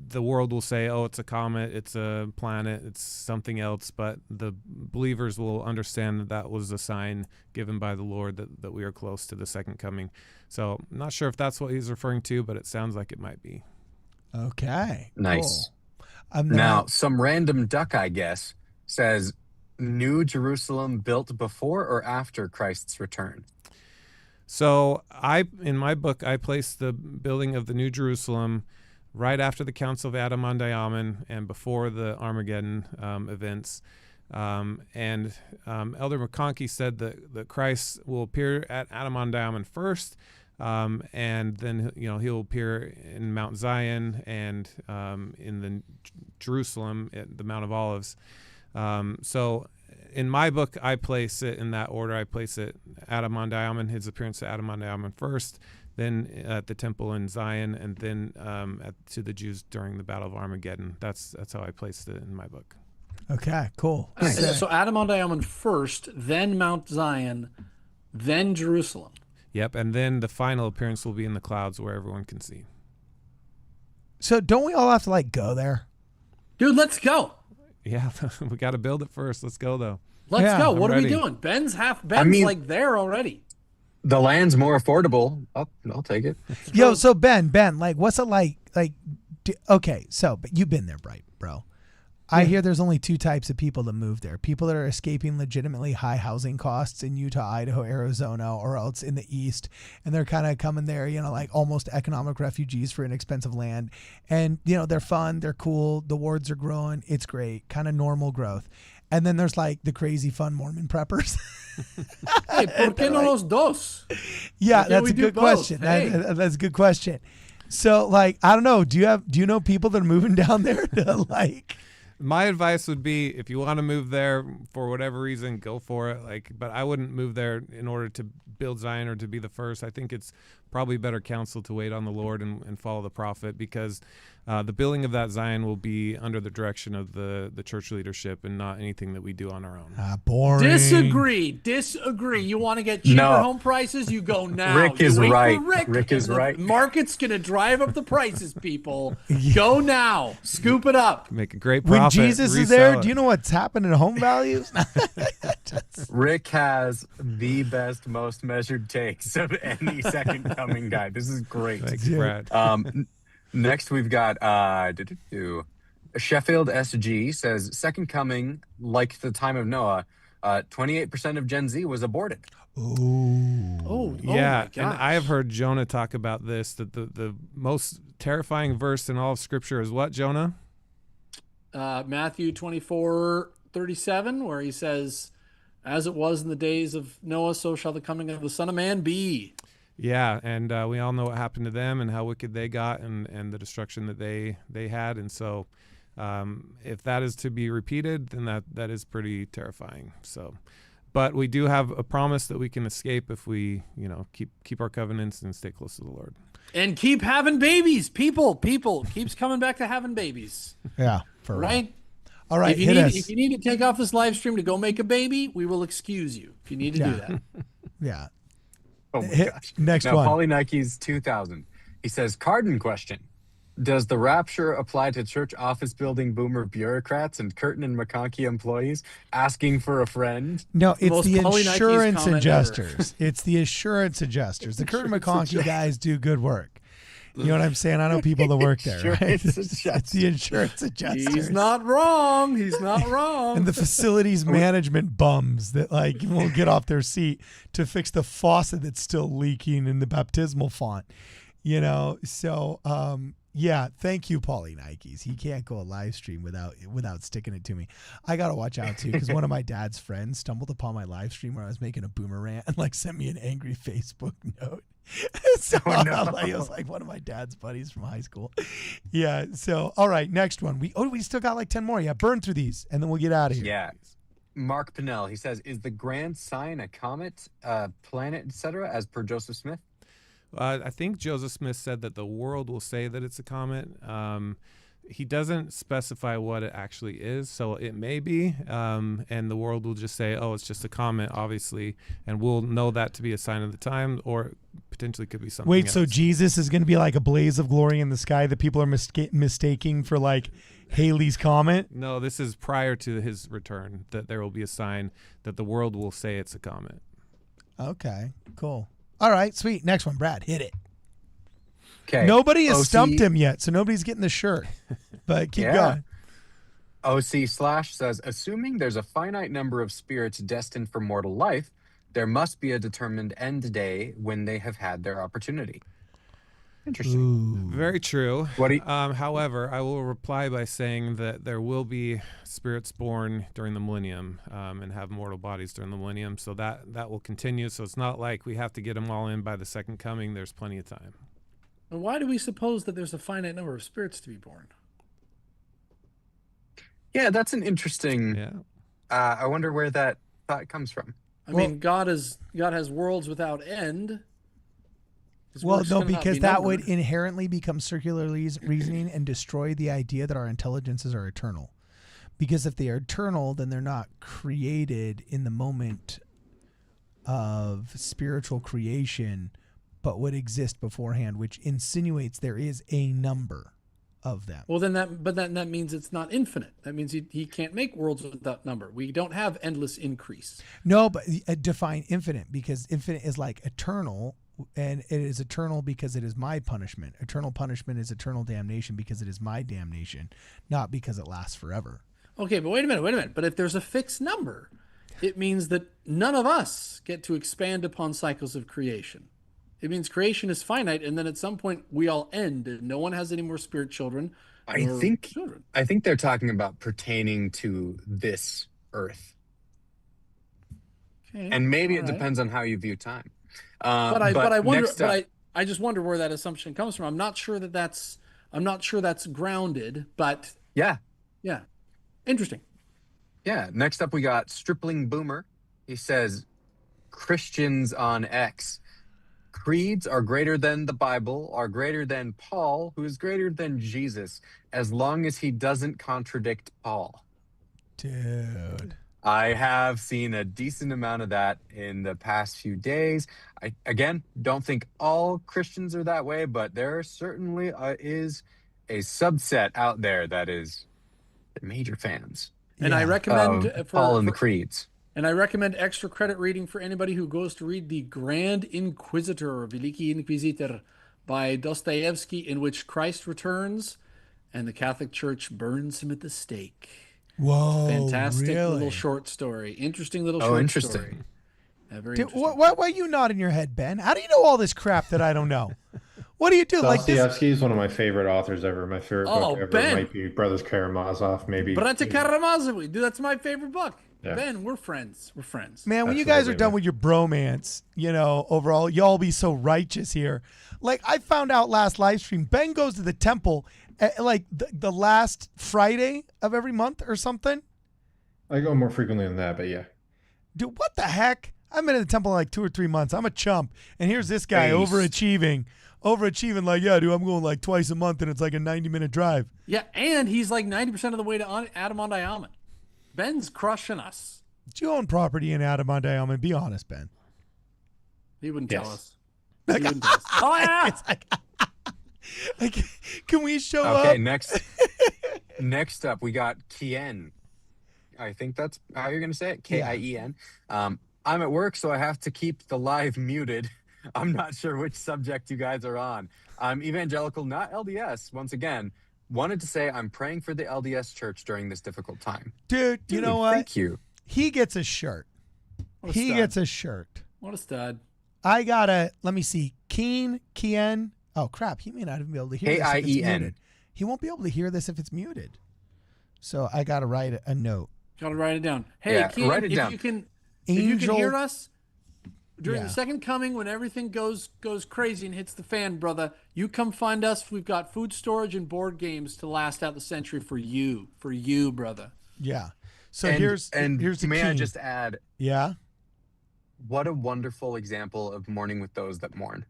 the world will say, oh, it's a comet, it's a planet, it's something else. But the believers will understand that that was a sign given by the Lord that we are close to the second coming. So I'm not sure if that's what he's referring to, but it sounds like it might be. Okay. Nice. Cool. Now, some random duck, I guess, says, New Jerusalem built before or after Christ's return? So in my book, I placed the building of the New Jerusalem right after the Council of Adam-on-Diamond and before the Armageddon events. Elder McConkie said that Christ will appear at Adam-on-Diamond first, and then he'll appear in Mount Zion and in the Jerusalem at the Mount of Olives. So in my book, I place it in that order. I place it Adam-on-Diamond, his appearance at Adam-on-Diamond first, then at the temple in Zion, and then to the Jews during the Battle of Armageddon. That's how I placed it in my book. Okay, cool. So Adam-on-Diamond first, then Mount Zion, then Jerusalem. Yep, and then the final appearance will be in the clouds where everyone can see. So don't we all have to go there? Dude, let's go. Yeah, we got to build it first. Let's go, though. Let's go. What ready. are we doing? Ben's there already. The land's more affordable. I'll take it. Yo, so Ben, what's it like? Okay, so but you've been there, right, bro? I hear there's only two types of people that move there: people that are escaping legitimately high housing costs in Utah, Idaho, Arizona, or else in the East, and they're kind of coming there, almost economic refugees for inexpensive land, and they're fun, they're cool, the wards are growing, it's great, kind of normal growth. And then there's the crazy fun Mormon preppers. Hey, ¿por qué no los dos? Yeah, that's a good question. Hey. That's a good question. So, I don't know. Do you know people that are moving down there to My advice would be, if you want to move there for whatever reason, go for it. But I wouldn't move there in order to build Zion or to be the first. I think it's probably better counsel to wait on the Lord and follow the prophet, because the building of that Zion will be under the direction of the church leadership and not anything that we do on our own. Boring. Disagree. You want to get cheaper home prices? You go now. Rick is right. Rick is right. The market's going to drive up the prices, people. Go now. Scoop it up. Make a great profit. When Jesus is there, do you know what's happening to home values? Rick has the best, most measured takes of any second coming guy. This is great. Thanks, Brad. Next, we've got Sheffield SG says, second coming, like the time of Noah, 28% of Gen Z was aborted. Oh, yeah. my gosh. And I have heard Jonah talk about this, that the most terrifying verse in all of Scripture is what, Jonah? Matthew 24:37, where he says, as it was in the days of Noah, so shall the coming of the Son of Man be. Yeah, and we all know what happened to them and how wicked they got and the destruction that they had. And so if that is to be repeated, then that is pretty terrifying. So, but we do have a promise that we can escape if we, keep our covenants and stay close to the Lord. And keep having babies. People keeps coming back to having babies. Yeah, for right? Real. All right, if you need to take off this live stream to go make a baby, we will excuse you if you need to do that. Yeah. Oh my gosh. Next now, one. Polly Nike's 2000. He says, Cardin question. Does the rapture apply to church office building boomer bureaucrats and Curtin and McConkie employees asking for a friend? No, it's Most the Pauly Nikes insurance comment adjusters. It's the insurance adjusters. The Curtin McConkie guys do good work. You know what I'm saying? I know people that work there, right? It's the insurance adjusters. He's not wrong. He's not wrong. And the facilities management bums that like won't get off their seat to fix the faucet that's still leaking in the baptismal font. You know, so yeah, thank you, Pauly Nikes. He can't go a live stream without sticking it to me. I gotta watch out too, because one of my dad's friends stumbled upon my live stream where I was making a boomer rant and like sent me an angry Facebook note. So it was like one of my dad's buddies from high school. Yeah. So all right, next one. We still got like 10 more. Yeah, burn through these and then we'll get out of here. Yeah. Mark Pinnell, he says, is the grand sign a comet, planet, etc., as per Joseph Smith? I think Joseph Smith said that the world will say that it's a comet. He doesn't specify what it actually is, so it may be, and the world will just say, oh, it's just a comet, obviously, and we'll know that to be a sign of the time, or potentially could be something else. So Jesus is going to be like a blaze of glory in the sky that people are mistaking for like Halley's Comet? No, this is prior to his return, that there will be a sign that the world will say it's a comet. Okay, cool. All right, sweet. Next one, Brad. Hit it. Okay. Nobody has stumped him yet, so nobody's getting the shirt. But keep going. OC Slash says, assuming there's a finite number of spirits destined for mortal life, there must be a determined end day when they have had their opportunity. Interesting. Ooh. Very true. What do you- however, I will reply by saying that there will be spirits born during the millennium and have mortal bodies during the millennium. So that will continue. So it's not like we have to get them all in by the second coming. There's plenty of time. And why do we suppose that there's a finite number of spirits to be born? Yeah, that's an interesting. Yeah. I wonder where that thought comes from. I mean, God has worlds without end. His Well, works no, cannot because be that numbered. would inherently become circular reasoning and destroy the idea that our intelligences are eternal. Because if they are eternal, then they're not created in the moment of spiritual creation, but would exist beforehand, which insinuates there is a number of them. Well, then that means it's not infinite. That means he can't make worlds without number. We don't have endless increase. No, but define infinite, because infinite is like eternal, and it is eternal because it is my punishment. Eternal punishment is eternal damnation because it is my damnation, not because it lasts forever. Okay, but wait a minute. But if there's a fixed number, it means that none of us get to expand upon cycles of creation. It means creation is finite, and then at some point we all end, and no one has any more spirit children. I think they're talking about pertaining to this earth. Okay, And maybe it all right. depends on how you view time. But I wonder. next up- I just wonder where that assumption comes from. I'm not sure that's grounded. But yeah. Interesting. Yeah. Next up, we got Stripling Boomer. He says, Christians on X. Creeds are greater than the Bible, are greater than Paul, who is greater than Jesus, as long as he doesn't contradict Paul. Dude. I have seen a decent amount of that in the past few days. I, again, don't think all Christians are that way, but there certainly is a subset out there that is major fans And I recommend of Paul and the creeds. And I recommend extra credit reading for anybody who goes to read The Grand Inquisitor, Veliki Inquisitor, by Dostoevsky, in which Christ returns and the Catholic Church burns him at the stake. Whoa, Fantastic really? little short story. Interesting little short story. Yeah, very Dude, interesting. why are you nodding your head, Ben? How do you know all this crap that I don't know? What do you do? Like this? Dostoevsky is one of my favorite authors ever. My favorite book ever Ben. might be Brothers Karamazov, maybe. Brate Karamazov, dude, that's my favorite book. Yeah. Ben, we're friends. We're friends. Man, when you guys are Absolutely, done man. with your bromance, overall, y'all be so righteous here. Like, I found out last live stream, Ben goes to the temple at, like the last Friday of every month or something. I go more frequently than that, but yeah. Dude, what the heck? I've been in the temple like 2 or 3 months. I'm a chump. And here's this guy Based. overachieving like, yeah, dude, I'm going like twice a month and it's like a 90-minute drive. Yeah, and he's like 90% of the way to Adam-on-Diamond. Ben's crushing us. Do you own property in Adam-on-Diamond? Be honest, Ben. He wouldn't tell Yes. us. He wouldn't tell us. Oh, yeah. It's like, Like, can we show Okay, up? next up, we got Kien. I think that's how you're going to say it, Kien. I'm at work, so I have to keep the live muted. I'm not sure which subject you guys are on. I'm evangelical, not LDS. Once again, wanted to say I'm praying for the LDS church during this difficult time. Dude, you know what? Thank you. He gets a shirt. He gets a shirt. What a stud. I gotta, let me see. Kien. Oh, crap. He may not even be able to hear this if it's K-I-E-N. muted. He won't be able to hear this if it's muted. So I gotta write a note. Gotta write it down. Hey, Keen, write it down. If you Angel, can hear us during Yeah. the second coming, when everything goes crazy and hits the fan, brother, you come find us. We've got food storage and board games to last out the century for you, brother. Yeah. So And here's the may key. I just add, Yeah. what a wonderful example of mourning with those that mourn.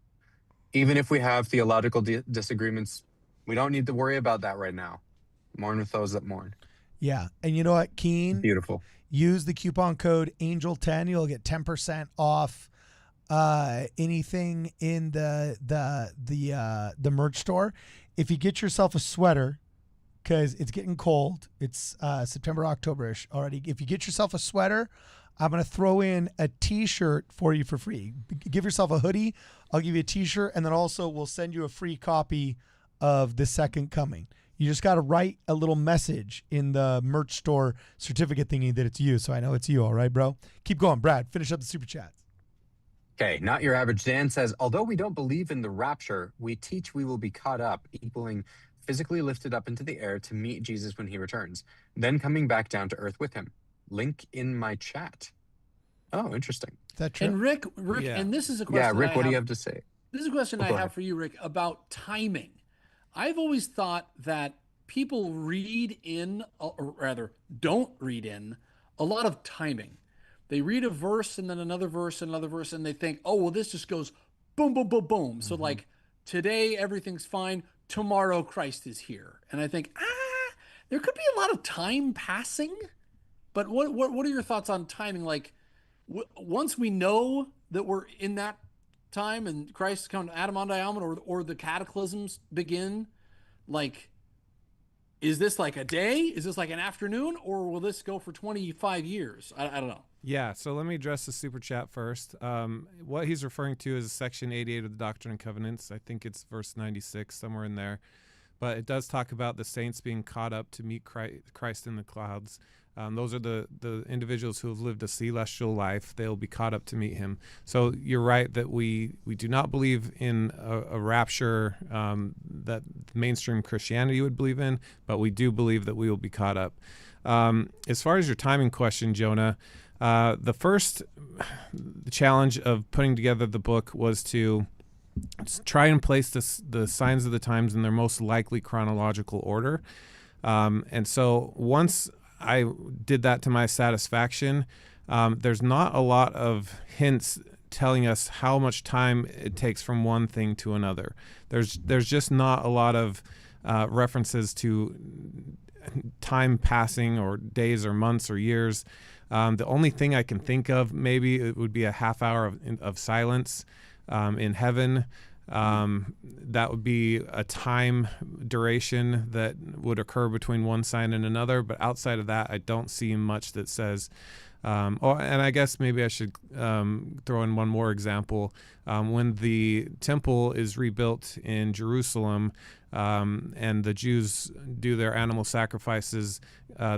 Even if we have theological disagreements, we don't need to worry about that right now. Mourn with those that mourn. Yeah. And you know what, Keen? Beautiful. Use the coupon code ANGEL10. You'll get 10% off anything in the merch store. If you get yourself a sweater, because it's getting cold, it's September, October-ish already. If you get yourself a sweater, I'm going to throw in a t-shirt for you for free. Give yourself a hoodie. I'll give you a t-shirt, and then also we'll send you a free copy of The Second Coming. You just got to write a little message in the merch store certificate thingy that it's you, so I know it's you. All right, bro? Keep going. Brad, finish up the super chats. Okay, Not Your Average Dan says, although we don't believe in the rapture, we teach we will be caught up, equaling physically lifted up into the air to meet Jesus when he returns, then coming back down to earth with him. Link in my chat. Oh, interesting. Is that true? And Rick, Yeah. and this is a question. Yeah, Rick, what do you have to say? This is a question Oh, I go have ahead. for you, Rick, about timing. I've always thought that people read in, or rather, don't read in a lot of timing. They read a verse and then another verse and another verse, and they think, oh, well, this just goes boom, boom, boom, boom. So, like, today everything's fine. Tomorrow Christ is here. And I think, there could be a lot of time passing. But what are your thoughts on timing? Like, once we know that we're in that time and Christ come to Adam on Diamond, or the cataclysms begin, like, is this like a day? Is this like an afternoon? Or will this go for 25 years? I don't know. Yeah, so let me address the super chat first. What he's referring to is section 88 of the Doctrine and Covenants. I think it's verse 96, somewhere in there. But it does talk about the saints being caught up to meet Christ in the clouds. Those are the individuals who have lived a celestial life. They'll be caught up to meet him. So you're right that we do not believe in a rapture that mainstream Christianity would believe in, but we do believe that we will be caught up. As far as your timing question, Jonah, the first challenge of putting together the book was to try and place the signs of the times in their most likely chronological order. And so once I did that to my satisfaction, there's not a lot of hints telling us how much time it takes from one thing to another. There's just not a lot of references to time passing or days or months or years. The only thing I can think of, maybe it would be a half hour of silence in heaven. That would be a time duration that would occur between one sign and another. But outside of that, I don't see much that says, and I guess maybe I should throw in one more example. When the temple is rebuilt in Jerusalem, and the Jews do their animal sacrifices,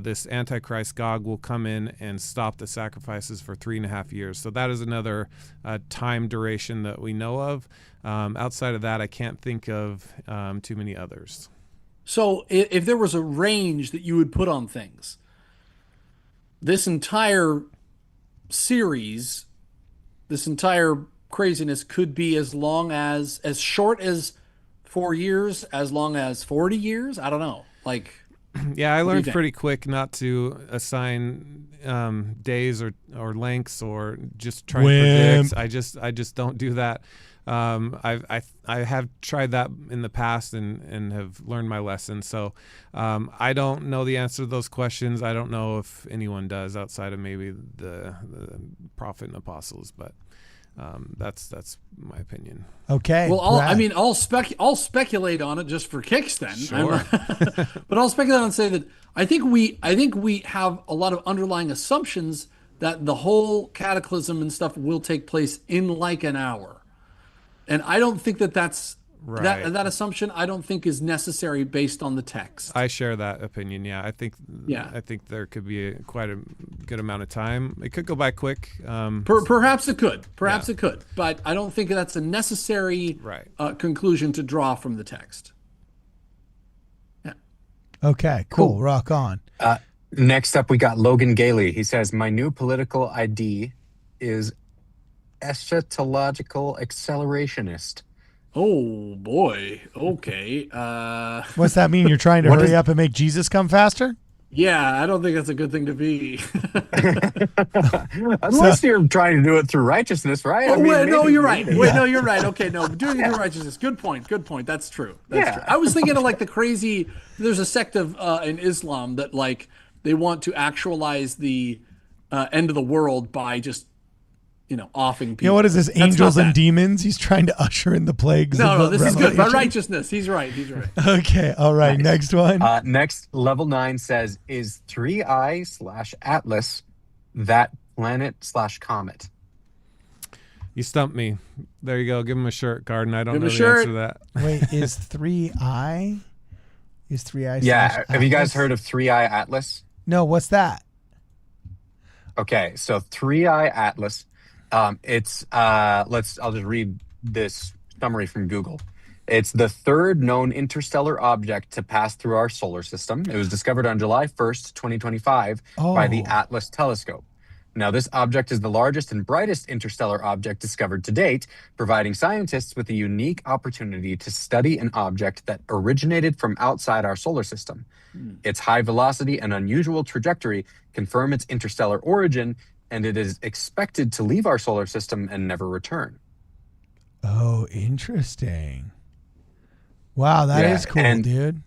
this Antichrist Gog will come in and stop the sacrifices for 3.5 years. So that is another time duration that we know of. Outside of that, I can't think of too many others. So if there was a range that you would put on things, this entire series, this entire craziness could be as short as 4 years, as long as 40 years. I don't know. Like, yeah, I what do you learned think? pretty quick not to assign days or lengths or just try and predict. I just don't do that. I have tried that in the past and have learned my lesson. So I don't know the answer to those questions. I don't know if anyone does outside of maybe the prophet and apostles. But That's my opinion. Okay. Well, Brad. I'll speculate on it just for kicks then. Sure. But I'll speculate and say that I think we have a lot of underlying assumptions that the whole cataclysm and stuff will take place in like an hour. And I don't think that's Right. that assumption I don't think is necessary based on the text. I share that opinion. Yeah, I think there could be quite a good amount of time. It could go by quick. Perhaps it could. It could. But I don't think that's a necessary conclusion to draw from the text. Yeah. Okay, cool. Rock on. Next up, we got Logan Gailey. He says, my new political ID is eschatological accelerationist. Oh boy. Okay. What's that mean? You're trying to hurry up and make Jesus come faster? Yeah, I don't think that's a good thing to be. Unless you're trying to do it through righteousness, right? Oh, no, you're right. Wait, no, you're right. Okay, no, doing it through righteousness. Good point. That's true. That's true. I was thinking of like the crazy. There's a sect of in Islam that like they want to actualize the end of the world by just offing people. You know what is this? Angels and demons? He's trying to usher in the plagues. No, this is good. By righteousness. He's right. Okay. All right. Nice. Next one. Next, level 9 says, is 3i/Atlas that planet/comet? You stumped me. There you go. Give him a shirt, Garden. I don't know the shirt. answer to that. Wait, is 3i? Is 3i? Yeah. Have you guys heard of 3i/Atlas? No. What's that? Okay. So 3i/Atlas. I'll just read this summary from Google. It's the third known interstellar object to pass through our solar system. It was discovered on July 1st, 2025 by the Atlas telescope. Now, this object is the largest and brightest interstellar object discovered to date, providing scientists with a unique opportunity to study an object that originated from outside our solar system. Its high velocity and unusual trajectory confirm its interstellar origin, and it is expected to leave our solar system and never return. Oh, interesting. Wow, that is cool, dude.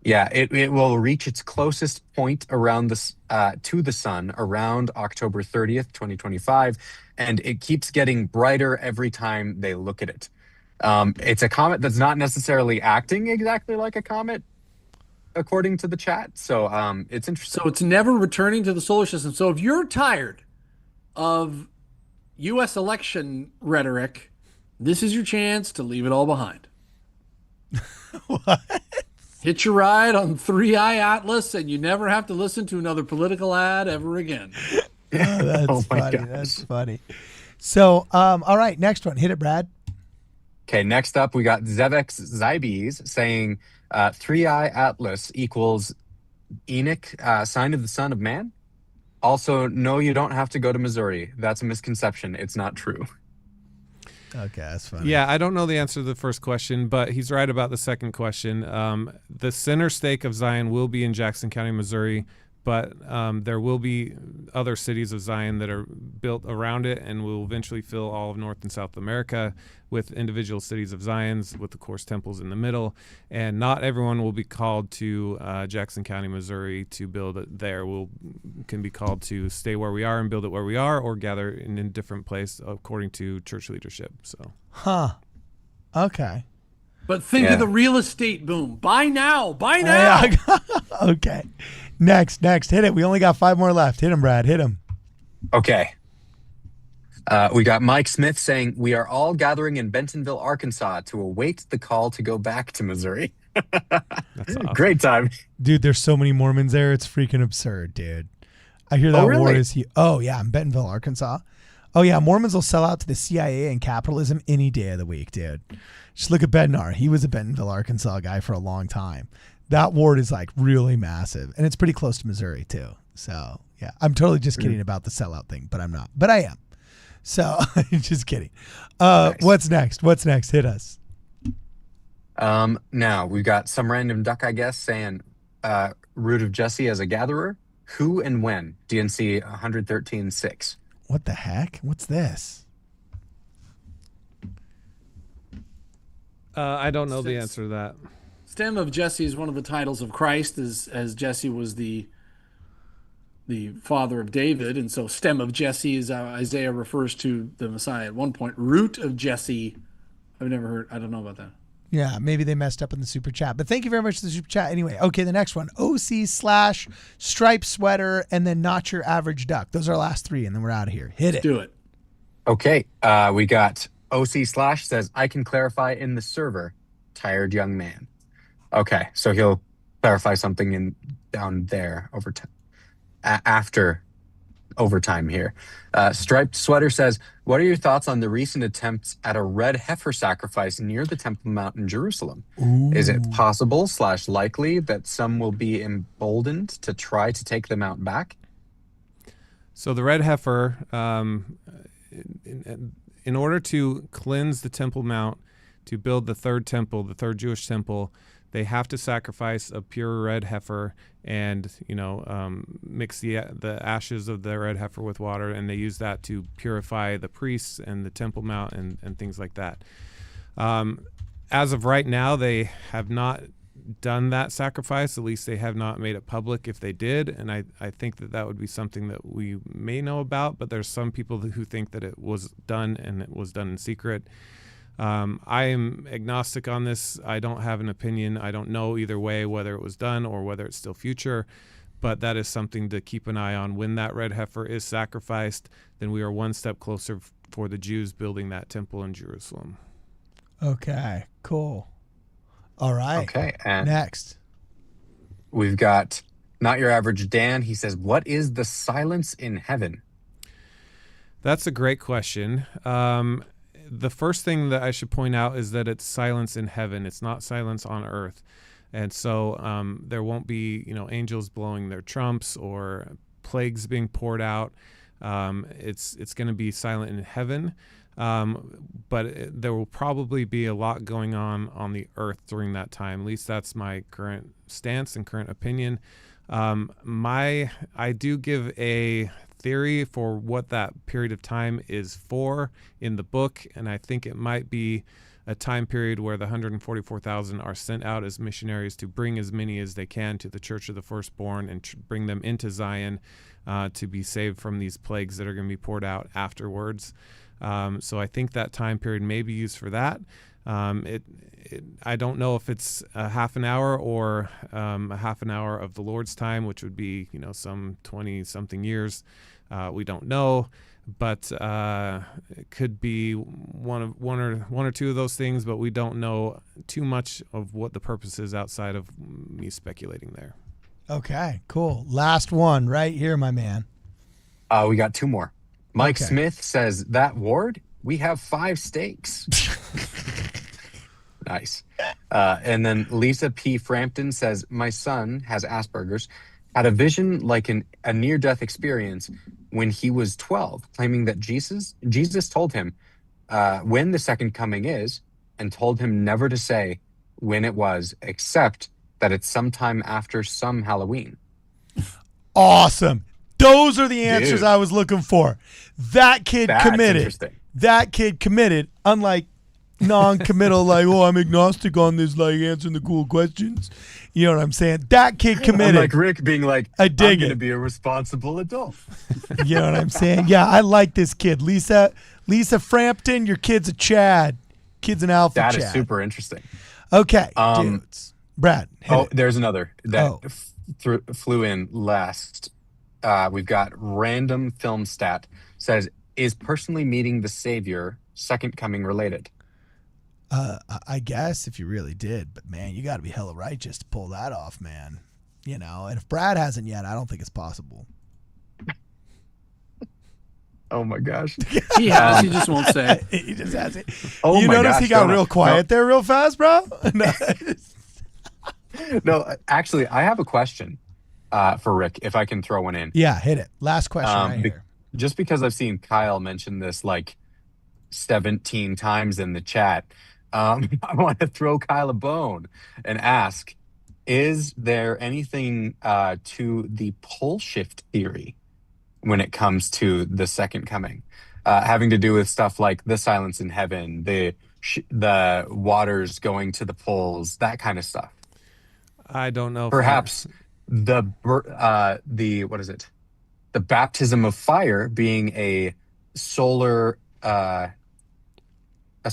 Yeah, it will reach its closest point around to the sun around October 30th, 2025, and it keeps getting brighter every time they look at it. It's a comet that's not necessarily acting exactly like a comet, according to the chat. So it's interesting. So it's never returning to the solar system. So if you're tired of U.S. election rhetoric, this is your chance to leave it all behind. What? Hitch a ride on 3i/Atlas, and you never have to listen to another political ad ever again. That's funny. That's funny. So, all right, next one. Hit it, Brad. Okay, next up, we got Zevex Zybes saying 3i/Atlas equals Enoch, sign of the Son of Man. Also, no, you don't have to go to Missouri. That's a misconception. It's not true. Okay, that's funny. Yeah, I don't know the answer to the first question, but he's right about the second question. The center stake of Zion will be in Jackson County, Missouri, but there will be other cities of Zion that are built around it and will eventually fill all of North and South America with individual cities of Zions, with, of course, temples in the middle. And not everyone will be called to Jackson County, Missouri to build it there. Can be called to stay where we are and build it where we are, or gather in a different place according to church leadership. So, Okay. But think of the real estate boom. Buy now. Buy now. Okay. Next. Hit it. We only got 5 more left. Hit him, Brad. Hit him. Okay. We got Mike Smith saying, we are all gathering in Bentonville, Arkansas to await the call to go back to Missouri. That's awesome. Great time. Dude, there's so many Mormons there. It's freaking absurd, dude. I hear that war is Oh, yeah, in Bentonville, Arkansas. Oh, yeah, Mormons will sell out to the CIA and capitalism any day of the week, dude. Just look at Bednar. He was a Bentonville, Arkansas guy for a long time. That ward is like really massive, and it's pretty close to Missouri too. So yeah, I'm totally just kidding about the sellout thing, but I'm not. But I am. So just kidding. Nice. What's next? Hit us. Now we've got some random duck, I guess, saying root of Jesse as a gatherer. Who and when? DNC 113.6. What the heck? What's this? I don't know the answer to that. Stem of Jesse is one of the titles of Christ, as Jesse was the the father of David, and so stem of Jesse, is Isaiah refers to the Messiah at one point. Root of Jesse, I've never heard. I don't know about that. Yeah, maybe they messed up in the super chat, but thank you very much for the super chat. Anyway, okay, the next one, OC/striped sweater, and then not your average duck. Those are our last three, and then we're out of here. Hit it. Do it. Okay, we got OC/ says, I can clarify in the server, tired young man. Okay, so he'll clarify something down there over time, after overtime here. Striped Sweater says, what are your thoughts on the recent attempts at a red heifer sacrifice near the Temple Mount in Jerusalem? Ooh. Is it possible / likely that some will be emboldened to try to take the mount back? So the red heifer, in order to cleanse the Temple Mount, to build the third temple, the third Jewish temple, they have to sacrifice a pure red heifer and, mix the ashes of the red heifer with water, and they use that to purify the priests and the Temple Mount and things like that. As of right now, they have not done that sacrifice. At least they have not made it public if they did, and I think that would be something that we may know about, but there's some people who think that it was done and it was done in secret. I am agnostic on this. I don't have an opinion. I don't know either way whether it was done or whether it's still future, but that is something to keep an eye on. When that red heifer is sacrificed, then we are one step closer for the Jews building that temple in Jerusalem. Okay, cool. All right. Okay, and next we've got Not Your Average Dan. He says, what is the silence in heaven? That's a great question. The first thing that I should point out is that it's silence in heaven. It's not silence on earth. And so there won't be, angels blowing their trumps or plagues being poured out. It's going to be silent in heaven. But there will probably be a lot going on the earth during that time. At least that's my current stance and current opinion. I do give a theory for what that period of time is for in the book, and I think it might be a time period where the 144,000 are sent out as missionaries to bring as many as they can to the Church of the Firstborn and bring them into Zion to be saved from these plagues that are going to be poured out afterwards. So I think that time period may be used for that. I don't know if it's a half an hour or a half an hour of the Lord's time, which would be, some 20-something years. We don't know, but it could be one or two of those things, but we don't know too much of what the purpose is outside of me speculating there. Okay, cool. Last one right here, my man. We got two more. Mike Smith says, that ward, we have 5 steaks. Nice. And then Lisa P. Frampton says, my son has Asperger's, had a vision like a near-death experience when he was 12, claiming that Jesus told him when the second coming is, and told him never to say when it was, except that it's sometime after some Halloween. Awesome. Those are the answers Dude. I was looking for. That kid That's committed. interesting. That kid committed, unlike non-committal, like, I'm agnostic on this, like, answering the cool questions. You know what I'm saying? That kid committed. Like Rick being like, I dig I'm going to it. be a responsible adult. You know what I'm saying? Yeah, I like this kid. Lisa Frampton, your kid's a Chad. Kid's an alpha That Chad. is super interesting. Okay, dudes. Brad, hit it. There's another that flew in last. We've got Random Film Stat says, is personally meeting the Savior second coming related? I guess if you really did, but man, you got to be hella righteous to pull that off, man. And if Brad hasn't yet, I don't think it's possible. Oh my gosh. He has. He just won't say. He just has it. Oh you my notice gosh, he got Jonah. real quiet there real fast, bro? No, actually, I have a question for Rick, if I can throw one in. Yeah, hit it. Last question right here. Just because I've seen Kyle mention this like 17 times in the chat, I want to throw Kyle a bone and ask, is there anything to the pole shift theory when it comes to the second coming, having to do with stuff like the silence in heaven, the waters going to the poles, that kind of stuff? I don't know. Perhaps the what is it? the baptism of fire being a solar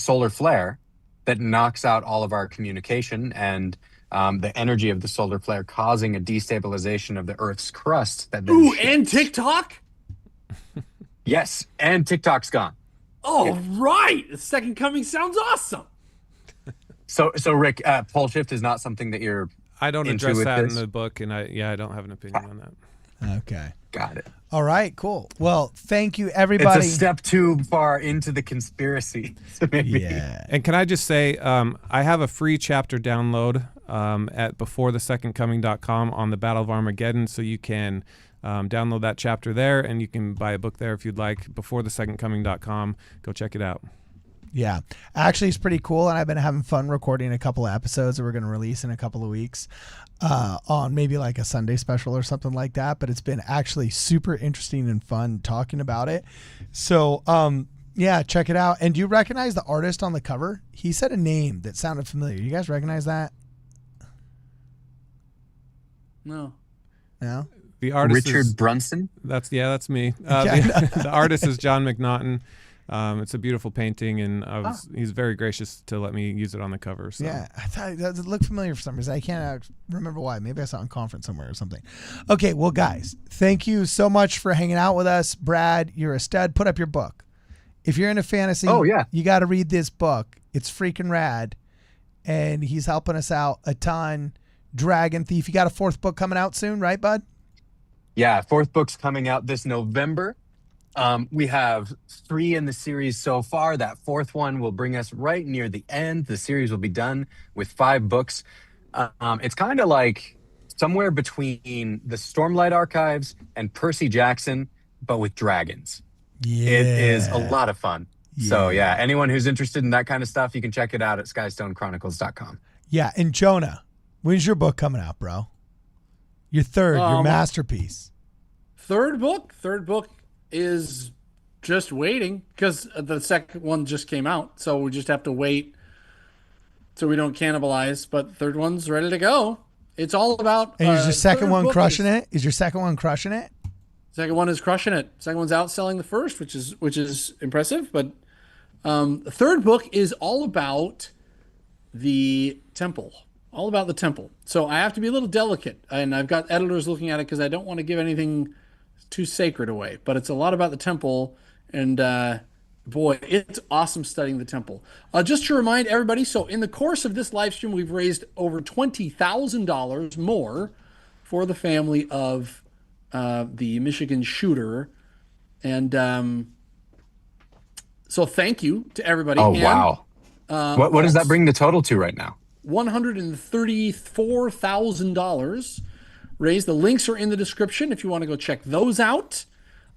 flare that knocks out all of our communication, and the energy of the solar flare causing a destabilization of the Earth's crust. That then Ooh, shifts. and TikTok? Yes, and TikTok's gone. Oh, right. The second coming sounds awesome. So Rick, pole shift is not something that you're I don't into address with that this? in the book, and I don't have an opinion on that. Okay. Got it. All right, cool. Well, thank you, everybody. It's a step too far into the conspiracy. So maybe. Yeah. And can I just say, I have a free chapter download at beforethesecondcoming.com on the Battle of Armageddon, so you can download that chapter there, and you can buy a book there if you'd like. Beforethesecondcoming.com. Go check it out. Yeah. Actually, it's pretty cool, and I've been having fun recording a couple of episodes that we're going to release in a couple of weeks on maybe like a Sunday special or something like that. But it's been actually super interesting and fun talking about it. So, yeah, check it out. And do you recognize the artist on the cover? He said a name that sounded familiar. You guys recognize that? No. No? The artist Richard is, Brunson. that's me. The artist is John McNaughton. It's a beautiful painting, and he's very gracious to let me use it on the cover. So. Yeah, I thought it looked familiar for some reason. I can't remember why. Maybe I saw it in conference somewhere or something. Okay, well, guys, thank you so much for hanging out with us. Brad, you're a stud. Put up your book. If you're into fantasy, you got to read this book. It's freaking rad, and he's helping us out a ton. Dragon Thief. You got a fourth book coming out soon, right, bud? Yeah, fourth book's coming out this November. We have 3 in the series so far. That fourth one will bring us right near the end. The series will be done with 5 books. It's kind of like somewhere between the Stormlight Archives and Percy Jackson, but with dragons. Yeah. It is a lot of fun. Yeah. So yeah, anyone who's interested in that kind of stuff, you can check it out at skystonechronicles.com. Yeah, and Jonah, when's your book coming out, bro? Your third, your masterpiece. Third book is just waiting because the second one just came out. So we just have to wait so we don't cannibalize. But the third one's ready to go. It's all about. And is your second one crushing it? Is your second one crushing it? Second one is crushing it. Second one's outselling the first, which is impressive. But the third book is all about the temple. All about the temple. So I have to be a little delicate, and I've got editors looking at it because I don't want to give anything too sacred away. But it's a lot about the temple, and boy, it's awesome studying the temple. Just to remind everybody, so in the course of this live stream, we've raised over $20,000 more for the family of the Michigan shooter, and so thank you to everybody. Oh, and, wow. What does that bring the total to right now? $134,000 raised. The links are in the description if you want to go check those out.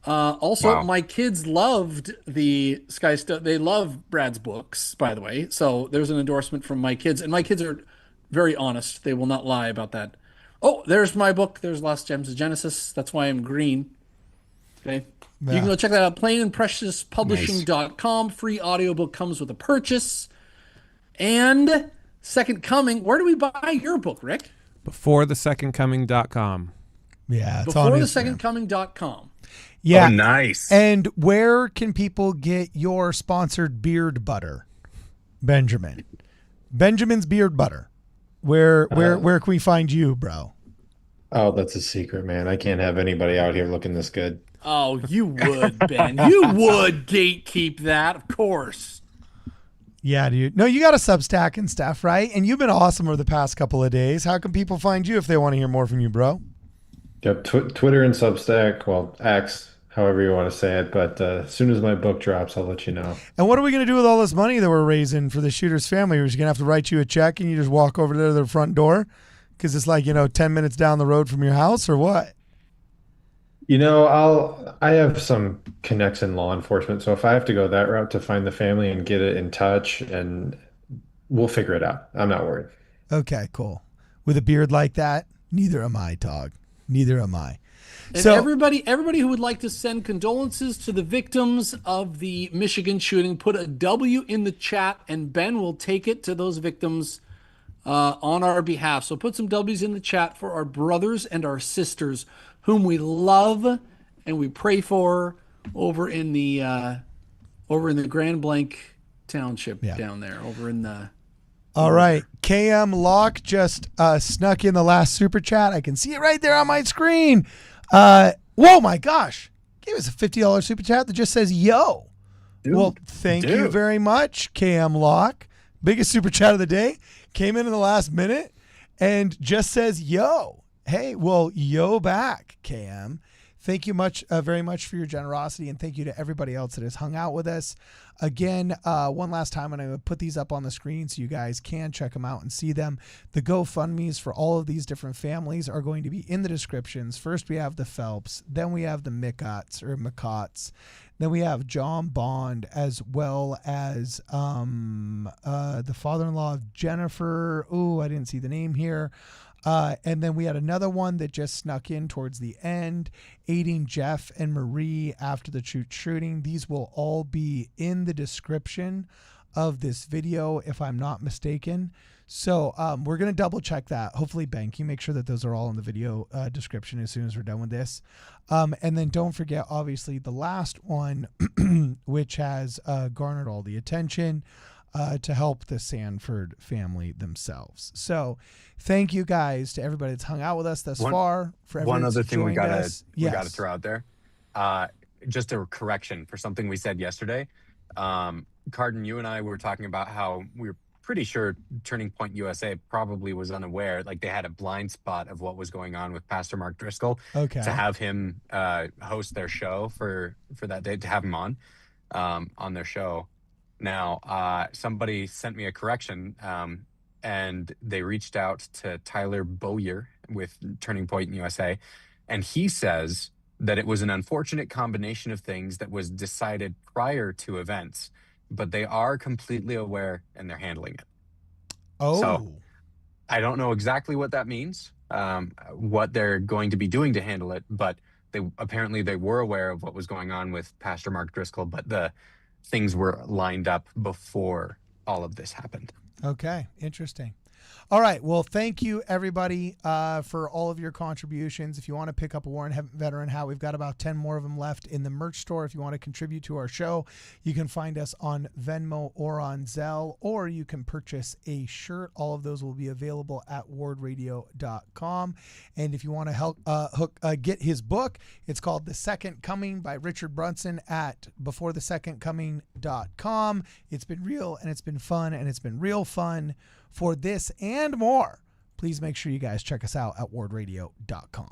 Also, my kids loved the they love Brad's books, by the way. So there's an endorsement from my kids, and my kids are very honest. They will not lie about that. Oh, there's my book. There's Lost Gems of Genesis. That's why I'm green. Okay. Yeah. You can go check that out. plainandpreciouspublishing.com. Free audiobook comes with a purchase. And Second Coming, where do we buy your book, Rick? Beforethesecondcoming.com. Yeah, it's on Beforethesecondcoming.com. Yeah. Oh, nice. And where can people get your sponsored beard butter, Benjamin? Benjamin's beard butter. Where can we find you, bro? Oh, that's a secret, man. I can't have anybody out here looking this good. Oh, you would, Ben. You would gatekeep that, of course. Yeah, dude. No, you got a Substack and stuff, right? And you've been awesome over the past couple of days. How can people find you if they want to hear more from you, bro? Yep, Twitter and Substack, well, X, however you want to say it. But as soon as my book drops, I'll let you know. And what are we going to do with all this money that we're raising for the shooter's family? We're just going to have to write you a check and you just walk over to their front door? Because it's like, 10 minutes down the road from your house or what? I have some connects in law enforcement. So if I have to go that route to find the family and get it in touch, and we'll figure it out. I'm not worried. Okay, cool. With a beard like that, neither am I, dog. Neither am I. And so everybody who would like to send condolences to the victims of the Michigan shooting, put a W in the chat, and Ben will take it to those victims on our behalf. So put some W's in the chat for our brothers and our sisters whom we love and we pray for her over in the Grand Blanc Township down there, over in the. All right. KM Locke just snuck in the last super chat. I can see it right there on my screen. Whoa, my gosh. Gave us a $50 super chat that just says, yo. Well, thank you very much, KM Locke. Biggest super chat of the day. Came in the last minute and just says, yo. Hey, well, yo back, KM. Thank you very much for your generosity, and thank you to everybody else that has hung out with us. Again, one last time, and I'm going to put these up on the screen so you guys can check them out and see them. The GoFundMes for all of these different families are going to be in the descriptions. First, we have the Phelps. Then we have the McCotts. Then we have John Bond, as well as the father-in-law of Jennifer. Oh, I didn't see the name here. And then we had another one that just snuck in towards the end, aiding Jeff and Marie after the shooting. These will all be in the description of this video, if I'm not mistaken. So we're going to double check that. Hopefully, Ben, can you make sure that those are all in the video description as soon as we're done with this? And then don't forget, obviously, the last one, which has garnered all the attention, to help the Sanford family themselves. So thank you guys to everybody that's hung out with us thus far. For one other thing we gotta Yes. throw out there, just a correction for something we said yesterday. Carden, you and I were talking about how we were pretty sure Turning Point USA probably was unaware, like they had a blind spot of what was going on with Pastor Mark Driscoll. Okay. To have him host their show for that day, to have him on their show. Now, somebody sent me a correction, and they reached out to Tyler Bowyer with Turning Point USA, and he says that it was an unfortunate combination of things that was decided prior to events, but they are completely aware and they're handling it. Oh. So, I don't know exactly what that means, what they're going to be doing to handle it, but they were aware of what was going on with Pastor Mark Driscoll, but the things were lined up before all of this happened. Okay, interesting. All right, well, thank you, everybody, for all of your contributions. If you want to pick up a War and Veteran hat, we've got about 10 more of them left in the merch store. If you want to contribute to our show, you can find us on Venmo or on Zelle, or you can purchase a shirt. All of those will be available at wardradio.com. And if you want to help get his book, it's called The Second Coming by Richard Brunson at beforethesecondcoming.com. It's been real, and it's been fun, and it's been real fun. For this and more, please make sure you guys check us out at wardradio.com.